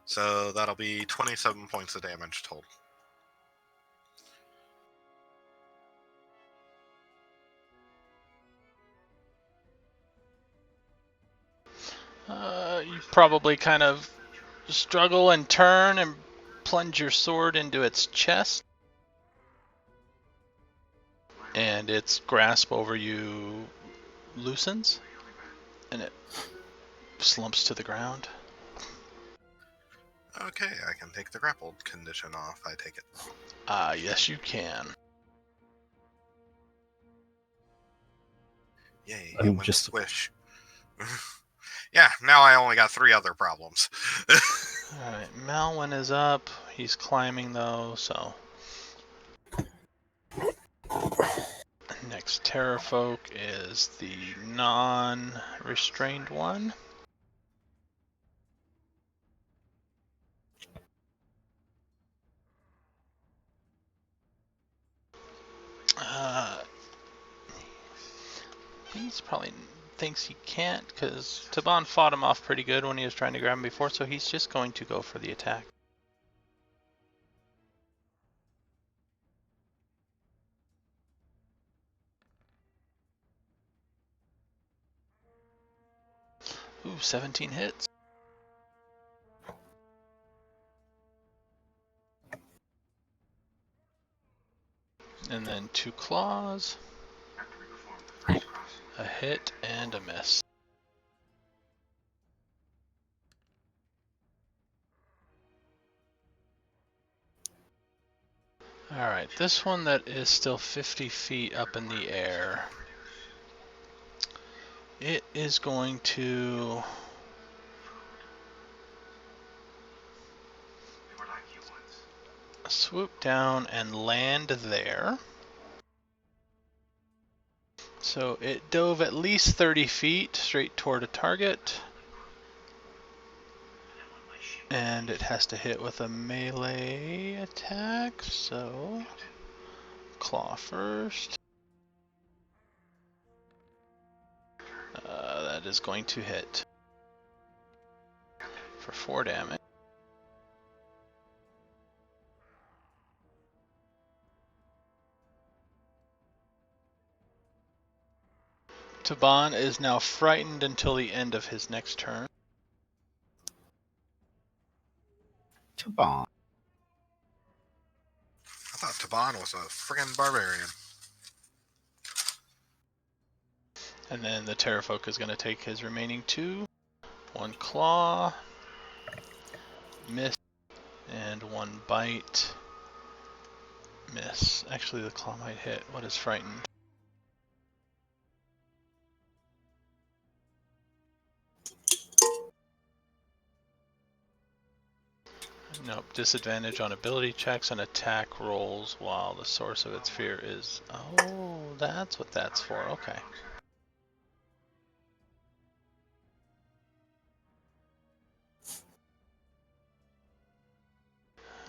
So that'll be 27 points of damage total. You probably kind of struggle and turn and plunge your sword into its chest. And its grasp over you loosens. And it slumps to the ground. Okay, I can take the grappled condition off, I take it. Yes you can. Yay, I'm it went just- swish. Yeah, now I only got 3 other problems. Alright, Malwyn is up. He's climbing though, so. Next Terrafolk is the non-restrained one. He's probably thinks he can't because Taban fought him off pretty good when he was trying to grab him before, so he's just going to go for the attack. Ooh, 17 hits. And then 2 claws. A hit and a miss. Alright, this one that is still 50 feet up in the air. It is going to swoop down and land there. So it dove at least 30 feet straight toward a target. And it has to hit with a melee attack, so claw first. That is going to hit for 4 damage. Taban is now frightened until the end of his next turn. Taban. I thought Taban was a friggin' barbarian. And then the Terrafolk is going to take his remaining 2. 1 claw, miss, and 1 bite, miss. Actually, the claw might hit. What is frightened? Nope. Disadvantage on ability checks and attack rolls while the source of its fear is... Oh, that's what that's for. Okay.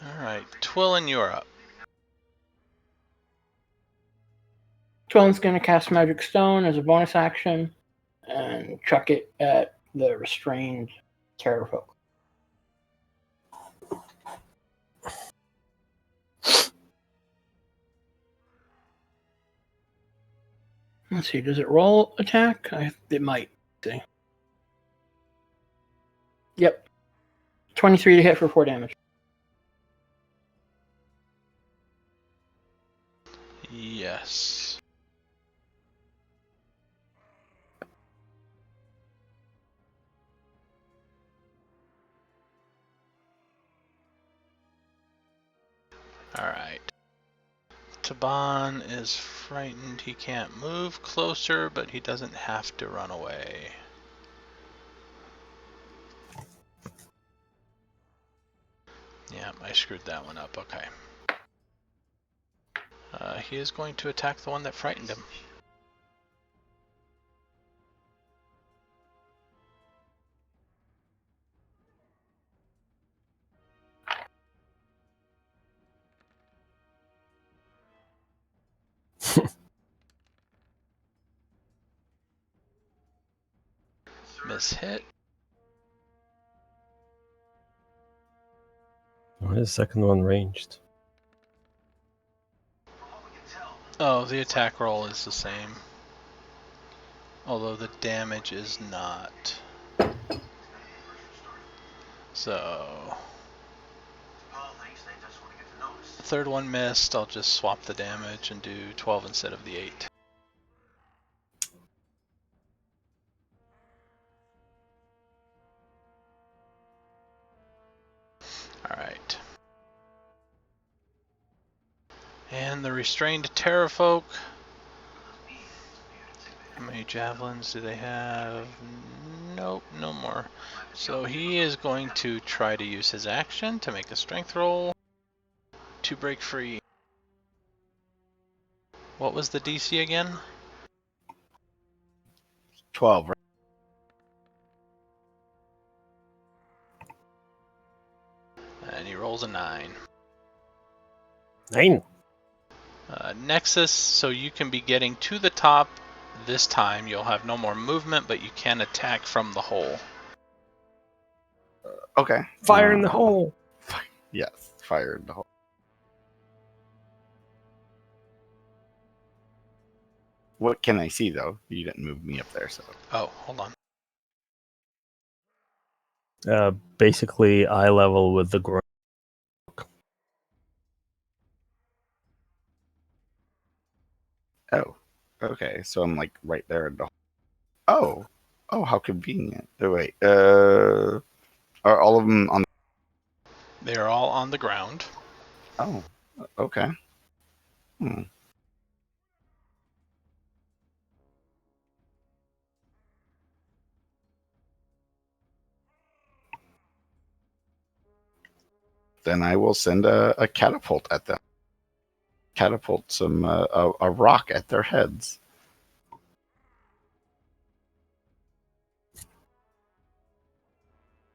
Alright. Twillin, you're up. Twillen's going to cast Magic Stone as a bonus action and chuck it at the restrained Terrorfolk. Let's see, does it roll attack? It might. See. Yep. 23 to hit for 4 damage. Yes. Alright. Taban is frightened. He can't move closer, but he doesn't have to run away. Yeah, I screwed that one up. Okay. He is going to attack the one that frightened him. Miss hit. Why is the second one ranged? Oh, the attack roll is the same. Although the damage is not. So... the third one missed. I'll just swap the damage and do 12 instead of the 8. Alright. And the restrained Terrafolk. How many javelins do they have? Nope, no more. So he is going to try to use his action to make a strength roll to break free. What was the DC again? 12, right? And he rolls a 9. 9. Nexus, so you can be getting to the top this time. You'll have no more movement, but you can attack from the hole. Okay. Fire in the hole. Yes, fire in the hole. What can I see, though? You didn't move me up there, so... Oh, hold on. Basically, eye level with the ground. Oh, okay. So I'm, like, right there in the hole. Oh, how convenient. Oh, wait. Are all of them on... They are all on the ground. Oh, okay. Then I will send a catapult at them. Catapult some a rock at their heads.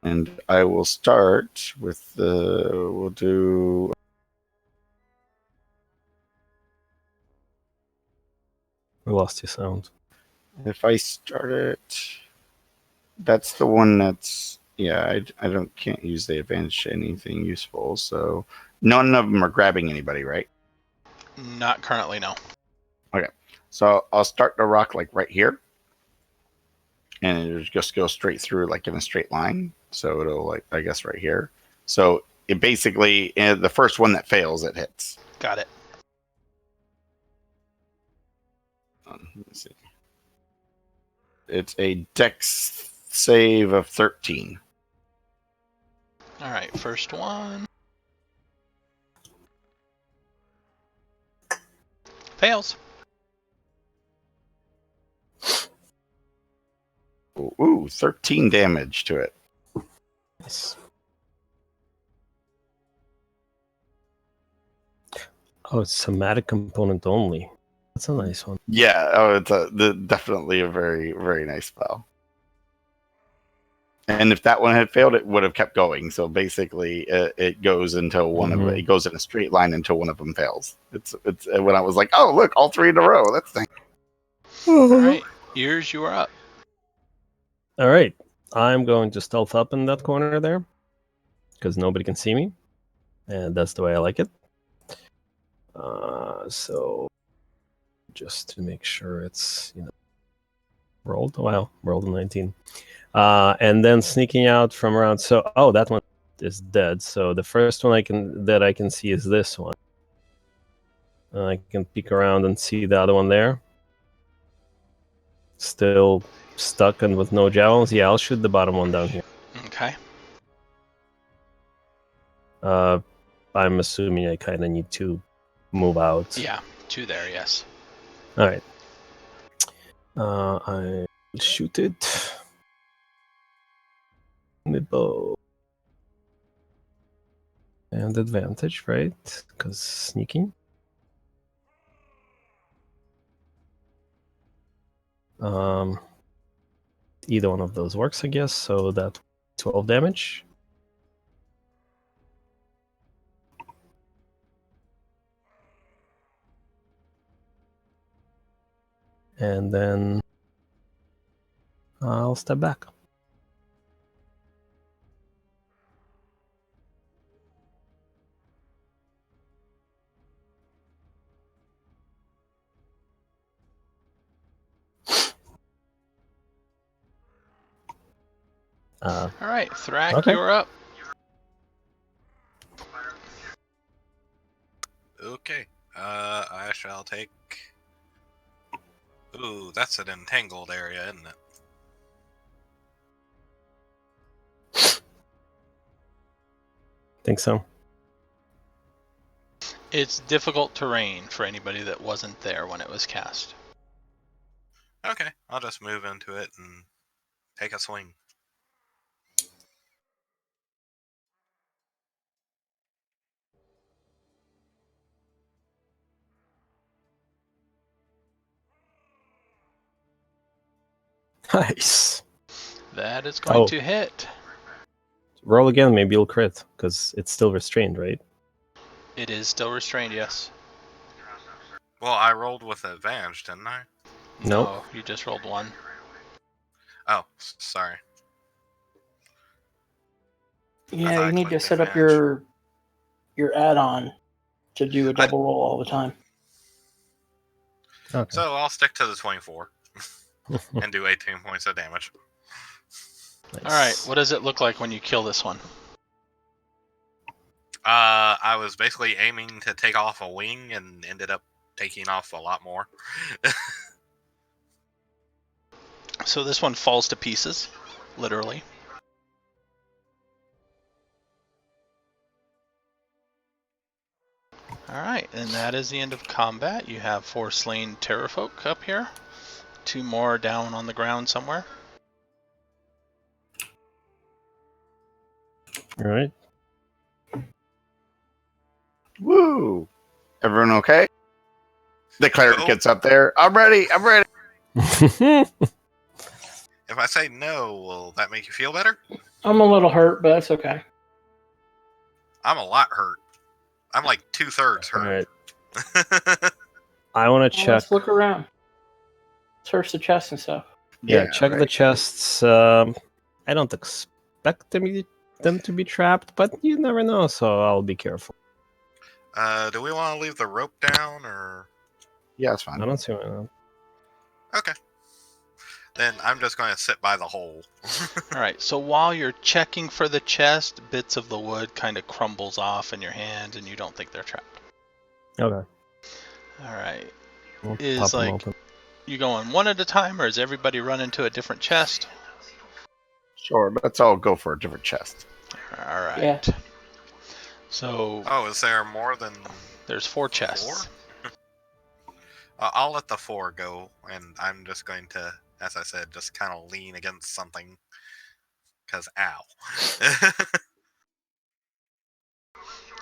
And I will start with we'll do... We lost your sound. If I start it, that's the one that's... Yeah, I can't use the advantage to anything useful, so none of them are grabbing anybody, right? Not currently, no. Okay, so I'll start the rock like right here, and it'll just go straight through like in a straight line. So it'll like, I guess, right here. So it basically, the first one that fails, it hits. Got it. Let me see. It's a dex save of 13. All right, first one. Fails. Ooh, 13 damage to it. Nice. Oh, it's somatic component only. That's a nice one. Yeah, it's definitely a very, very nice spell. And if that one had failed, it would have kept going. So basically, it goes until it goes in a straight line until one of them fails. It's when I was like, oh look, all 3 in a row. That's nice. All right, Ears, you are up. All right, I'm going to stealth up in that corner there because nobody can see me, and that's the way I like it. So just to make sure it's rolled. Wow, rolled a 19. And then sneaking out from around. So that one is dead. So the first one I can see is this one. I can peek around and see the other one there. Still stuck and with no javelins. Yeah, I'll shoot the bottom one down here. Okay. I'm assuming I kind of need to move out. Yeah, 2 there, yes. All right. I shoot it. With bow. And advantage, right? Because sneaking. Either one of those works, I guess. So that 12 damage. And then I'll step back. All right, Thrak, Okay. you're up. Okay. I shall take. Ooh, that's an entangled area, isn't it? Think so. It's difficult terrain for anybody that wasn't there when it was cast. Okay, I'll just move into it and take a swing. Nice. That is going to hit. Roll again, maybe you'll crit, because it's still restrained, right? It is still restrained, yes. Well, I rolled with advantage, didn't I? Nope. No, you just rolled 1. Oh, sorry. Yeah, you need to set up your add-on to do a double roll all the time. Okay. So I'll stick to the 24 and do 18 points of damage. Nice. All right, what does it look like when you kill this one? I was basically aiming to take off a wing and ended up taking off a lot more. So this one falls to pieces, literally. All right, and that is the end of combat. You have 4 slain terrafolk up here. 2 more down on the ground somewhere. All right. Woo! Everyone okay? The cleric gets up there. I'm ready. I'm ready. If I say no, will that make you feel better? I'm a little hurt, but that's okay. I'm a lot hurt. I'm like 2/3 All hurt. right. I want to check. Let's look around. Search the chest and stuff. Yeah, check right. the chests. I don't expect them to be trapped, but you never know, so I'll be careful. Do we want to leave the rope down, or? Yeah, it's fine. I don't see why not. Okay. Then I'm just going to sit by the hole. All right, so while you're checking for the chest, bits of the wood kind of crumbles off in your hand, and you don't think they're trapped. Okay. All right. We'll Is pop them like open. you going one at a time, or is everybody run into a different chest? Sure, let's all go for a different chest. All right. Yeah. So Oh, is there more than there's 4 chests. 4? I'll let the 4 go, and I'm just going to, as I said, just kind of lean against something. Because, ow.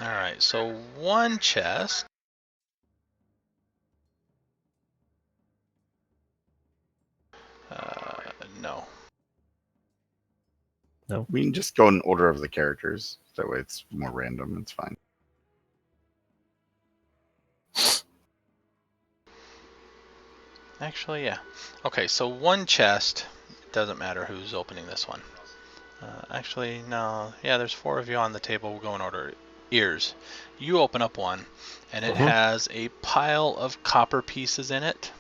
All right, so one chest We can just go in order of the characters. That way it's more random. It's fine. Actually, yeah. Okay, so one chest. It doesn't matter who's opening this one. Actually, no. Yeah, there's 4 of you on the table. We'll go in order. Ears. You open up one, and it has a pile of copper pieces in it.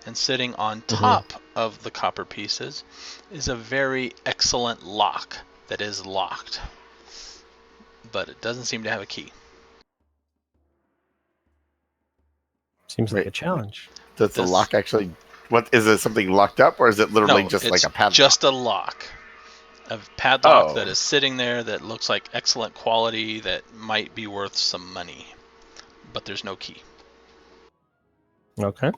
And sitting on top of the copper pieces is a very excellent lock that is locked. But it doesn't seem to have a key. Seems like a challenge. Does the lock actually... What is it? Something locked up, or is it literally just like a padlock? Just a lock. A padlock that is sitting there that looks like excellent quality that might be worth some money. But there's no key. Okay.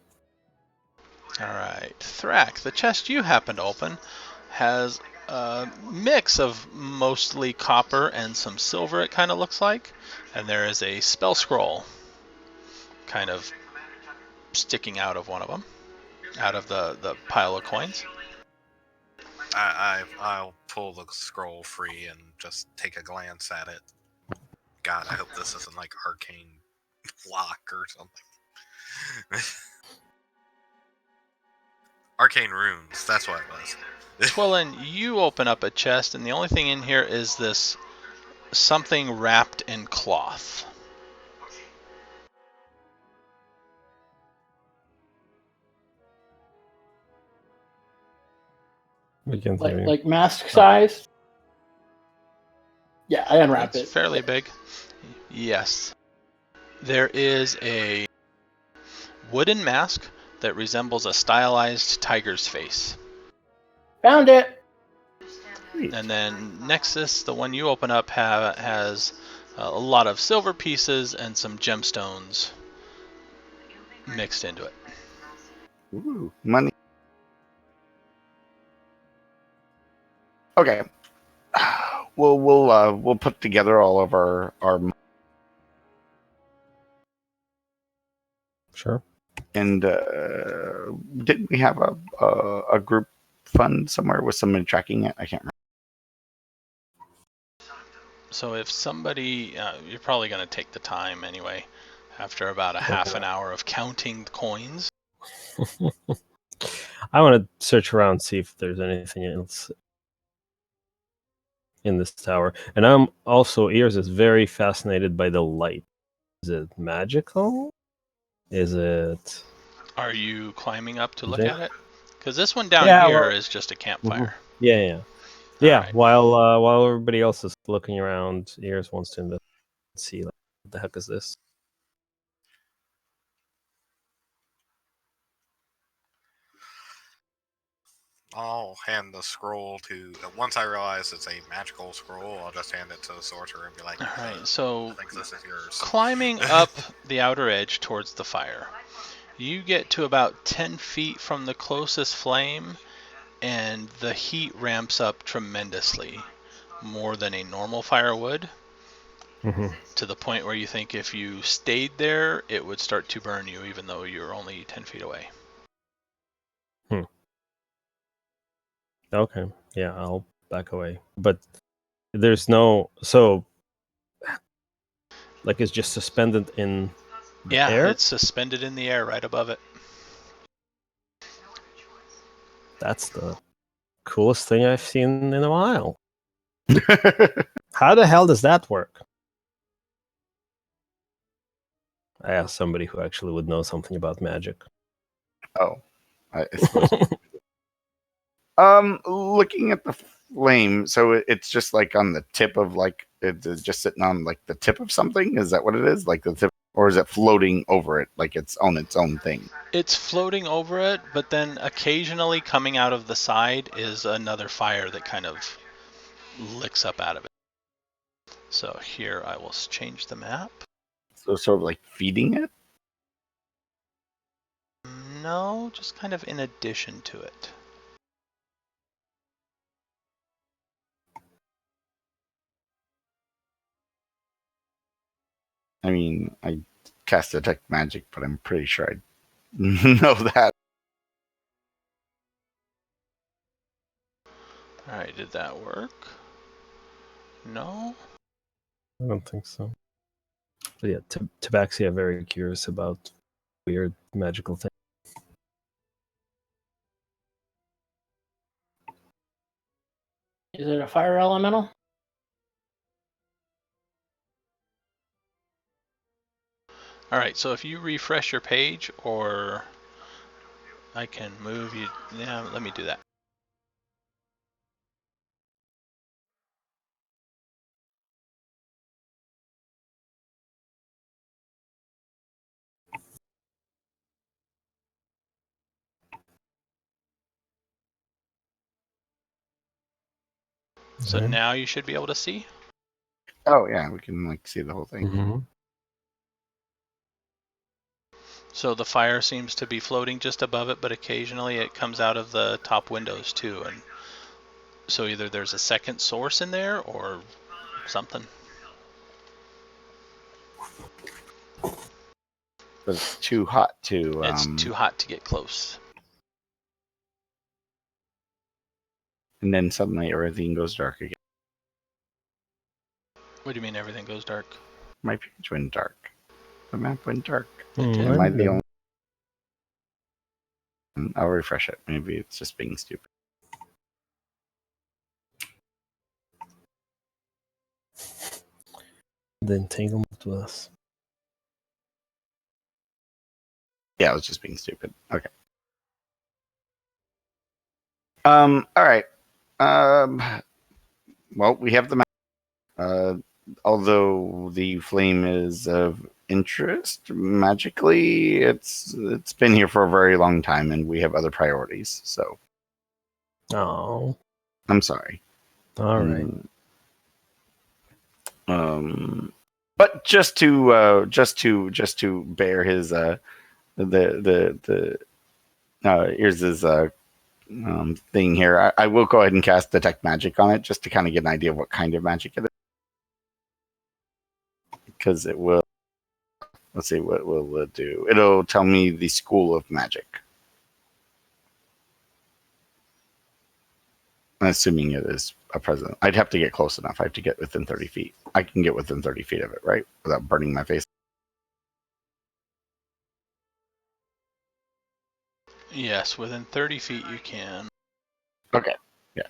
Alright. Thrak, the chest you happen to open has a mix of mostly copper and some silver, it kind of looks like. And there is a spell scroll kind of sticking out of one of them. Out of the pile of coins. I'll pull the scroll free and just take a glance at it. God, I hope this isn't like arcane lock or something. Arcane runes, that's what it was. Twillin, you open up a chest, and the only thing in here is this something wrapped in cloth. Like mask size. Yeah, I unwrap it. It's fairly big. Yes. There is a wooden mask that resembles a stylized tiger's face. Found it. And then Nexus, the one you open up, has a lot of silver pieces and some gemstones mixed into it. Ooh, money. Okay. We'll put together all of our Sure. And didn't we have a group fund somewhere with someone tracking it? I can't remember. So if somebody, you're probably going to take the time anyway, after about a half an hour of counting the coins. I want to search around, see if there's anything else in this tower. And I'm also, Ears is very fascinated by the light. Is it magical? Is it... Are you climbing up to look There- at it? Because this one down here is just a campfire. Yeah. Alright. While everybody else is looking around, Ears wants to see, like, what the heck is this? I'll hand the scroll to... Once I realize it's a magical scroll, I'll just hand it to the sorcerer and be like, Alright, so I think this is yours. climbing up the outer edge towards the fire, you get to about 10 feet from the closest flame, and the heat ramps up tremendously, more than a normal fire would, to the point where you think if you stayed there, it would start to burn you, even though you're only 10 feet away. Okay, yeah, I'll back away. But there's no... So, like, it's just suspended in the air? It's suspended in the air right above it. That's the coolest thing I've seen in a while. How the hell does that work? I asked somebody who actually would know something about magic. Oh, I suppose. Looking at the flame, so it's just like on the tip of, like, it's just sitting on like the tip of something. Is that what it is? Like the tip, or is it floating over it, like it's on its own thing? It's floating over it, but then occasionally coming out of the side is another fire that kind of licks up out of it. So here I will change the map. So sort of like feeding it. No, just kind of in addition to it. I mean, I cast detect magic, but I'm pretty sure I know that. Alright, did that work? No? I don't think so. But yeah, Tabaxia very curious about weird magical things. Is it a fire elemental? Alright, so if you refresh your page, or I can move you. Yeah, let me do that. So Okay. now you should be able to see. Oh yeah, we can like see the whole thing. Mm-hmm. So the fire seems to be floating just above it, but occasionally it comes out of the top windows too. And so either there's a second source in there or something. But it's too hot to. It's too hot to get close. And then suddenly everything goes dark again. What do you mean everything goes dark? My page went dark. The map went dark. It did. Am I the only? I'll refresh it. Maybe it's just being stupid. The entanglement with us. Yeah, I was just being stupid. Okay. All right. Well, we have the map. Although the flame is of interest magically, it's been here for a very long time, and we have other priorities. So, Oh, I'm sorry. all right. But just to bear his here's his thing here. I will go ahead and cast detect magic on it just to kind of get an idea of what kind of magic it is, because it will. Let's see, what will it do? It'll tell me the school of magic. I'm assuming it is a present. I'd have to get close enough. I have to get within 30 feet. I can get within 30 feet of it, right? Without burning my face. Yes, within 30 feet you can. Okay. Yeah.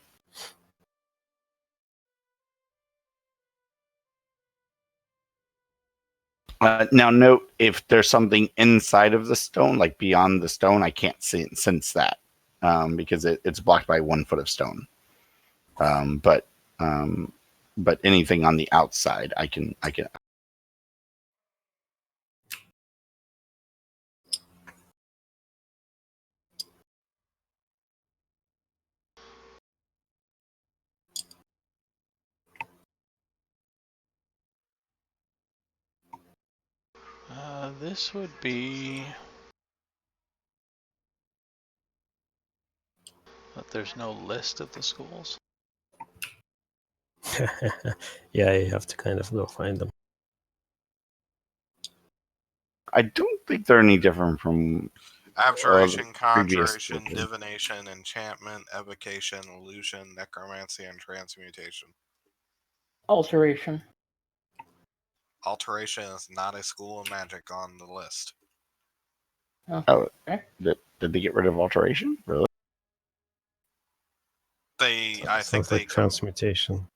Now note, if there's something inside of the stone, like beyond the stone, I can't sense that because it's blocked by 1 foot of stone. But anything on the outside, I can. This would be. But there's no list of the schools. Yeah, you have to kind of go find them. I don't think they're any different from Abjuration, previous conjuration, version. divination, enchantment, evocation, illusion, necromancy, and transmutation. Alteration. Alteration is not a school of magic on the list. Oh, Okay. did they get rid of alteration? Really? I think Sounds they like transmutation.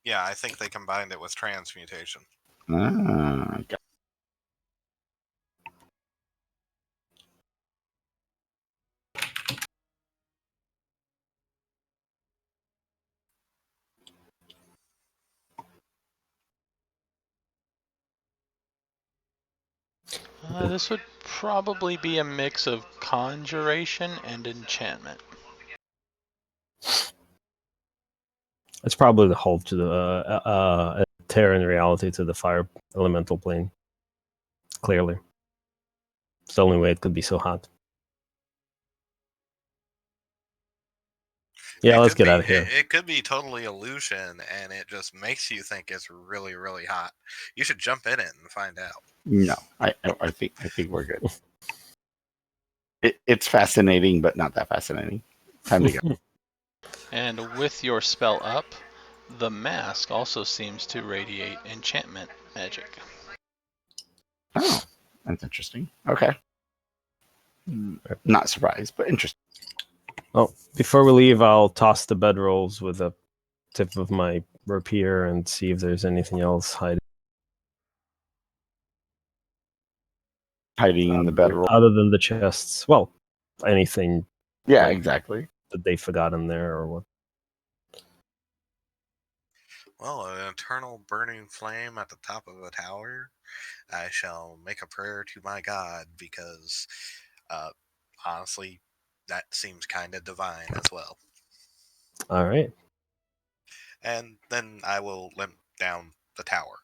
yeah, I think they combined it with transmutation. Okay. This would probably be a mix of conjuration and enchantment. It's probably the hold to the tear in reality to the fire elemental plane. Clearly, it's the only way it could be so hot. Yeah, let's get out of here. It could be totally illusion, and it just makes you think it's really, really hot. You should jump in it and find out. No, I think we're good. It's fascinating, but not that fascinating. Time to go. And with your spell up, the mask also seems to radiate enchantment magic. Oh, that's interesting. Okay. Not surprised, but interesting. Oh, before we leave, I'll toss the bedrolls with the tip of my rapier and see if there's anything else hiding Hiding in the bedroll. other than the chests. Well, anything Yeah, like- exactly. that they forgot in there or what. Well, an eternal burning flame at the top of a tower. I shall make a prayer to my God because, honestly, that seems kind of divine as well. All right. And then I will limp down the tower.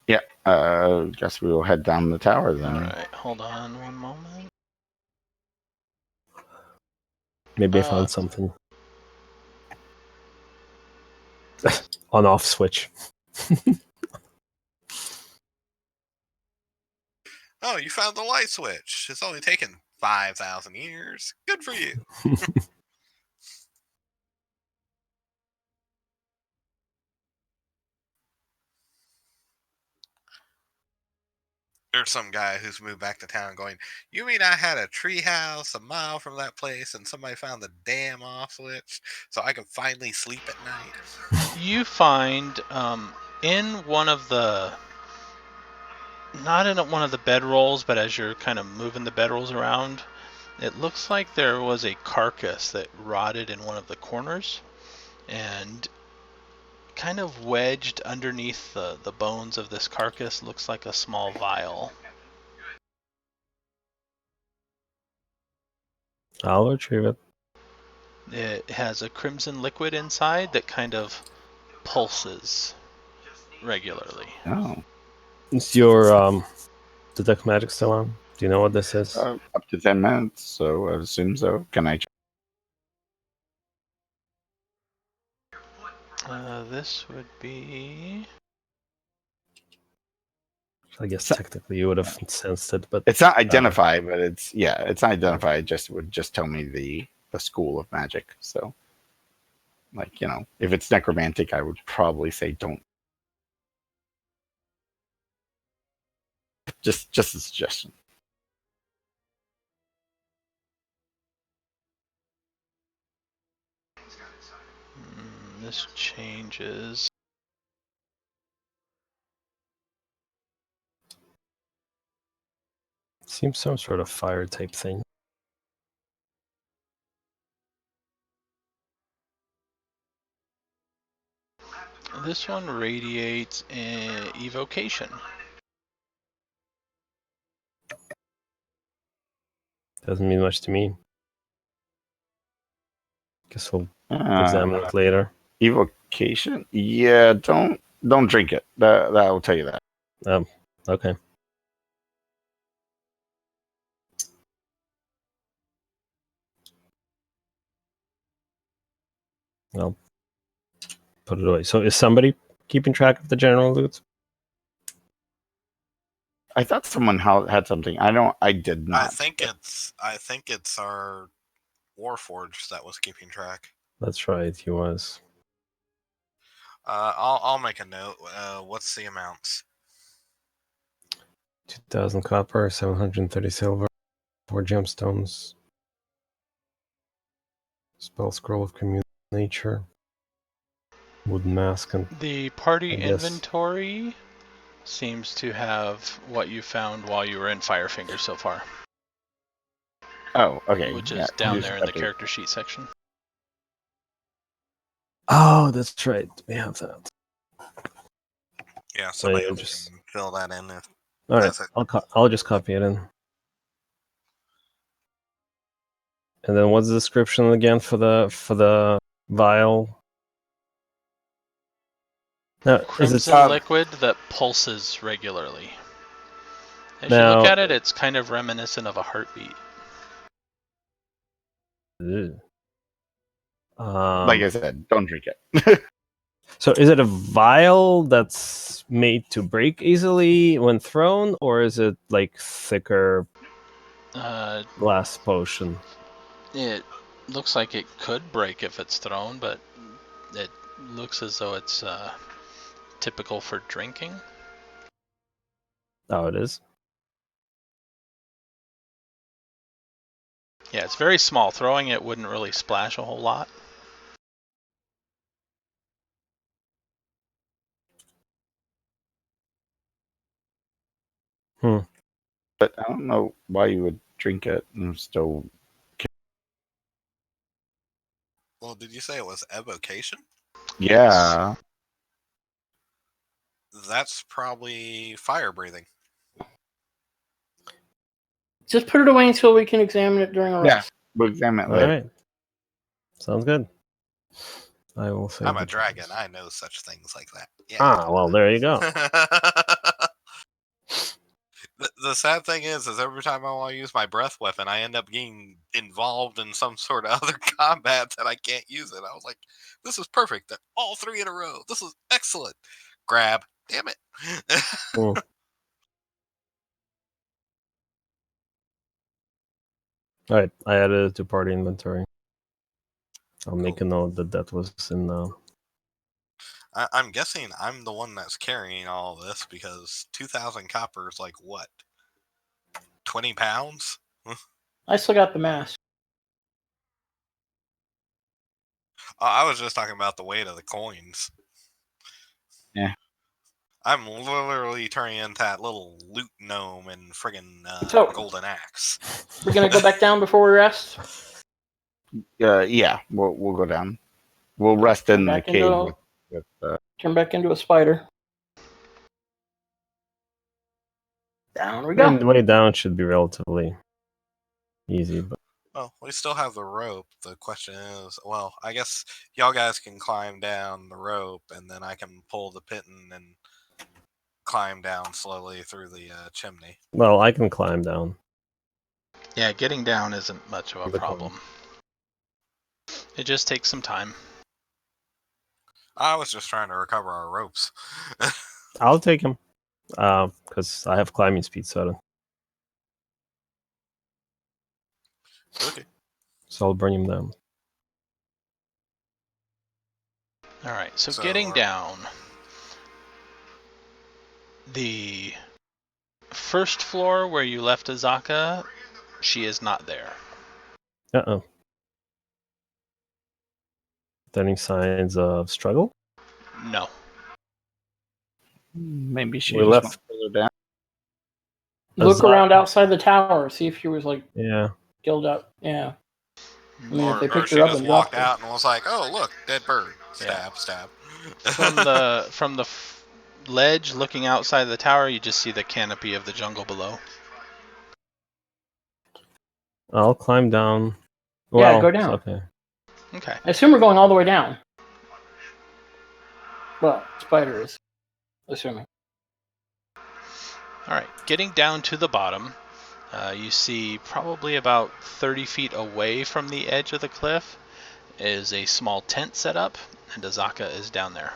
Yeah. Guess we will head down the tower then. Alright, hold on one moment. Maybe I found something. On-off switch. Oh, you found the light switch. It's only taken 5,000 years. Good for you. There's some guy who's moved back to town going, you mean I had a tree house a mile from that place and somebody found the damn off switch so I could finally sleep at night? You find in one of the, not in one of the bedrolls, but as you're kind of moving the bedrolls around, it looks like there was a carcass that rotted in one of the corners, and kind of wedged underneath the bones of this carcass looks like a small vial. I'll retrieve it. It has a crimson liquid inside that kind of pulses regularly. Oh. Is your detect magic still on? Do you know what this is? Up to 10 minutes, so I assume so. Can I check? This would be... I guess technically you would have sensed it, but It's not identified, but it's not identified. It just would just tell me the school of magic. So, like, if it's necromantic, I would probably say don't. Just a suggestion. This changes. seems some sort of fire type thing. This one radiates evocation. Doesn't mean much to me. Guess we'll examine it later. Evocation? Yeah, don't drink it. That will tell you that. Okay. I'll put it away. So is somebody keeping track of the general loot? I thought someone had something. I did not. I think it's our Warforged that was keeping track. That's right, he was. I'll make a note. What's the amounts? 2,000 copper, 730 silver, 4 gemstones, spell scroll of community nature, wooden mask, and The party I guess- inventory seems to have what you found while you were in Firefinger so far, Oh, okay. which is Yeah, down use there in the update. character sheet section. Oh, that's right. We have that. Yeah, So somebody you else just- can fill that in. If All right, That's it. I'll just copy it in. And then what's the description again for the vial? Now, is it Crimson liquid that pulses regularly. As you Now- look at it, it's kind of reminiscent of a heartbeat. Ugh. Like I said, don't drink it. So is it a vial that's made to break easily when thrown, or is it like thicker glass potion? It looks like it could break if it's thrown, but it looks as though it's typical for drinking. Oh, it is? Yeah, it's very small. Throwing it wouldn't really splash a whole lot. But I don't know why you would drink it and still. Well, did you say it was evocation? Yeah. That's probably fire breathing. Just put it away until we can examine it during a Yeah. rest. We'll examine it All later. right. Sounds good. I will say. I'm a dragon. I know such things like that. Yeah. Ah, well, there you go. The sad thing is every time I want to use my breath weapon, I end up getting involved in some sort of other combat that I can't use it. I was like, this is perfect. They're all 3 in a row. This is excellent. Grab. Damn it. Cool. All right, I added it to party inventory. I'll make a note that was in. I'm guessing I'm the one that's carrying all this because 2,000 copper is like what? 20 pounds? I still got the mask. I was just talking about the weight of the coins. Yeah. I'm literally turning into that little loot gnome and friggin' So- golden axe. We're gonna go back down before we rest. Yeah, we'll go down. We'll rest in the Back cave into- with Turn back into a spider. Down we go. The way down should be relatively easy, but Well, we still have the rope. The question is, well, I guess y'all guys can climb down the rope, and then I can pull the pitten and climb down slowly through the chimney. well, I can climb down. Yeah, getting down isn't much of a The problem. It just takes some time. I was just trying to recover our ropes. I'll take him, because I have climbing speed, so Okay. I'll bring him down. All right, so So getting our- down. The first floor where you left Azaka, she is not there. Uh-oh. Any signs of struggle? No. maybe she We just left- went further down. Look Azaka- around outside the tower. See if she was like Yeah. killed up. Yeah. I mean, if they Or picked she her up just and walked dropped her. out and was like, "Oh, look, dead bird." Yeah. Stab, stab. From the ledge looking outside the tower, you just see the canopy of the jungle below. I'll climb down. Yeah, Well, go down. Okay. Okay. I assume we're going all the way down. Well, spider is assuming. All right. Getting down to the bottom, you see probably about 30 feet away from the edge of the cliff is a small tent set up, and Azaka is down there.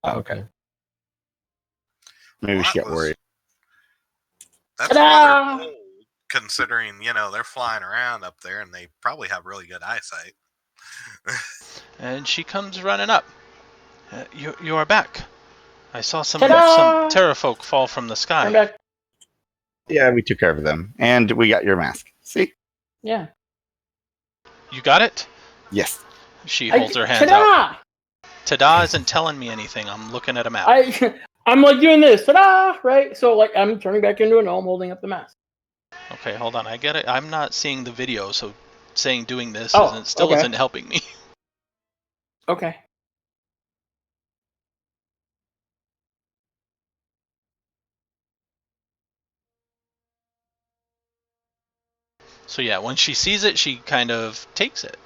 Okay. Maybe Well, she that got was- worried. That's Ta-da! rather bold, considering they're flying around up there and they probably have really good eyesight. And she comes running up. You are back. I saw some Ta-da! terrafolk fall from the Turn sky. back. Yeah, we took care of them, and we got your mask. See? Yeah. You got it? Yes. She holds her hands out. Ta-da isn't telling me anything. I'm looking at a map. I'm like doing this. Ta-da! Right? So like I'm turning back into a gnome holding up the mask. Okay, hold on. I get it. I'm not seeing the video, so saying doing this Oh, still okay. isn't helping me. Okay. So yeah, when she sees it, she kind of takes it.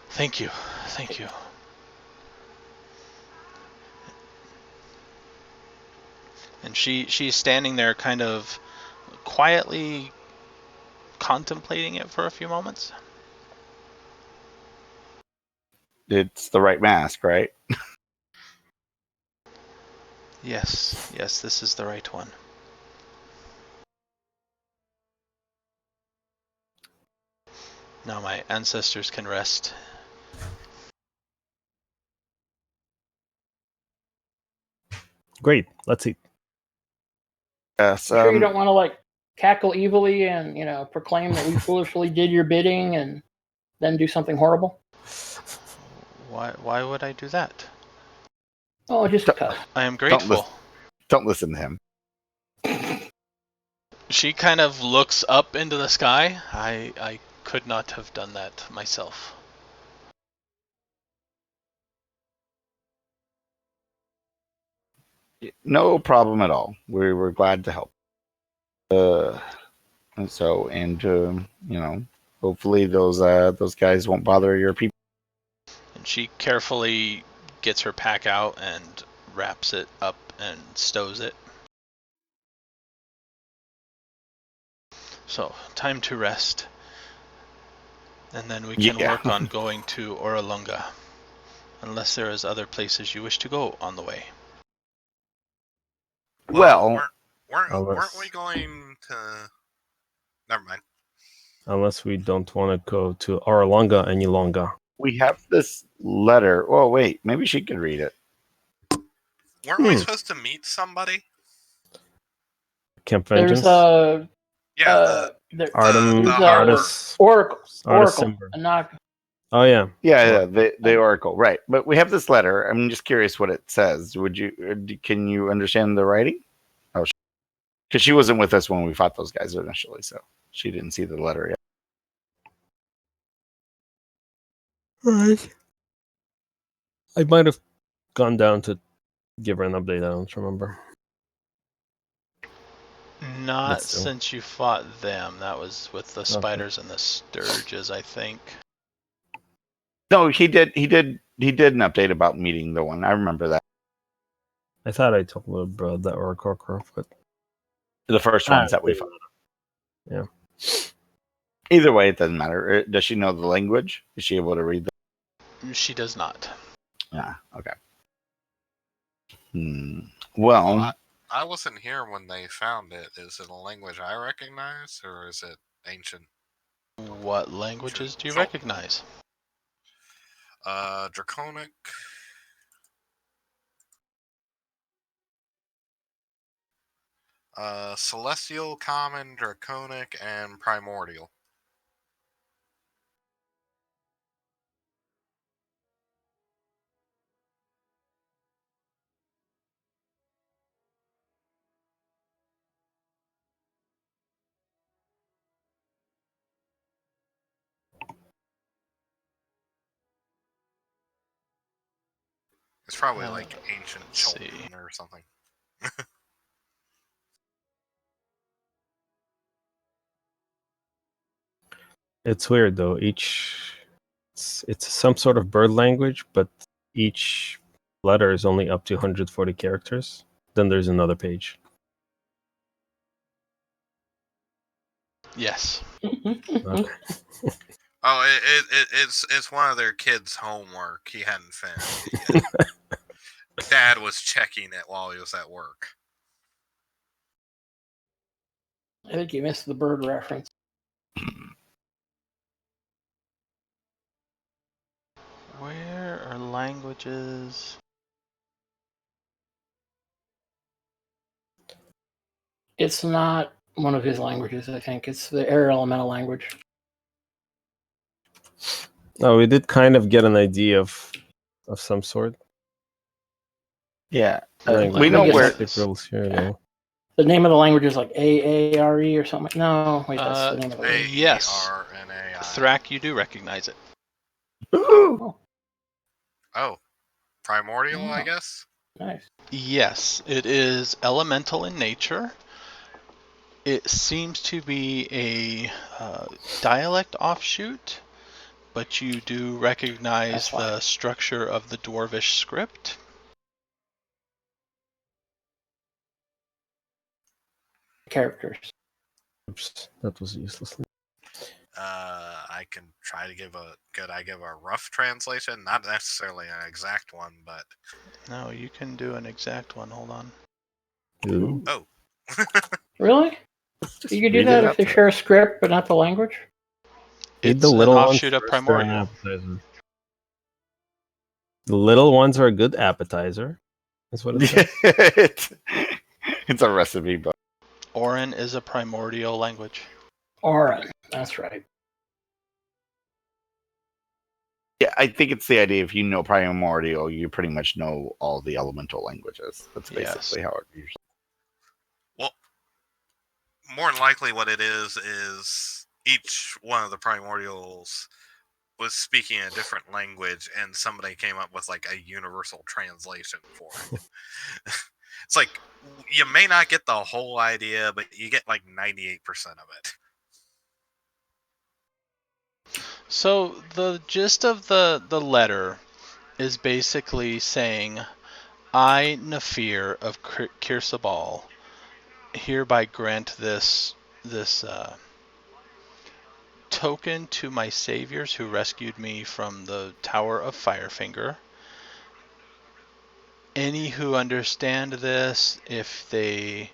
Thank you. Thank you. And she's standing there kind of quietly contemplating it for a few moments. it's the right mask, right? Yes, this is the right one. Now my ancestors can rest. Great. Let's see. Yes. You sure you don't want to like cackle evilly and proclaim that we foolishly did your bidding and then do something horrible? Why would I do that? Oh, just because. I am grateful. Don't listen to him. She kind of looks up into the sky. I could not have done that myself. No problem at all. We were glad to help. And so, hopefully those guys won't bother your people. And she carefully gets her pack out and wraps it up and stows it. So, time to rest. And then we can work on going to Oralunga. Unless there is other places you wish to go on the way. Well, weren't we going to? Never mind. Unless we don't want to go to Oralunga any longer. We have this letter. Oh, wait. Maybe she could read it. Weren't we supposed to meet somebody? Camp Vengeance? There's Artis. Oracle. Simber. Oh, yeah. Yeah, the Oracle. Right. But we have this letter. I'm just curious what it says. Can you understand the writing? Oh, because she wasn't with us when we fought those guys initially, so she didn't see the letter yet. Right. I might have gone down to give her an update. I don't remember. Not since you fought them. That was with the spiders and the sturges, I think. No, he did an update about meeting the one. I remember that. I thought I told her about that Oracle, but the first ones that we fought. Yeah. Either way, it doesn't matter. Does she know the language? Is she able to read them? She does not. Yeah. Okay. Well, I wasn't here when they found it. Is it a language I recognize, or is it ancient? What languages do you recognize? Draconic. Celestial, Common, Draconic, and Primordial. It's probably like ancient Cholton or something. It's weird though. It's some sort of bird language, but each letter is only up to 140 characters. Then there's another page. Yes. Okay. Oh, it's one of their kids' homework. He hadn't finished it yet. Dad was checking it while he was at work. I think you missed the bird reference. Where are languages? It's not one of his languages, I think. It's the air elemental language. Oh, we did kind of get an idea of some sort. Yeah. We know where rules here, though. The name of the language is like AARE or something. No, wait, that's the name of the language. Yes. Thrak, you do recognize it. Oh. Primordial, I guess? Nice. Yes, it is elemental in nature. It seems to be a dialect offshoot, but you do recognize the structure of the Dwarvish script. Characters. Oops, that was useless. I can try to give a rough translation, not necessarily an exact one, but No, you can do an exact one. Hold on. Ooh. oh, Really? Just You could do read that it if out they to share a script but not the language? Eat It's the an little ones offshoot of first, they're an Primordial. appetizer. The little ones are a good appetizer. That's what it says. it's a recipe book. Orin is a primordial language. Alright, that's right. Yeah, I think it's the idea if you know primordial, you pretty much know all the elemental languages. That's Yes. basically how it usually. well, more than likely, what it is each one of the primordials was speaking a different language, and somebody came up with like a universal translation for it. It's like you may not get the whole idea, but you get like 98% of it. So the gist of the letter is basically saying, I, Nafir of Kirsabal, hereby grant this token to my saviors who rescued me from the Tower of Firefinger. Any who understand this, if they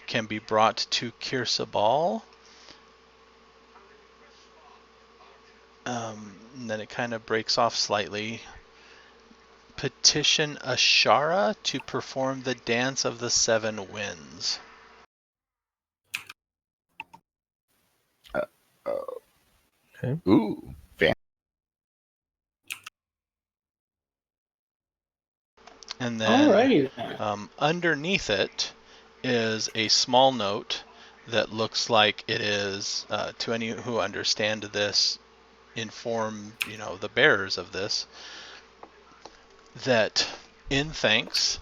can be brought to Kirsabal. And then it kind of breaks off slightly. Petition Ashara to perform the Dance of the Seven Winds. Ooh, fan. And then Alrighty then. underneath it is a small note that looks like it is, to any who understand this, inform the bearers of this, that in thanks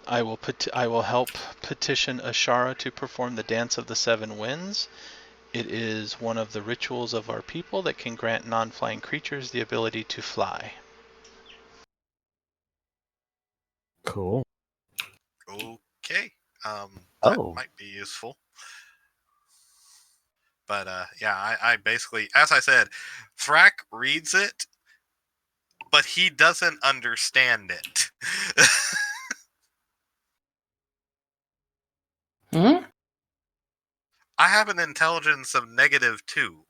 I will help petition Ashara to perform the Dance of the Seven Winds. It is one of the rituals of our people that can grant non-flying creatures the ability to fly. Cool. Okay, that Oh. might be useful. But yeah, I basically, as I said, Thrak reads it, but he doesn't understand it. Hmm? I have an intelligence of -2.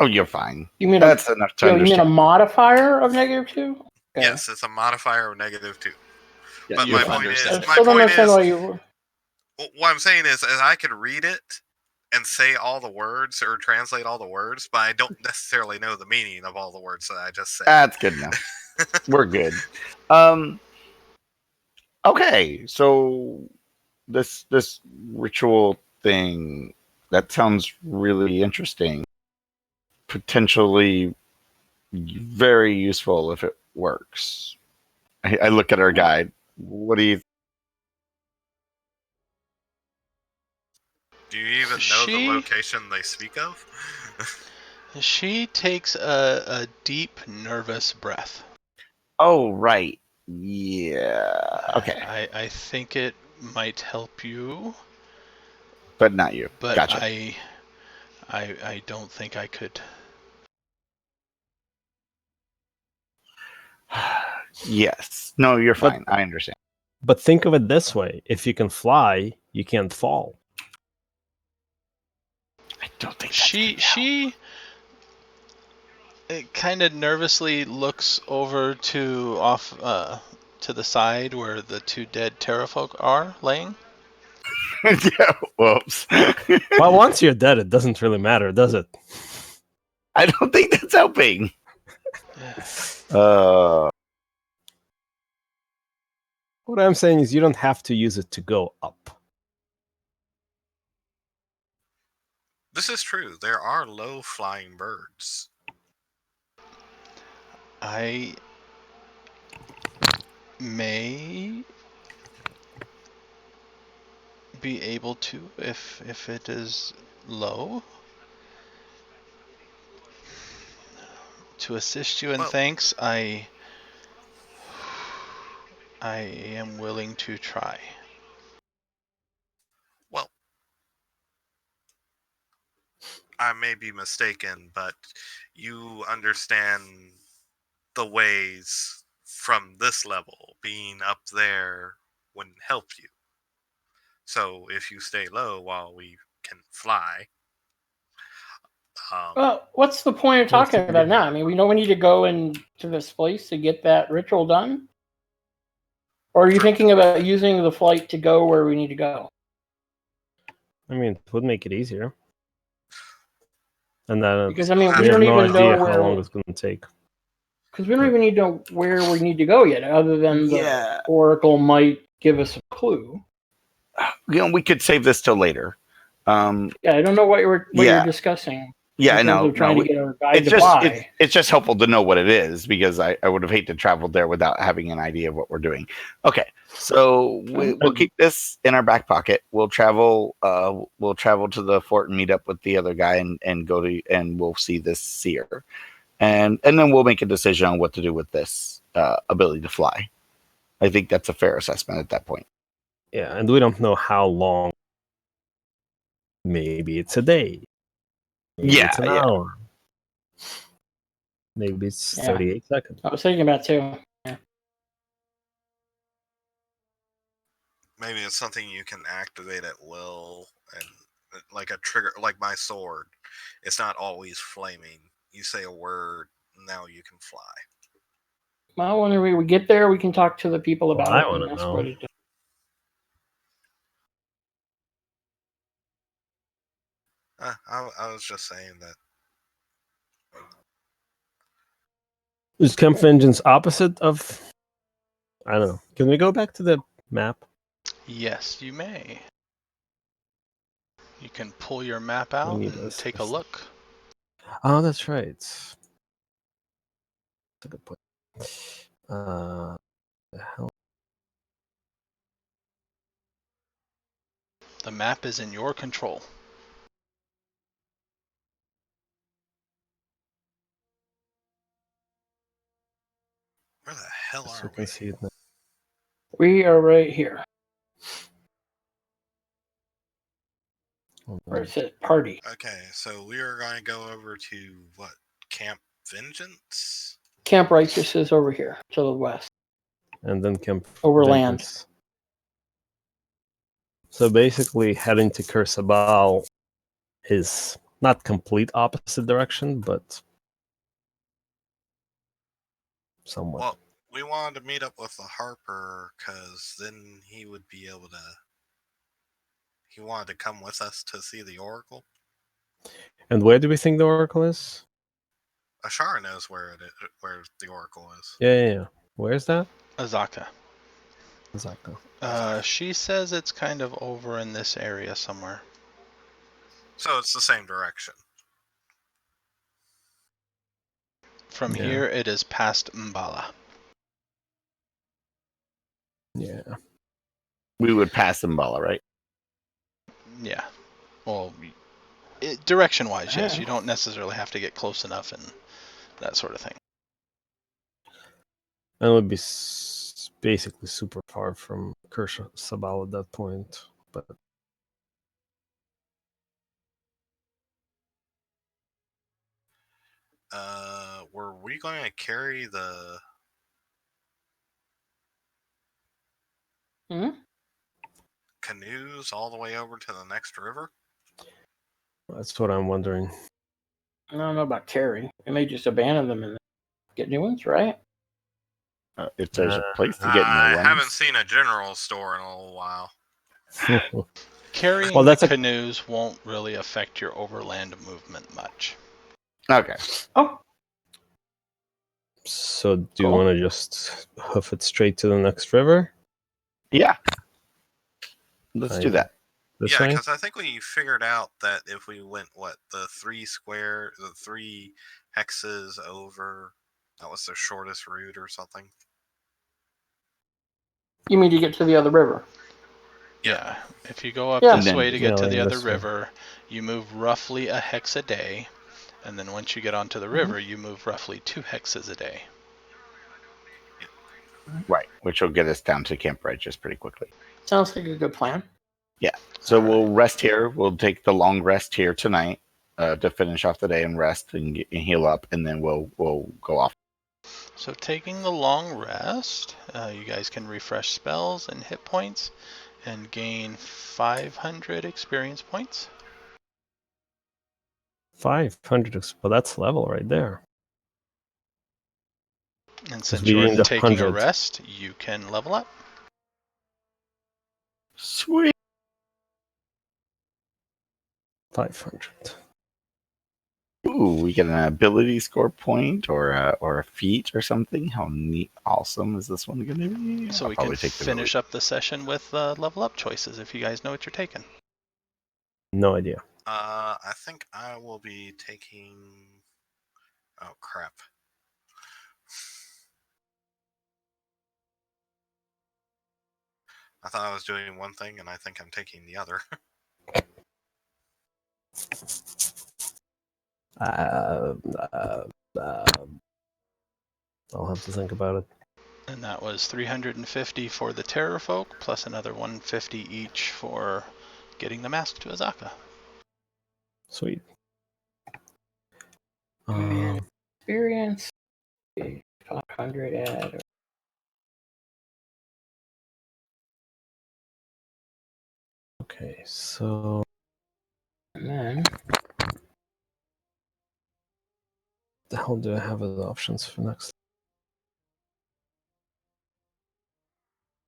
Oh, you're fine. You mean That's enough to you mean a understand. modifier of -2? Okay. Yes, it's a modifier of -2. Yeah, But you're my fine. point is, I still don't understand why you. what I'm saying is I could read it and say all the words or translate all the words, but I don't necessarily know the meaning of all the words that I just said. That's good enough. We're good. Okay, so this ritual thing, that sounds really interesting. Potentially very useful if it works. I look at our guide. What do you? Do you even know the location they speak of? She takes a deep, nervous breath. Oh, right. Yeah. Okay, I think it might help you, but not you. but Gotcha. I don't think I could. Yes. No, you're fine. I understand. But think of it this way: if you can fly, you can't fall. I don't think that's gonna help. She kind of nervously looks over to the side where the two dead terrafolk are laying. Yeah. Whoops. Well, once you're dead, it doesn't really matter, does it? I don't think that's helping. What I'm saying is you don't have to use it to go up. This is true. There are low-flying birds. I may be able to if it is low. To assist you in Well- thanks, I am willing to try. Well, I may be mistaken, but you understand the ways from this level. Being up there wouldn't help you. So if you stay low while we can fly, Well, what's the point of What's talking the about it game? now? I mean, we know we need to go into this place to get that ritual done. Or are you thinking about using the flight to go where we need to go? I mean, it would make it easier. And then Because I mean, we we have don't no even know idea how where. long it's going to take. Because we don't even need to know where we need to go yet, other than Yeah. the Oracle might give us a clue. We could save this till later. Yeah, I don't know what you're Yeah. discussing. Yeah, I in terms know. of trying No, to get our guide it's to just fly. it's just helpful to know what it is, because I would have hated to travel there without having an idea of what we're doing. Okay, so we'll keep this in our back pocket. We'll travel to the fort and meet up with the other guy and go to, and we'll see this seer, and then we'll make a decision on what to do with this ability to fly. I think that's a fair assessment at that point. Yeah, and we don't know how long. Maybe it's a day. Maybe it's an hour. Maybe it's 38 seconds. I was thinking about too. Yeah. maybe it's something you can activate at will, and like a trigger, like my sword. It's not always flaming. You say a word, now you can fly. Well, when we get there, we can talk to the people Well, about I it. wanna And that's know. what it does. I was just saying that. Is Camp Vengeance opposite of? I don't know. Can we go back to the map? Yes, you may. You can pull your map out need and us take a this- look. Oh, that's right. That's a good point. The hell? The map is in your control. Where the hell So are we can we? see it now. We are right here. Hold Where on. it says party. Okay, so we are going to go over to what? Camp Vengeance? Camp Righteous is over here to the west. And then Camp Overland. Vengeance. So basically, heading to Kursabal is not complete opposite direction, but somewhat. Well, we wanted to meet up with the Harper because then he would be able to. He wanted to come with us to see the Oracle. And where do we think the Oracle is? Ashara knows where the Oracle is. Yeah. Where's that? Azaka. Exactly. She says it's kind of over in this area somewhere. So it's the same direction. From Yeah. here, it is past Mbala. Yeah. We would pass Mbala, right? Yeah. Well, direction-wise, yes. Yeah. You don't necessarily have to get close enough and that sort of thing. And it would be basically super far from Kursabal at that point. But Were we going to carry the canoes all the way over to the next river? that's what I'm wondering. I don't know about carry. We may just abandon them and get new ones, right? If there's a place to get new I ones. haven't seen a general store in a little while. Carrying Well, that's the a- canoes won't really affect your overland movement much. Okay. Oh, So do you Cool. want to just hoof it straight to the next river? Yeah. Let's do that. This Yeah, way? because I think we figured out that if we went the 3 hexes over, that was the shortest route or something. you mean to get to the other river? Yeah. If you go up Yeah. this And way then- to get to like the other this way. river, you move roughly a hex a day. And then once you get onto the river, you move roughly 2 hexes a day. Right, which will get us down to Camp Righteous pretty quickly. Sounds like a good plan. So All we'll rest here. We'll take the long rest here tonight. to finish off the day and rest and heal up, and then we'll go off. So taking the long rest, you guys can refresh spells and hit points and gain 500 experience points. 500. Well, that's level right there. And since we you're need taking a 100. rest, you can level up. Sweet. 500. Ooh, we get an ability score point or a feat or something. How neat, awesome is this one going to be? So I'll we can probably take the finish up the session with level up choices if you guys know what you're taking. No idea. I think I will be taking. Oh crap! I thought I was doing one thing, and I think I'm taking the other. I'll have to think about it. And that was 350 for the Terror Folk, plus another 150 each for getting the mask to Azaka. Sweet. And experience 500 add. Okay, so And then the hell do I have as options for next?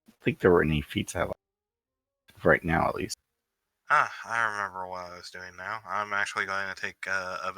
I don't think there were any feats I like right now, at least. I remember what I was doing now. I'm actually going to take ability